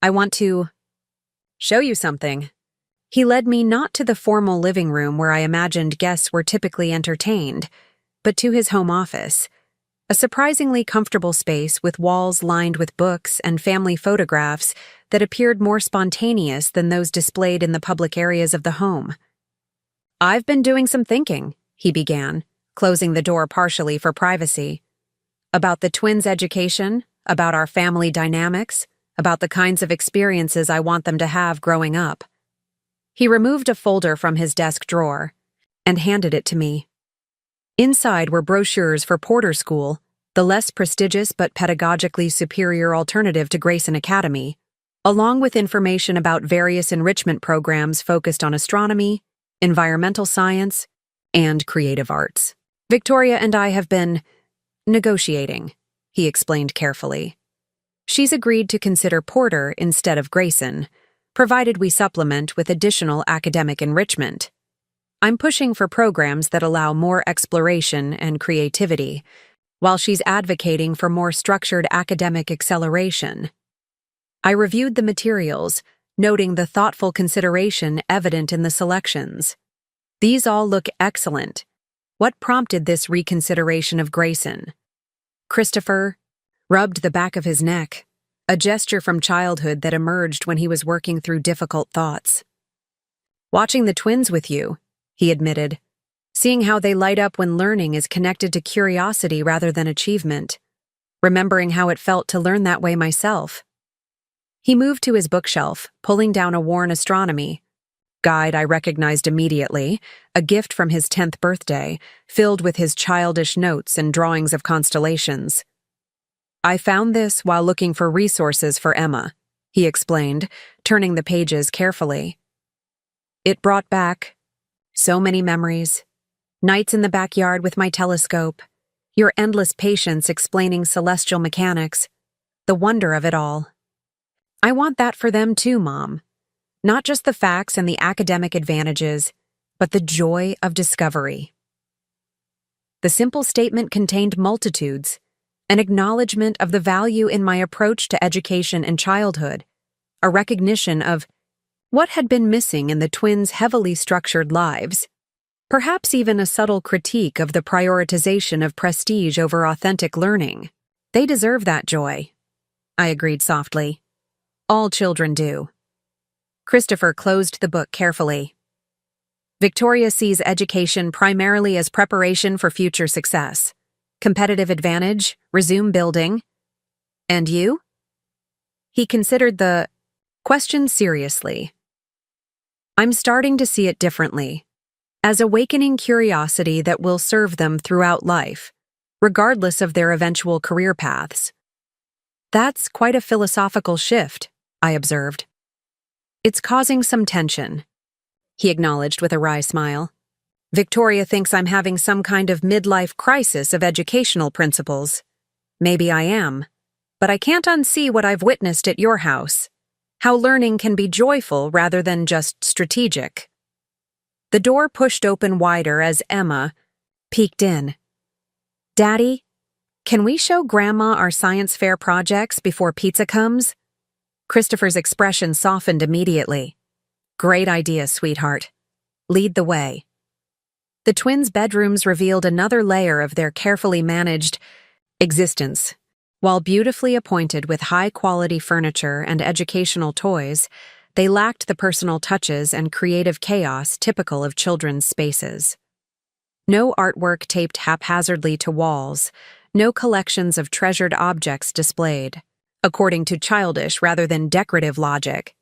I want to show you something." He led me not to the formal living room where I imagined guests were typically entertained, but to his home office, a surprisingly comfortable space with walls lined with books and family photographs that appeared more spontaneous than those displayed in the public areas of the home. "I've been doing some thinking," he began, closing the door partially for privacy. "About the twins' education, about our family dynamics, about the kinds of experiences I want them to have growing up." He removed a folder from his desk drawer and handed it to me. Inside were brochures for Porter School, the less prestigious but pedagogically superior alternative to Grayson Academy, along with information about various enrichment programs focused on astronomy, environmental science, and creative arts. Victoria and I have been negotiating, he explained carefully. She's agreed to consider Porter instead of Grayson, provided we supplement with additional academic enrichment. I'm pushing for programs that allow more exploration and creativity, while she's advocating for more structured academic acceleration. I reviewed the materials, noting the thoughtful consideration evident in the selections. These all look excellent. What prompted this reconsideration of Grayson? Christopher rubbed the back of his neck, a gesture from childhood that emerged when he was working through difficult thoughts. Watching the twins with you, he admitted, seeing how they light up when learning is connected to curiosity rather than achievement, remembering how it felt to learn that way myself. He moved to his bookshelf, pulling down a worn astronomy guide I recognized immediately, a gift from his 10th birthday, filled with his childish notes and drawings of constellations. I found this while looking for resources for Emma, he explained, turning the pages carefully. It brought back so many memories. Nights in the backyard with my telescope, your endless patience explaining celestial mechanics, the wonder of it all. I want that for them too, Mom. Not just the facts and the academic advantages, but the joy of discovery. The simple statement contained multitudes, an acknowledgement of the value in my approach to education and childhood, a recognition of what had been missing in the twins' heavily structured lives, perhaps even a subtle critique of the prioritization of prestige over authentic learning. They deserve that joy, I agreed softly. All children do. Christopher closed the book carefully. Victoria sees education primarily as preparation for future success. Competitive advantage, resume building. And you? He considered the question seriously. I'm starting to see it differently, as awakening curiosity that will serve them throughout life, regardless of their eventual career paths. That's quite a philosophical shift, I observed. It's causing some tension, he acknowledged with a wry smile. Victoria thinks I'm having some kind of midlife crisis of educational principles. Maybe I am, but I can't unsee what I've witnessed at your house, how learning can be joyful rather than just strategic. The door pushed open wider as Emma peeked in. Daddy, can we show Grandma our science fair projects before pizza comes? Christopher's expression softened immediately. Great idea, sweetheart. Lead the way. The twins' bedrooms revealed another layer of their carefully managed existence. While beautifully appointed with high-quality furniture and educational toys, they lacked the personal touches and creative chaos typical of children's spaces. No artwork taped haphazardly to walls, no collections of treasured objects displayed, according to childish rather than decorative logic.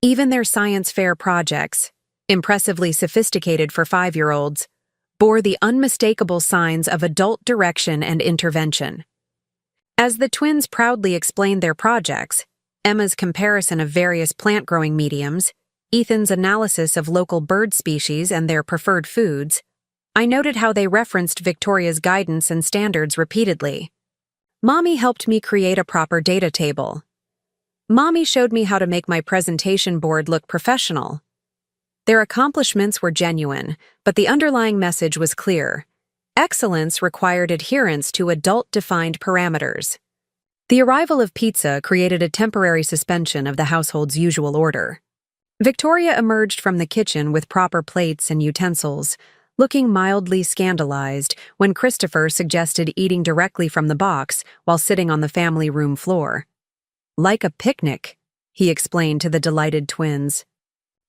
Even their science fair projects, impressively sophisticated for 5-year-olds, bore the unmistakable signs of adult direction and intervention. As the twins proudly explained their projects, Emma's comparison of various plant-growing mediums, Ethan's analysis of local bird species and their preferred foods, I noted how they referenced Victoria's guidance and standards repeatedly. Mommy helped me create a proper data table. Mommy showed me how to make my presentation board look professional. Their accomplishments were genuine, but the underlying message was clear. Excellence required adherence to adult-defined parameters. The arrival of pizza created a temporary suspension of the household's usual order. Victoria emerged from the kitchen with proper plates and utensils, looking mildly scandalized when Christopher suggested eating directly from the box while sitting on the family room floor. Like a picnic, he explained to the delighted twins.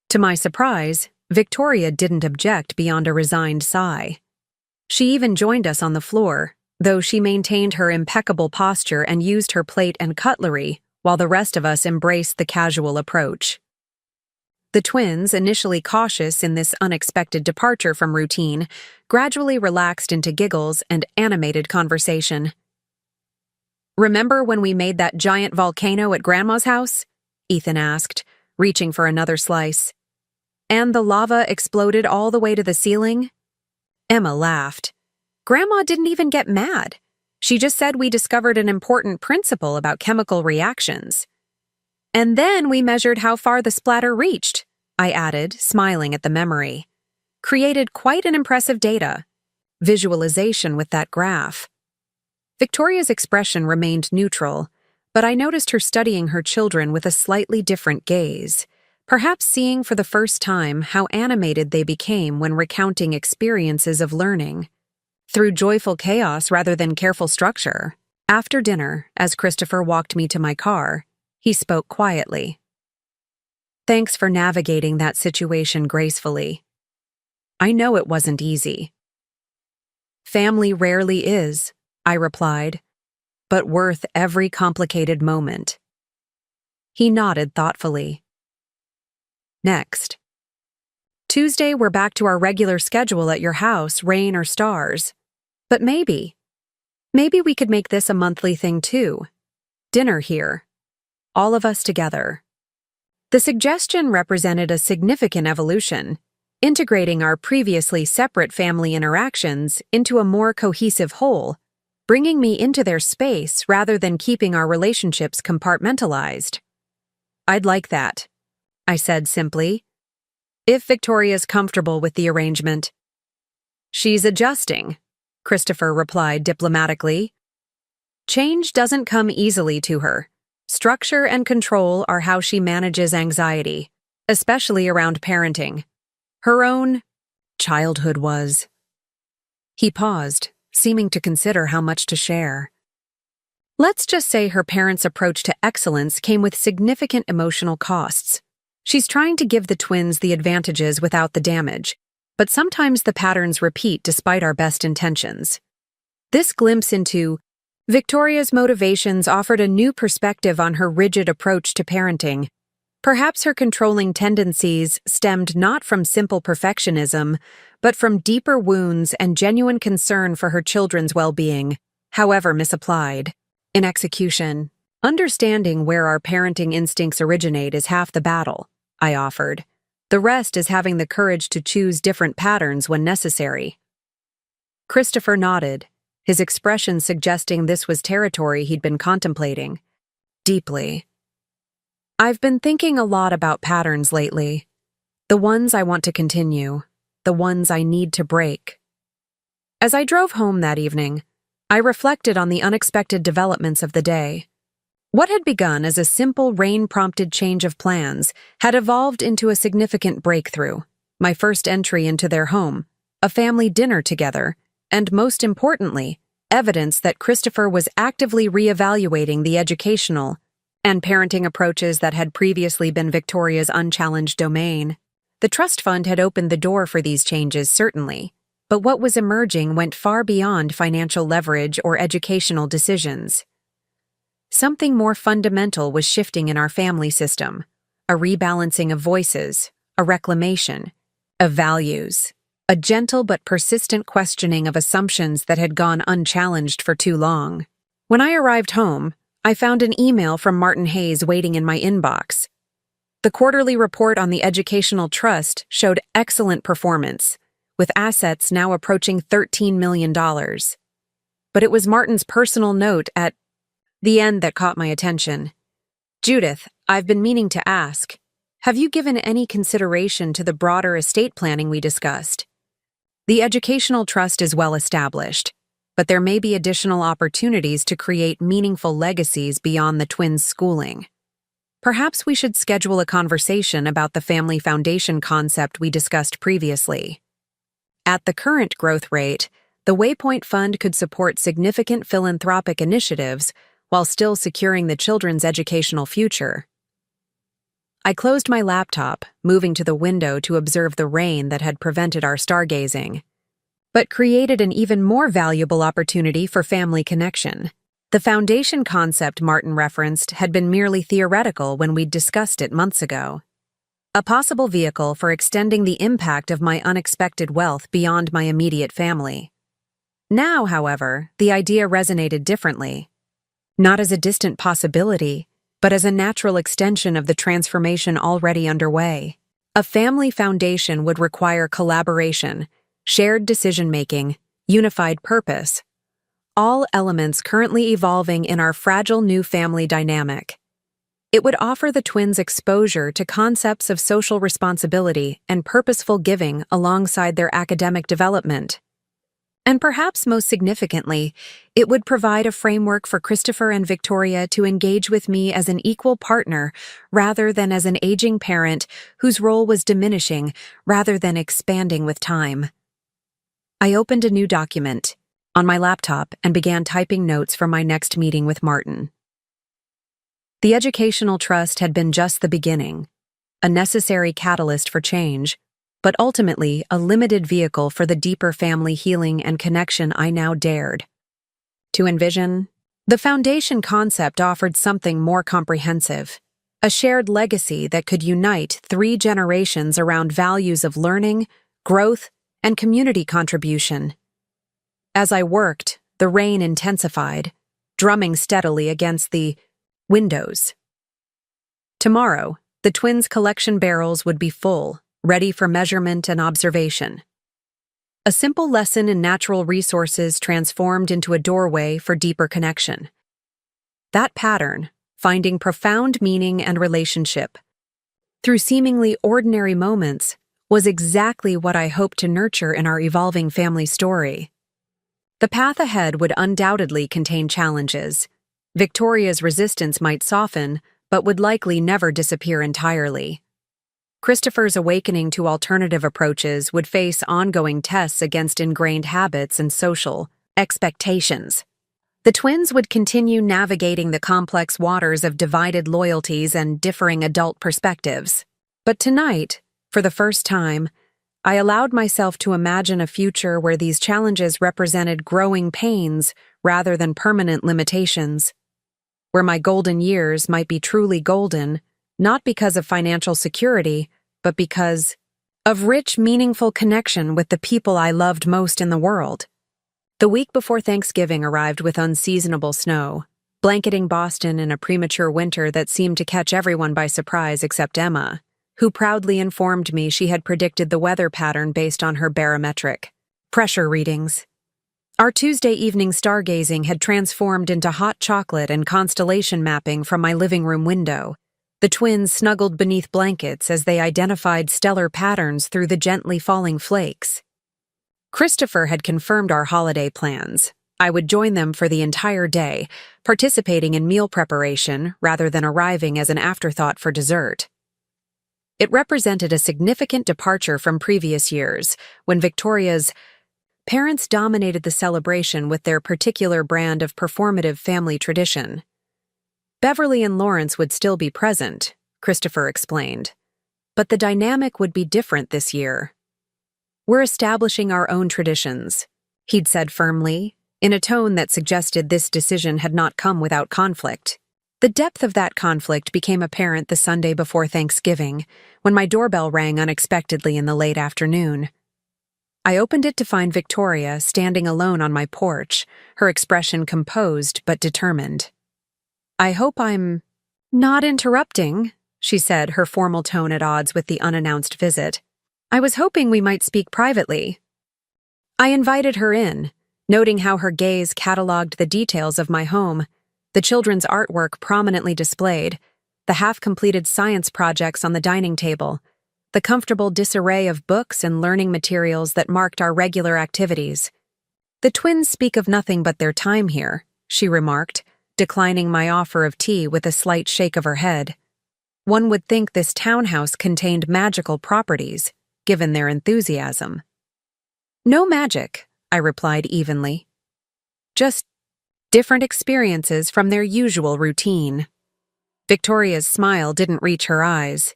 To my surprise, Victoria didn't object beyond a resigned sigh. She even joined us on the floor, though she maintained her impeccable posture and used her plate and cutlery, while the rest of us embraced the casual approach. The twins, initially cautious in this unexpected departure from routine, gradually relaxed into giggles and animated conversation. "Remember when we made that giant volcano at Grandma's house?" Ethan asked, reaching for another slice. "And the lava exploded all the way to the ceiling?" Emma laughed. "Grandma didn't even get mad. She just said we discovered an important principle about chemical reactions. And then we measured how far the splatter reached," I added, smiling at the memory. "Created quite an impressive data. Visualization with that graph." Victoria's expression remained neutral, but I noticed her studying her children with a slightly different gaze, perhaps seeing for the first time how animated they became when recounting experiences of learning. Through joyful chaos rather than careful structure. After dinner, as Christopher walked me to my car, he spoke quietly. "Thanks for navigating that situation gracefully. I know it wasn't easy." "Family rarely is," I replied, "but worth every complicated moment." He nodded thoughtfully. Next. "Tuesday, we're back to our regular schedule at your house, rain or stars. But maybe we could make this a monthly thing too. Dinner here. All of us together." The suggestion represented a significant evolution, integrating our previously separate family interactions into a more cohesive whole, bringing me into their space rather than keeping our relationships compartmentalized. "I'd like that," I said simply, "if Victoria's comfortable with the arrangement." "She's adjusting," Christopher replied diplomatically. "Change doesn't come easily to her. Structure and control are how she manages anxiety, especially around parenting. Her own childhood was." He paused, seeming to consider how much to share. "Let's just say her parents' approach to excellence came with significant emotional costs. She's trying to give the twins the advantages without the damage, but sometimes the patterns repeat despite our best intentions." This glimpse into Victoria's motivations offered a new perspective on her rigid approach to parenting. Perhaps her controlling tendencies stemmed not from simple perfectionism, but from deeper wounds and genuine concern for her children's well-being, however misapplied. In execution, understanding where our parenting instincts originate is half the battle, I offered. The rest is having the courage to choose different patterns when necessary. Christopher nodded, his expression suggesting this was territory he'd been contemplating. Deeply. "I've been thinking a lot about patterns lately. The ones I want to continue, the ones I need to break." As I drove home that evening, I reflected on the unexpected developments of the day. What had begun as a simple rain-prompted change of plans had evolved into a significant breakthrough, my first entry into their home, a family dinner together, and most importantly, evidence that Christopher was actively reevaluating the educational and parenting approaches that had previously been Victoria's unchallenged domain. The trust fund had opened the door for these changes, certainly, but what was emerging went far beyond financial leverage or educational decisions. Something more fundamental was shifting in our family system, a rebalancing of voices, a reclamation of values. A gentle but persistent questioning of assumptions that had gone unchallenged for too long. When I arrived home, I found an email from Martin Hayes waiting in my inbox. The quarterly report on the Educational Trust showed excellent performance, with assets now approaching $13 million. But it was Martin's personal note at the end that caught my attention. "Judith, I've been meaning to ask, have you given any consideration to the broader estate planning we discussed? The Educational Trust is well established, but there may be additional opportunities to create meaningful legacies beyond the twins' schooling. Perhaps we should schedule a conversation about the family foundation concept we discussed previously. At the current growth rate, the Waypoint Fund could support significant philanthropic initiatives while still securing the children's educational future." I closed my laptop, moving to the window to observe the rain that had prevented our stargazing, but created an even more valuable opportunity for family connection. The foundation concept Martin referenced had been merely theoretical when we'd discussed it months ago. a possible vehicle for extending the impact of my unexpected wealth beyond my immediate family. Now, however, the idea resonated differently. Not as a distant possibility, but as a natural extension of the transformation already underway. A family foundation would require collaboration, shared decision-making, unified purpose, all elements currently evolving in our fragile new family dynamic. It would offer the twins exposure to concepts of social responsibility and purposeful giving alongside their academic development. And perhaps most significantly, it would provide a framework for Christopher and Victoria to engage with me as an equal partner rather than as an aging parent whose role was diminishing rather than expanding with time. I opened a new document on my laptop and began typing notes for my next meeting with Martin. The Educational Trust had been just the beginning, a necessary catalyst for change, but ultimately a limited vehicle for the deeper family healing and connection I now dared to envision. The foundation concept offered something more comprehensive, a shared legacy that could unite 3 generations around values of learning, growth, and community contribution. As I worked, the rain intensified, drumming steadily against the windows. Tomorrow, the twins' collection barrels would be full, ready for measurement and observation. A simple lesson in natural resources transformed into a doorway for deeper connection. That pattern, finding profound meaning and relationship through seemingly ordinary moments, was exactly what I hoped to nurture in our evolving family story. The path ahead would undoubtedly contain challenges. Victoria's resistance might soften, but would likely never disappear entirely. Christopher's awakening to alternative approaches would face ongoing tests against ingrained habits and social expectations. The twins would continue navigating the complex waters of divided loyalties and differing adult perspectives. But tonight, for the first time, I allowed myself to imagine a future where these challenges represented growing pains rather than permanent limitations, where my golden years might be truly golden, not because of financial security, but because of rich, meaningful connection with the people I loved most in the world. The week before Thanksgiving arrived with unseasonable snow, blanketing Boston in a premature winter that seemed to catch everyone by surprise except Emma, who proudly informed me she had predicted the weather pattern based on her barometric pressure readings. Our Tuesday evening stargazing had transformed into hot chocolate and constellation mapping from my living room window. The twins snuggled beneath blankets as they identified stellar patterns through the gently falling flakes. Christopher had confirmed our holiday plans. I would join them for the entire day, participating in meal preparation rather than arriving as an afterthought for dessert. It represented a significant departure from previous years, when Victoria's parents dominated the celebration with their particular brand of performative family tradition. Beverly and Lawrence would still be present, Christopher explained, but the dynamic would be different this year. "We're establishing our own traditions," he'd said firmly, in a tone that suggested this decision had not come without conflict. The depth of that conflict became apparent the Sunday before Thanksgiving, when my doorbell rang unexpectedly in the late afternoon. I opened it to find Victoria standing alone on my porch, her expression composed but determined. "I hope I'm not interrupting," she said, her formal tone at odds with the unannounced visit. "I was hoping we might speak privately." I invited her in, noting how her gaze cataloged the details of my home, the children's artwork prominently displayed, the half-completed science projects on the dining table, the comfortable disarray of books and learning materials that marked our regular activities. "The twins speak of nothing but their time here," she remarked, declining my offer of tea with a slight shake of her head. "One would think this townhouse contained magical properties, given their enthusiasm." "No magic," I replied evenly. "Just different experiences from their usual routine." Victoria's smile didn't reach her eyes.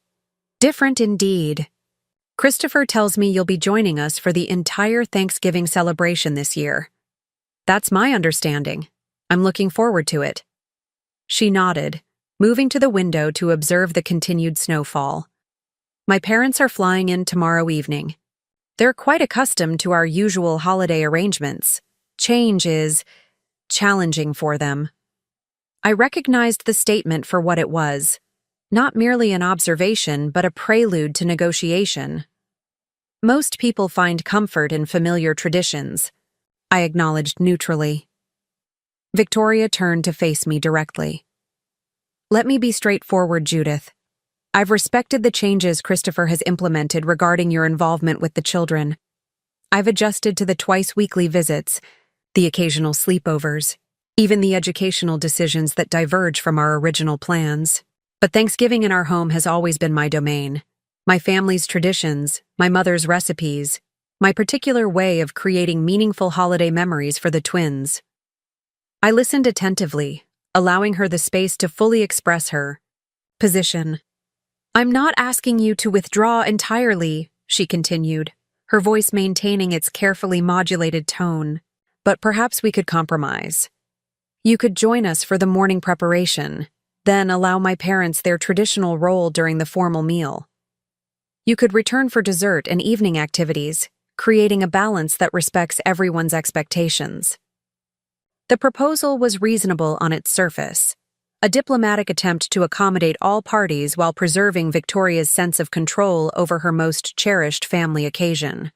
"Different indeed. Christopher tells me you'll be joining us for the entire Thanksgiving celebration this year." "That's my understanding. I'm looking forward to it." She nodded, moving to the window to observe the continued snowfall. My parents are flying in tomorrow evening. They're quite accustomed to our usual holiday arrangements. Change is challenging for them. I recognized the statement for what it was. Not merely an observation, but a prelude to negotiation. Most people find comfort in familiar traditions, I acknowledged neutrally. Victoria turned to face me directly. Let me be straightforward, Judith. I've respected the changes Christopher has implemented regarding your involvement with the children. I've adjusted to the twice-weekly visits, the occasional sleepovers, even the educational decisions that diverge from our original plans. But Thanksgiving in our home has always been my domain. My family's traditions, my mother's recipes, my particular way of creating meaningful holiday memories for the twins. I listened attentively, allowing her the space to fully express her position. I'm not asking you to withdraw entirely, she continued, her voice maintaining its carefully modulated tone, but perhaps we could compromise. You could join us for the morning preparation, then allow my parents their traditional role during the formal meal. You could return for dessert and evening activities, creating a balance that respects everyone's expectations. The proposal was reasonable on its surface, a diplomatic attempt to accommodate all parties while preserving Victoria's sense of control over her most cherished family occasion.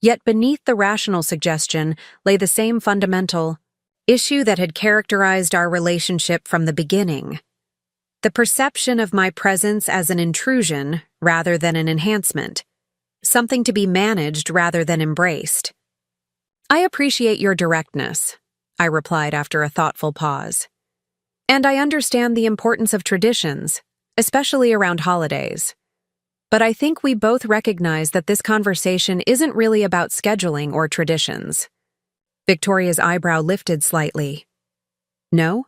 Yet beneath the rational suggestion lay the same fundamental issue that had characterized our relationship from the beginning. The perception of my presence as an intrusion rather than an enhancement, something to be managed rather than embraced. I appreciate your directness, I replied after a thoughtful pause. And I understand the importance of traditions, especially around holidays. But I think we both recognize that this conversation isn't really about scheduling or traditions. Victoria's eyebrow lifted slightly. No?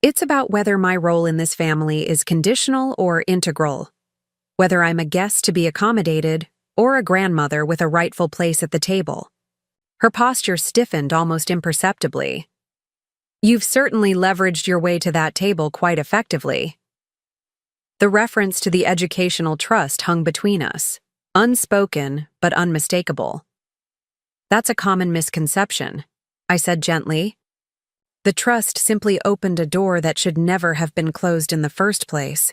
It's about whether my role in this family is conditional or integral, whether I'm a guest to be accommodated or a grandmother with a rightful place at the table. Her posture stiffened almost imperceptibly. You've certainly leveraged your way to that table quite effectively. The reference to the educational trust hung between us, unspoken but unmistakable. That's a common misconception, I said gently. The trust simply opened a door that should never have been closed in the first place.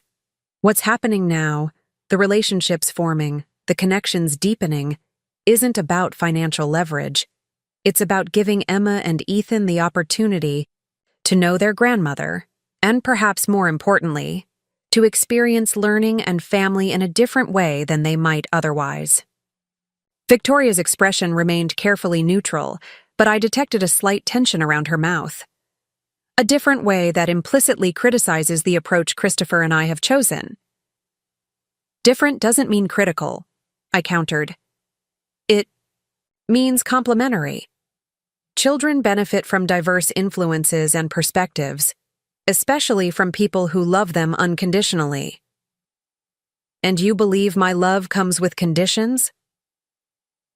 What's happening now, the relationships forming, the connections deepening, isn't about financial leverage. It's about giving Emma and Ethan the opportunity to know their grandmother, and perhaps more importantly, to experience learning and family in a different way than they might otherwise. Victoria's expression remained carefully neutral, but I detected a slight tension around her mouth. A different way that implicitly criticizes the approach Christopher and I have chosen. Different doesn't mean critical, I countered. It means complementary. Children benefit from diverse influences and perspectives, especially from people who love them unconditionally. And you believe my love comes with conditions?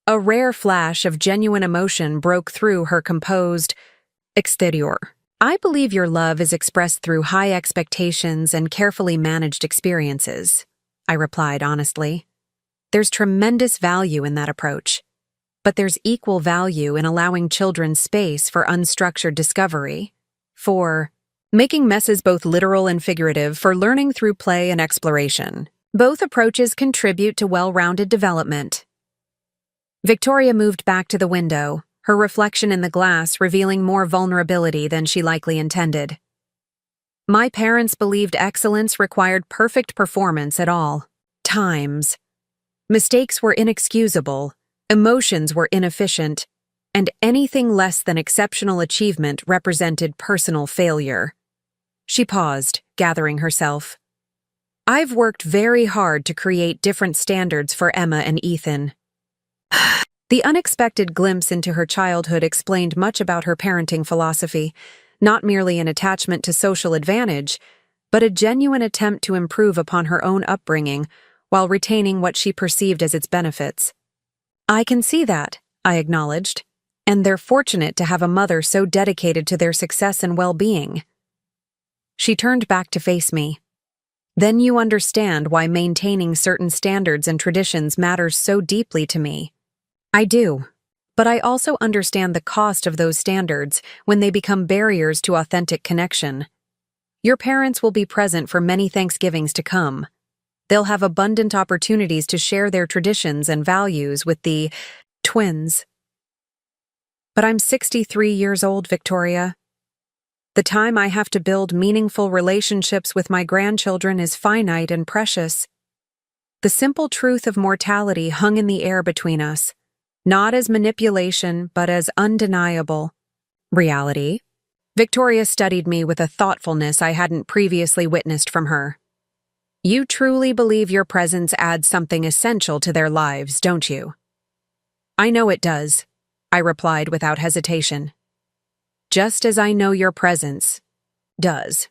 A rare flash of genuine emotion broke through her composed exterior. I believe your love is expressed through high expectations and carefully managed experiences, I replied honestly. There's tremendous value in that approach. But there's equal value in allowing children space for unstructured discovery, for making messes both literal and figurative, for learning through play and exploration. Both approaches contribute to well-rounded development. Victoria moved back to the window, her reflection in the glass revealing more vulnerability than she likely intended. My parents believed excellence required perfect performance at all times. Mistakes were inexcusable, emotions were inefficient, and anything less than exceptional achievement represented personal failure. She paused, gathering herself. I've worked very hard to create different standards for Emma and Ethan. The unexpected glimpse into her childhood explained much about her parenting philosophy, not merely an attachment to social advantage, but a genuine attempt to improve upon her own upbringing while retaining what she perceived as its benefits. I can see that, I acknowledged, and they're fortunate to have a mother so dedicated to their success and well-being. She turned back to face me. Then you understand why maintaining certain standards and traditions matters so deeply to me. I do. But I also understand the cost of those standards when they become barriers to authentic connection. Your parents will be present for many Thanksgivings to come. They'll have abundant opportunities to share their traditions and values with the twins. But I'm 63 years old, Victoria. The time I have to build meaningful relationships with my grandchildren is finite and precious. The simple truth of mortality hung in the air between us, not as manipulation, but as undeniable reality. Victoria studied me with a thoughtfulness I hadn't previously witnessed from her. You truly believe your presence adds something essential to their lives, don't you? I know it does, I replied without hesitation. Just as I know your presence does,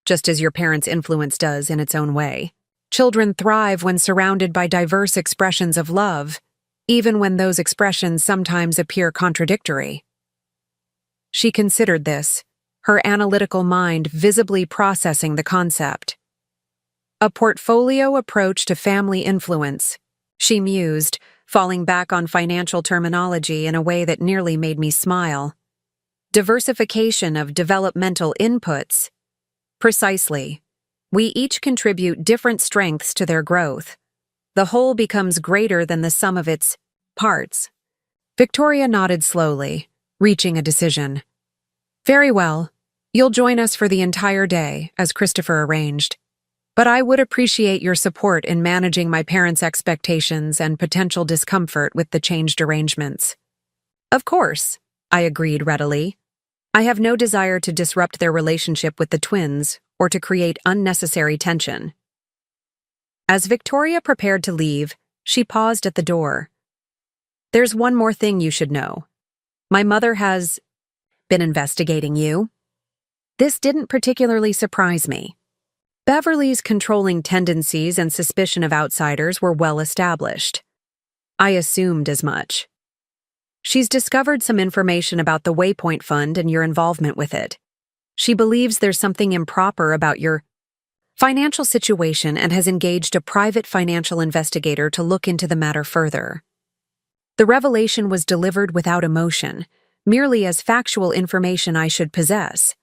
just as your parents' influence does in its own way. Children thrive when surrounded by diverse expressions of love, even when those expressions sometimes appear contradictory. She considered this, her analytical mind visibly processing the concept. A portfolio approach to family influence, she mused, falling back on financial terminology in a way that nearly made me smile. Diversification of developmental inputs. Precisely. We each contribute different strengths to their growth. The whole becomes greater than the sum of its parts. Victoria nodded slowly, reaching a decision. Very well. You'll join us for the entire day, as Christopher arranged. But I would appreciate your support in managing my parents' expectations and potential discomfort with the changed arrangements. Of course, I agreed readily. I have no desire to disrupt their relationship with the twins or to create unnecessary tension. As Victoria prepared to leave, she paused at the door. There's one more thing you should know. My mother has been investigating you. This didn't particularly surprise me. Beverly's controlling tendencies and suspicion of outsiders were well established. I assumed as much. She's discovered some information about the Waypoint Fund and your involvement with it. She believes there's something improper about your financial situation and has engaged a private financial investigator to look into the matter further. The revelation was delivered without emotion, merely as factual information I should possess.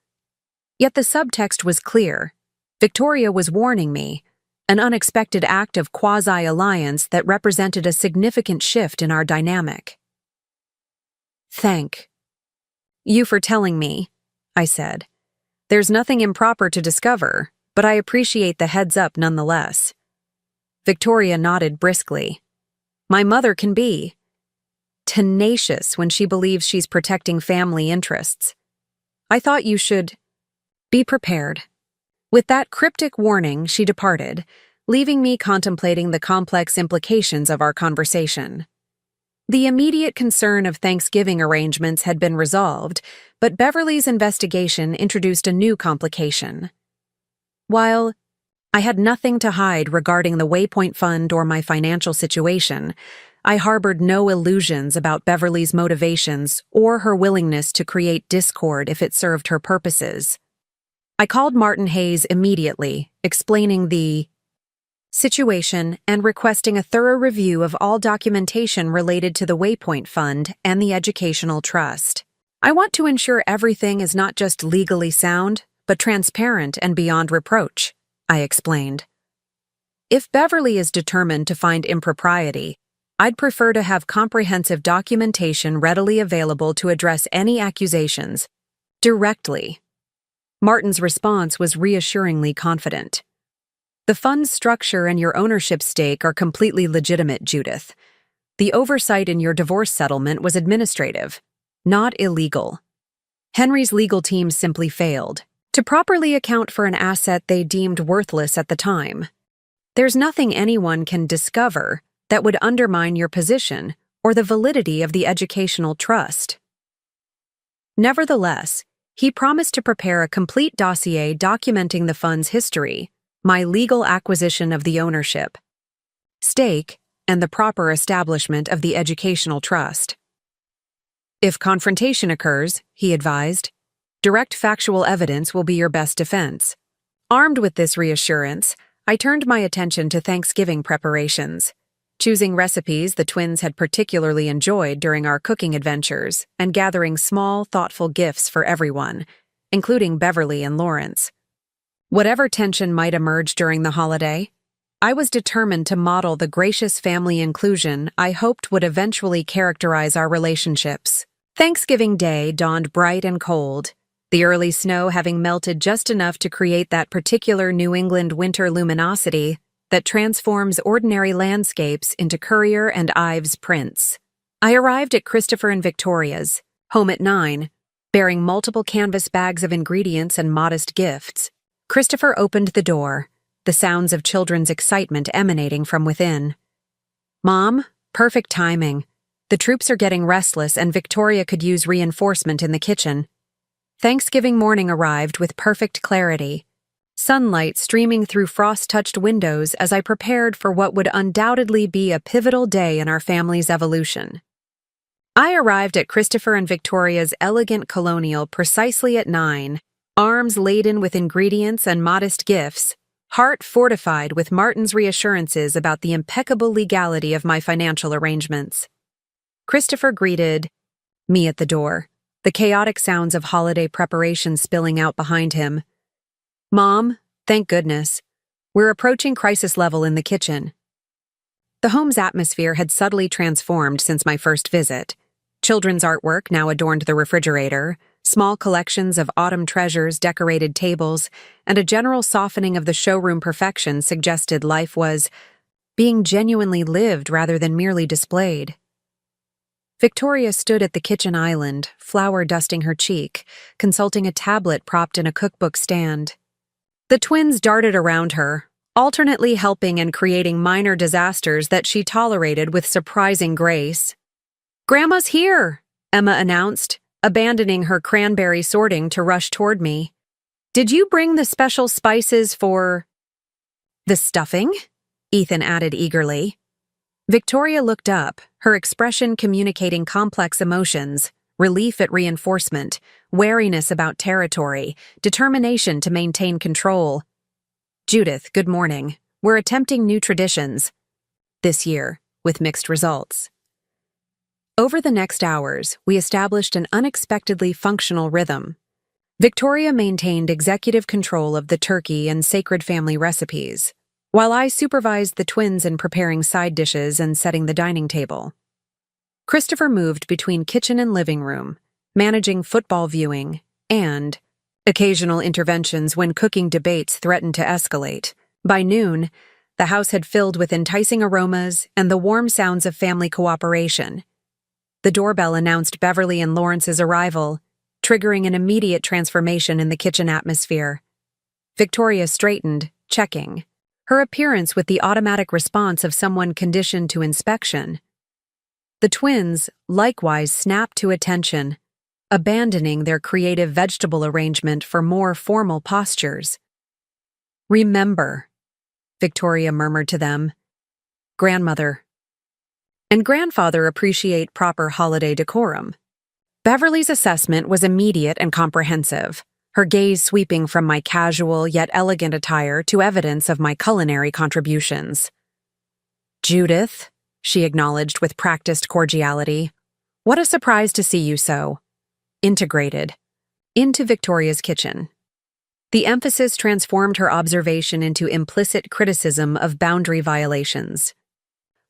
Yet the subtext was clear. Victoria was warning me, an unexpected act of quasi-alliance that represented a significant shift in our dynamic. Thank you for telling me, I said. There's nothing improper to discover, but I appreciate the heads up nonetheless. Victoria nodded briskly. My mother can be tenacious when she believes she's protecting family interests. I thought you should be prepared. With that cryptic warning, she departed, leaving me contemplating the complex implications of our conversation. The immediate concern of Thanksgiving arrangements had been resolved, but Beverly's investigation introduced a new complication. While I had nothing to hide regarding the Waypoint Fund or my financial situation, I harbored no illusions about Beverly's motivations or her willingness to create discord if it served her purposes. I called Martin Hayes immediately, explaining the situation and requesting a thorough review of all documentation related to the Waypoint Fund and the Educational Trust. I want to ensure everything is not just legally sound, but transparent and beyond reproach, I explained. If Beverly is determined to find impropriety, I'd prefer to have comprehensive documentation readily available to address any accusations directly. Martin's response was reassuringly confident. The fund's structure and your ownership stake are completely legitimate, Judith. The oversight in your divorce settlement was administrative, not illegal. Henry's legal team simply failed to properly account for an asset they deemed worthless at the time. There's nothing anyone can discover that would undermine your position or the validity of the educational trust. Nevertheless, he promised to prepare a complete dossier documenting the fund's history, my legal acquisition of the ownership stake, and the proper establishment of the educational trust. If confrontation occurs, he advised, direct factual evidence will be your best defense. Armed with this reassurance, I turned my attention to Thanksgiving preparations, choosing recipes the twins had particularly enjoyed during our cooking adventures and gathering small, thoughtful gifts for everyone, including Beverly and Lawrence. Whatever tension might emerge during the holiday, I was determined to model the gracious family inclusion I hoped would eventually characterize our relationships. Thanksgiving Day dawned bright and cold, the early snow having melted just enough to create that particular New England winter luminosity that transforms ordinary landscapes into Currier and Ives prints. I arrived at Christopher and Victoria's, home at 9, bearing multiple canvas bags of ingredients and modest gifts. Christopher opened the door, the sounds of children's excitement emanating from within. "Mom, perfect timing. The troops are getting restless and Victoria could use reinforcement in the kitchen." Thanksgiving morning arrived with perfect clarity, sunlight streaming through frost-touched windows as I prepared for what would undoubtedly be a pivotal day in our family's evolution. I arrived at Christopher and Victoria's elegant colonial precisely at 9, arms laden with ingredients and modest gifts, heart fortified with Martin's reassurances about the impeccable legality of my financial arrangements. Christopher greeted me at the door, the chaotic sounds of holiday preparation spilling out behind him. "Mom, thank goodness. We're approaching crisis level in the kitchen." The home's atmosphere had subtly transformed since my first visit. Children's artwork now adorned the refrigerator, small collections of autumn treasures decorated tables, and a general softening of the showroom perfection suggested life was being genuinely lived rather than merely displayed. Victoria stood at the kitchen island, flour dusting her cheek, consulting a tablet propped in a cookbook stand. The twins darted around her, alternately helping and creating minor disasters that she tolerated with surprising grace. "Grandma's here," Emma announced, abandoning her cranberry sorting to rush toward me. "Did you bring the special spices for the stuffing?" Ethan added eagerly. Victoria looked up, her expression communicating complex emotions, relief at reinforcement, wariness about territory, determination to maintain control. "Judith, good morning. We're attempting new traditions this year, with mixed results." Over the next hours, we established an unexpectedly functional rhythm. Victoria maintained executive control of the turkey and sacred family recipes, while I supervised the twins in preparing side dishes and setting the dining table. Christopher moved between kitchen and living room, managing football viewing and occasional interventions when cooking debates threatened to escalate. By noon, the house had filled with enticing aromas and the warm sounds of family cooperation. The doorbell announced Beverly and Lawrence's arrival, triggering an immediate transformation in the kitchen atmosphere. Victoria straightened, checking, her appearance with the automatic response of someone conditioned to inspection. The twins likewise snapped to attention, abandoning their creative vegetable arrangement for more formal postures. "Remember," Victoria murmured to them, "grandmother and grandfather appreciate proper holiday decorum." Beverly's assessment was immediate and comprehensive, her gaze sweeping from my casual yet elegant attire to evidence of my culinary contributions. "Judith," she acknowledged with practiced cordiality, "what a surprise to see you so integrated into Victoria's kitchen." The emphasis transformed her observation into implicit criticism of boundary violations.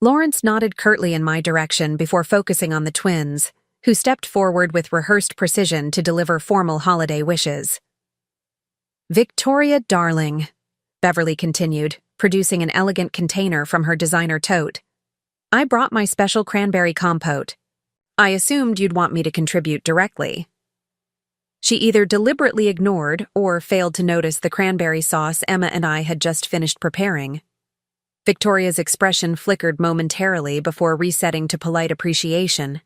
Lawrence nodded curtly in my direction before focusing on the twins, who stepped forward with rehearsed precision to deliver formal holiday wishes. "Victoria, darling," Beverly continued, producing an elegant container from her designer tote. "I brought my special cranberry compote. I assumed you'd want me to contribute directly." She either deliberately ignored or failed to notice the cranberry sauce Emma and I had just finished preparing. Victoria's expression flickered momentarily before resetting to polite appreciation.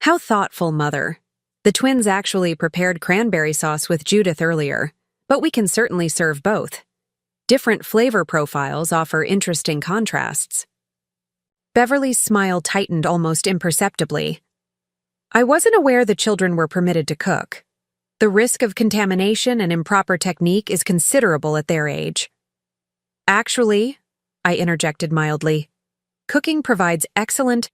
"How thoughtful, Mother. The twins actually prepared cranberry sauce with Judith earlier, but we can certainly serve both. Different flavor profiles offer interesting contrasts." Beverly's smile tightened almost imperceptibly. "I wasn't aware the children were permitted to cook. The risk of contamination and improper technique is considerable at their age." Actually, I interjected mildly, cooking provides excellent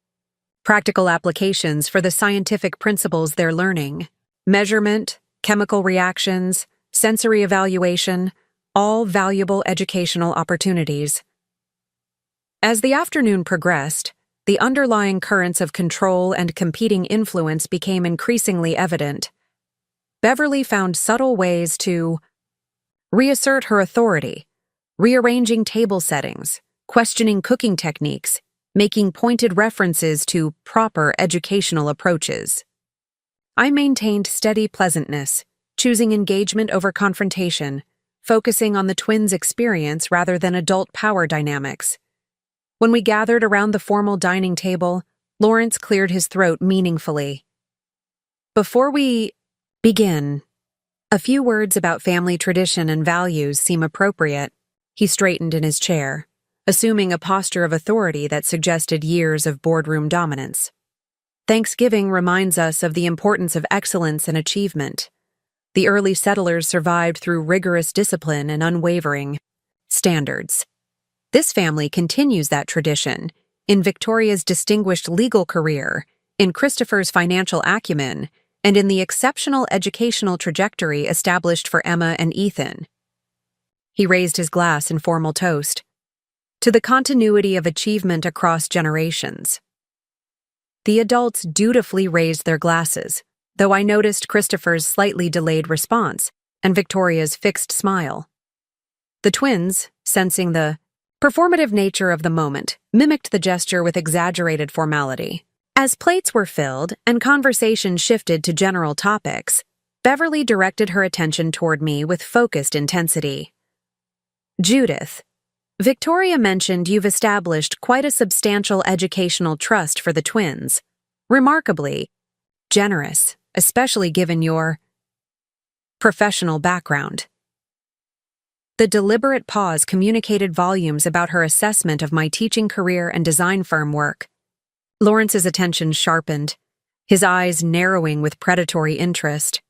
practical applications for the scientific principles they're learning. Measurement, chemical reactions, sensory evaluation, all valuable educational opportunities. As the afternoon progressed, the underlying currents of control and competing influence became increasingly evident. Beverly found subtle ways to reassert her authority, rearranging table settings, questioning cooking techniques, making pointed references to proper educational approaches. I maintained steady pleasantness, choosing engagement over confrontation, focusing on the twins' experience rather than adult power dynamics. When we gathered around the formal dining table, Lawrence cleared his throat meaningfully. Before we begin, a few words about family tradition and values seem appropriate. He straightened in his chair, assuming a posture of authority that suggested years of boardroom dominance. Thanksgiving reminds us of the importance of excellence and achievement. The early settlers survived through rigorous discipline and unwavering standards. This family continues that tradition in Victoria's distinguished legal career, in Christopher's financial acumen, and in the exceptional educational trajectory established for Emma and Ethan. He raised his glass in formal toast to the continuity of achievement across generations. The adults dutifully raised their glasses, though I noticed Christopher's slightly delayed response and Victoria's fixed smile. The twins, sensing the performative nature of the moment, mimicked the gesture with exaggerated formality. As plates were filled and conversation shifted to general topics, Beverly directed her attention toward me with focused intensity. Judith, Victoria mentioned you've established quite a substantial educational trust for the twins. Remarkably generous, especially given your professional background. The deliberate pause communicated volumes about her assessment of my teaching career and design firm work. Lawrence's attention sharpened, his eyes narrowing with predatory interest.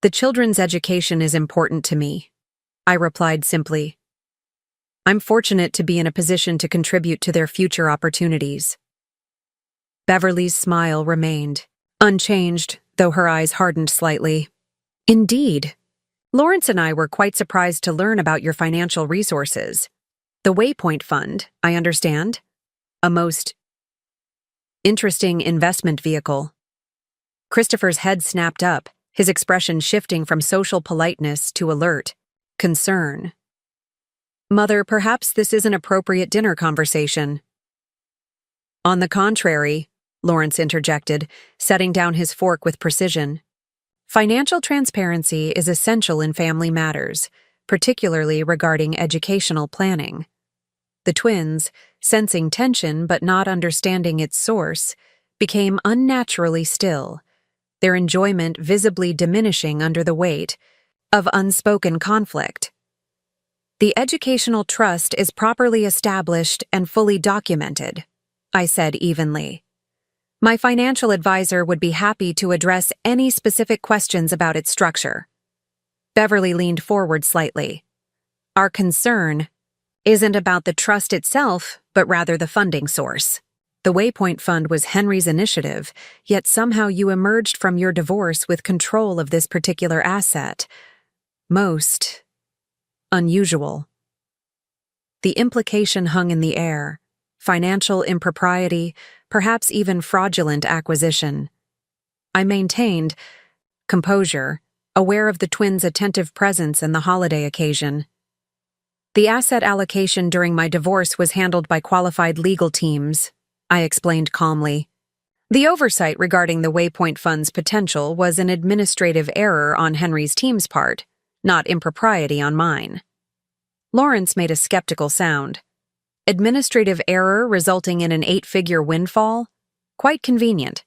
The children's education is important to me, I replied simply. I'm fortunate to be in a position to contribute to their future opportunities. Beverly's smile remained, unchanged, though her eyes hardened slightly. Indeed. Lawrence and I were quite surprised to learn about your financial resources. The Waypoint Fund, I understand. A most interesting investment vehicle. Christopher's head snapped up, his expression shifting from social politeness to alert concern. Mother, perhaps this is an appropriate dinner conversation. On the contrary, Lawrence interjected, setting down his fork with precision. Financial transparency is essential in family matters, particularly regarding educational planning. The twins, sensing tension but not understanding its source, became unnaturally still, their enjoyment visibly diminishing under the weight of unspoken conflict. The educational trust is properly established and fully documented, I said evenly. My financial advisor would be happy to address any specific questions about its structure. Beverly leaned forward slightly. Our concern isn't about the trust itself, but rather the funding source. The Waypoint Fund was Henry's initiative, yet somehow you emerged from your divorce with control of this particular asset. Most unusual. The implication hung in the air. Financial impropriety, perhaps even fraudulent acquisition. I maintained composure, aware of the twins' attentive presence and the holiday occasion. The asset allocation during my divorce was handled by qualified legal teams, I explained calmly. The oversight regarding the Waypoint Fund's potential was an administrative error on Henry's team's part, not impropriety on mine. Lawrence made a skeptical sound. Administrative error resulting in an 8-figure windfall? Quite convenient.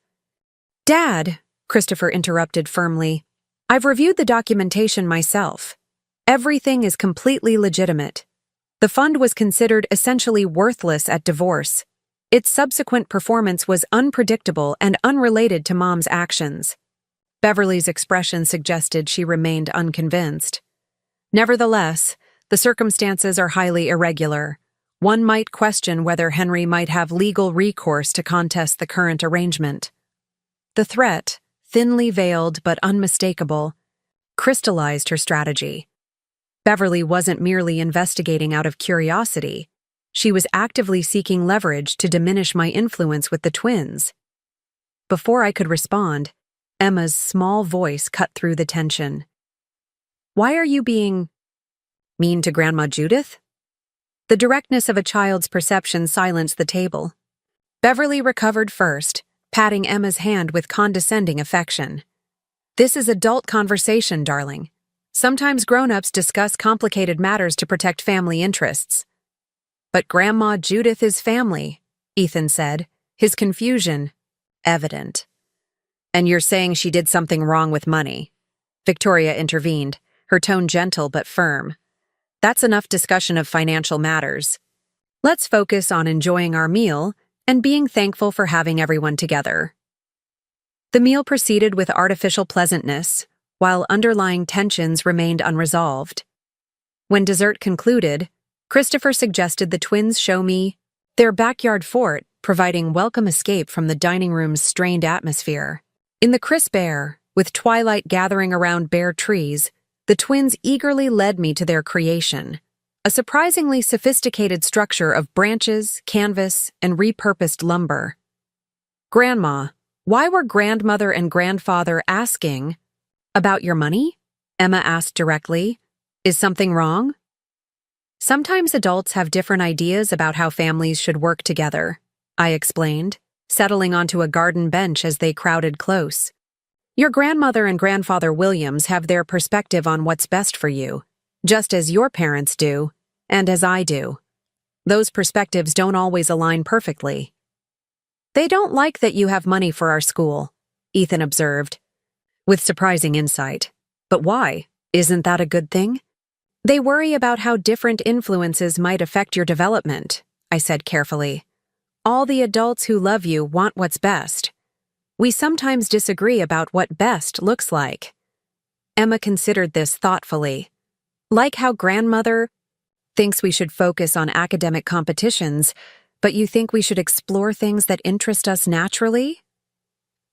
Dad, Christopher interrupted firmly, I've reviewed the documentation myself. Everything is completely legitimate. The fund was considered essentially worthless at divorce. Its subsequent performance was unpredictable and unrelated to Mom's actions. Beverly's expression suggested she remained unconvinced. Nevertheless, The circumstances are highly irregular. One might question whether Henry might have legal recourse to contest the current arrangement. The threat, thinly veiled but unmistakable, crystallized her strategy. Beverly wasn't merely investigating out of curiosity. She was actively seeking leverage to diminish my influence with the twins. Before I could respond, Emma's small voice cut through the tension. "Why are you being mean to Grandma Judith?" The directness of a child's perception silenced the table. Beverly recovered first, patting Emma's hand with condescending affection. "This is adult conversation, darling. Sometimes grown-ups discuss complicated matters to protect family interests." "But Grandma Judith is family," Ethan said, his confusion evident. "And you're saying she did something wrong with money?" Victoria intervened, her tone gentle but firm. "That's enough discussion of financial matters. Let's focus on enjoying our meal and being thankful for having everyone together." The meal proceeded with artificial pleasantness, while underlying tensions remained unresolved. When dessert concluded, Christopher suggested the twins show me their backyard fort, providing welcome escape from the dining room's strained atmosphere. In the crisp air, with twilight gathering around bare trees, the twins eagerly led me to their creation, a surprisingly sophisticated structure of branches, canvas, and repurposed lumber. "Grandma, why were grandmother and grandfather asking about your money?" Emma asked directly. "Is something wrong?" "Sometimes adults have different ideas about how families should work together," I explained, settling onto a garden bench as they crowded close. "Your grandmother and grandfather Williams have their perspective on what's best for you, just as your parents do, and as I do. Those perspectives don't always align perfectly." "They don't like that you have money for our school," Ethan observed, with surprising insight. "But why? Isn't that a good thing?" "They worry about how different influences might affect your development," I said carefully. "All the adults who love you want what's best. We sometimes disagree about what best looks like." Emma considered this thoughtfully. "Like how grandmother thinks we should focus on academic competitions, but you think we should explore things that interest us naturally?"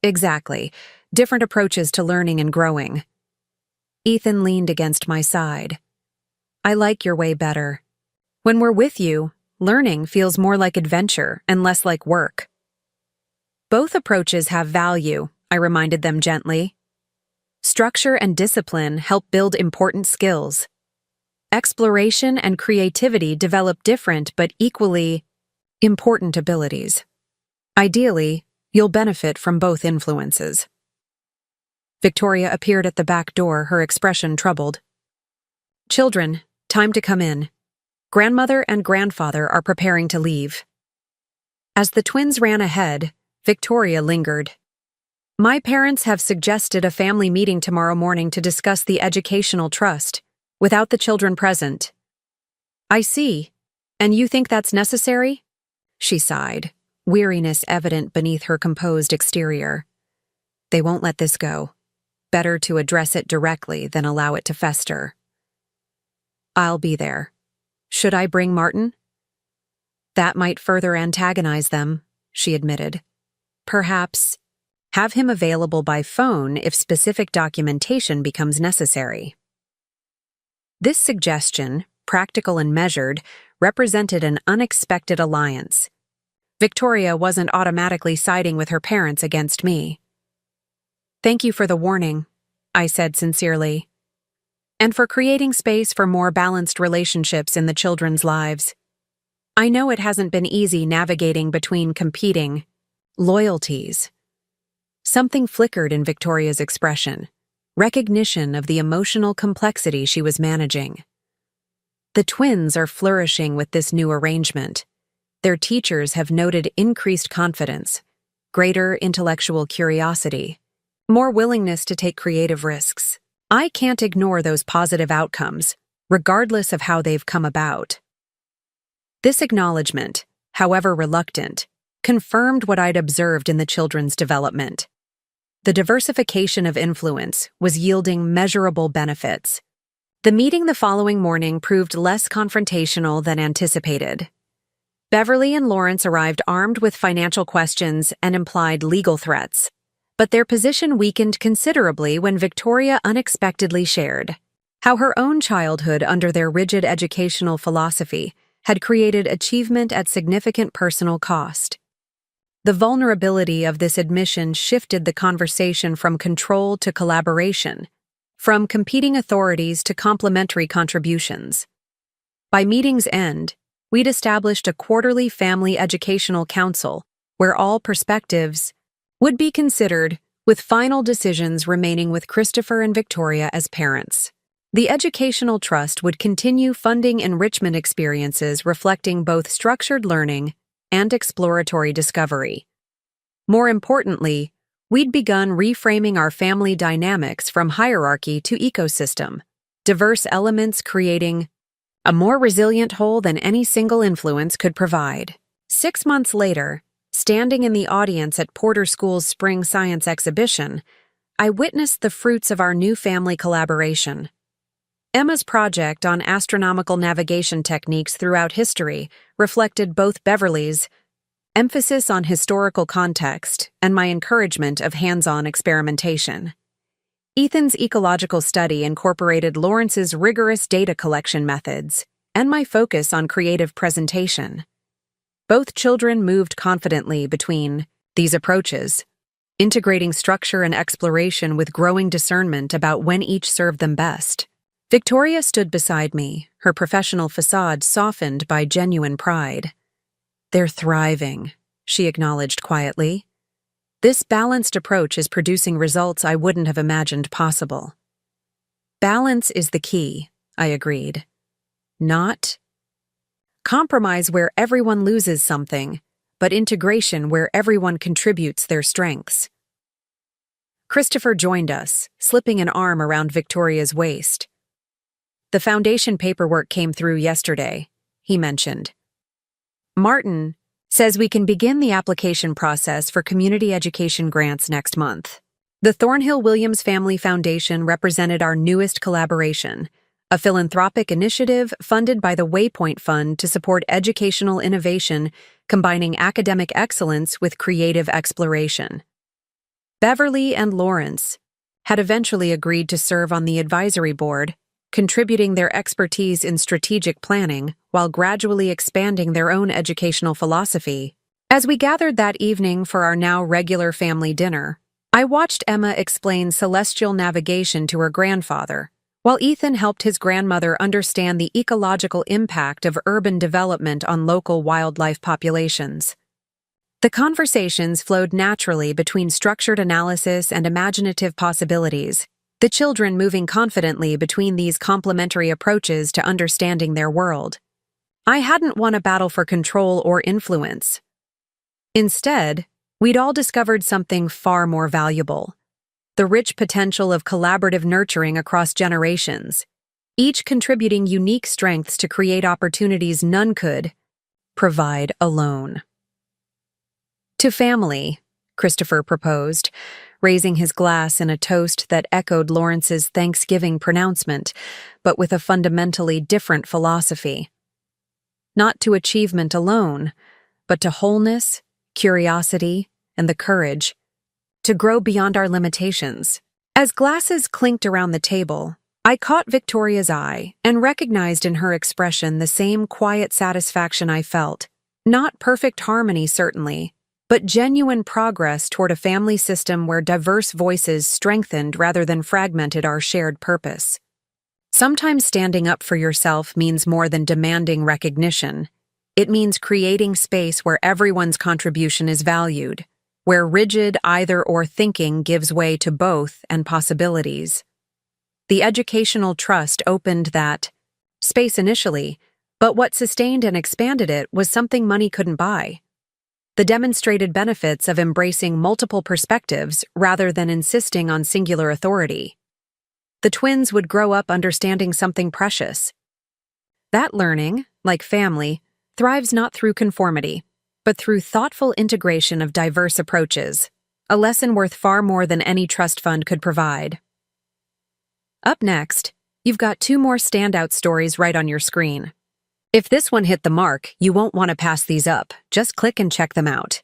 "Exactly. Different approaches to learning and growing." Ethan leaned against my side. "I like your way better. When we're with you, learning feels more like adventure and less like work." "Both approaches have value," I reminded them gently. "Structure and discipline help build important skills. Exploration and creativity develop different but equally important abilities. Ideally, you'll benefit from both influences." Victoria appeared at the back door, her expression troubled. "Children, time to come in. Grandmother and grandfather are preparing to leave." As the twins ran ahead, Victoria lingered. "My parents have suggested a family meeting tomorrow morning to discuss the educational trust, without the children present." "I see. And you think that's necessary?" She sighed, weariness evident beneath her composed exterior. "They won't let this go. Better to address it directly than allow it to fester." "I'll be there. Should I bring Martin?" "That might further antagonize them," she admitted. "Perhaps have him available by phone if specific documentation becomes necessary." This suggestion, practical and measured, represented an unexpected alliance. Victoria wasn't automatically siding with her parents against me. "Thank you for the warning," I said sincerely. "And for creating space for more balanced relationships in the children's lives. I know it hasn't been easy navigating between competing loyalties." Something flickered in Victoria's expression, recognition of the emotional complexity she was managing. The twins are flourishing with this new arrangement. Their teachers have noted increased confidence, greater intellectual curiosity, more willingness to take creative risks. I can't ignore those positive outcomes, regardless of how they've come about. This acknowledgement, however reluctant, confirmed what I'd observed in the children's development. The diversification of influence was yielding measurable benefits. The meeting the following morning proved less confrontational than anticipated. Beverly and Lawrence arrived armed with financial questions and implied legal threats, but their position weakened considerably when Victoria unexpectedly shared how her own childhood under their rigid educational philosophy had created achievement at significant personal cost. The vulnerability of this admission shifted the conversation from control to collaboration, from competing authorities to complementary contributions. By meeting's end, we'd established a quarterly family educational council where all perspectives would be considered, with final decisions remaining with Christopher and Victoria as parents. The Educational Trust would continue funding enrichment experiences reflecting both structured learning and exploratory discovery. More importantly, we'd begun reframing our family dynamics from hierarchy to ecosystem, diverse elements creating a more resilient whole than any single influence could provide. 6 months later, standing in the audience at Porter School's Spring Science Exhibition, I witnessed the fruits of our new family collaboration. Emma's project on astronomical navigation techniques throughout history reflected both Beverly's emphasis on historical context and my encouragement of hands-on experimentation. Ethan's ecological study incorporated Lawrence's rigorous data collection methods and my focus on creative presentation. Both children moved confidently between these approaches, integrating structure and exploration with growing discernment about when each served them best. Victoria stood beside me, her professional facade softened by genuine pride. "They're thriving," she acknowledged quietly. "This balanced approach is producing results I wouldn't have imagined possible." "Balance is the key," I agreed. "Not compromise where everyone loses something, but integration where everyone contributes their strengths." Christopher joined us, slipping an arm around Victoria's waist. "The foundation paperwork came through yesterday," he mentioned. "Martin says we can begin the application process for community education grants next month." The Thornhill Williams Family Foundation represented our newest collaboration, a philanthropic initiative funded by the Waypoint Fund to support educational innovation, combining academic excellence with creative exploration. Beverly and Lawrence had eventually agreed to serve on the advisory board, contributing their expertise in strategic planning while gradually expanding their own educational philosophy. As we gathered that evening for our now regular family dinner, I watched Emma explain celestial navigation to her grandfather, while Ethan helped his grandmother understand the ecological impact of urban development on local wildlife populations. The conversations flowed naturally between structured analysis and imaginative possibilities, the children moving confidently between these complementary approaches to understanding their world. I hadn't won a battle for control or influence. Instead, we'd all discovered something far more valuable: the rich potential of collaborative nurturing across generations, each contributing unique strengths to create opportunities none could provide alone. "To family," Christopher proposed, raising his glass in a toast that echoed Lawrence's Thanksgiving pronouncement, but with a fundamentally different philosophy. Not to achievement alone, but to wholeness, curiosity, and the courage to grow beyond our limitations. As glasses clinked around the table, I caught Victoria's eye and recognized in her expression the same quiet satisfaction I felt. Not perfect harmony, certainly, but genuine progress toward a family system where diverse voices strengthened rather than fragmented our shared purpose. Sometimes standing up for yourself means more than demanding recognition. It means creating space where everyone's contribution is valued, where rigid either-or thinking gives way to both and possibilities. The Educational Trust opened that space initially, but what sustained and expanded it was something money couldn't buy: the demonstrated benefits of embracing multiple perspectives rather than insisting on singular authority. The twins would grow up understanding something precious. That learning, like family, thrives not through conformity, but through thoughtful integration of diverse approaches, a lesson worth far more than any trust fund could provide. Up next, You've got two more standout stories right on your screen. If this one hit the mark, you won't want to pass these up. Just click and check them out.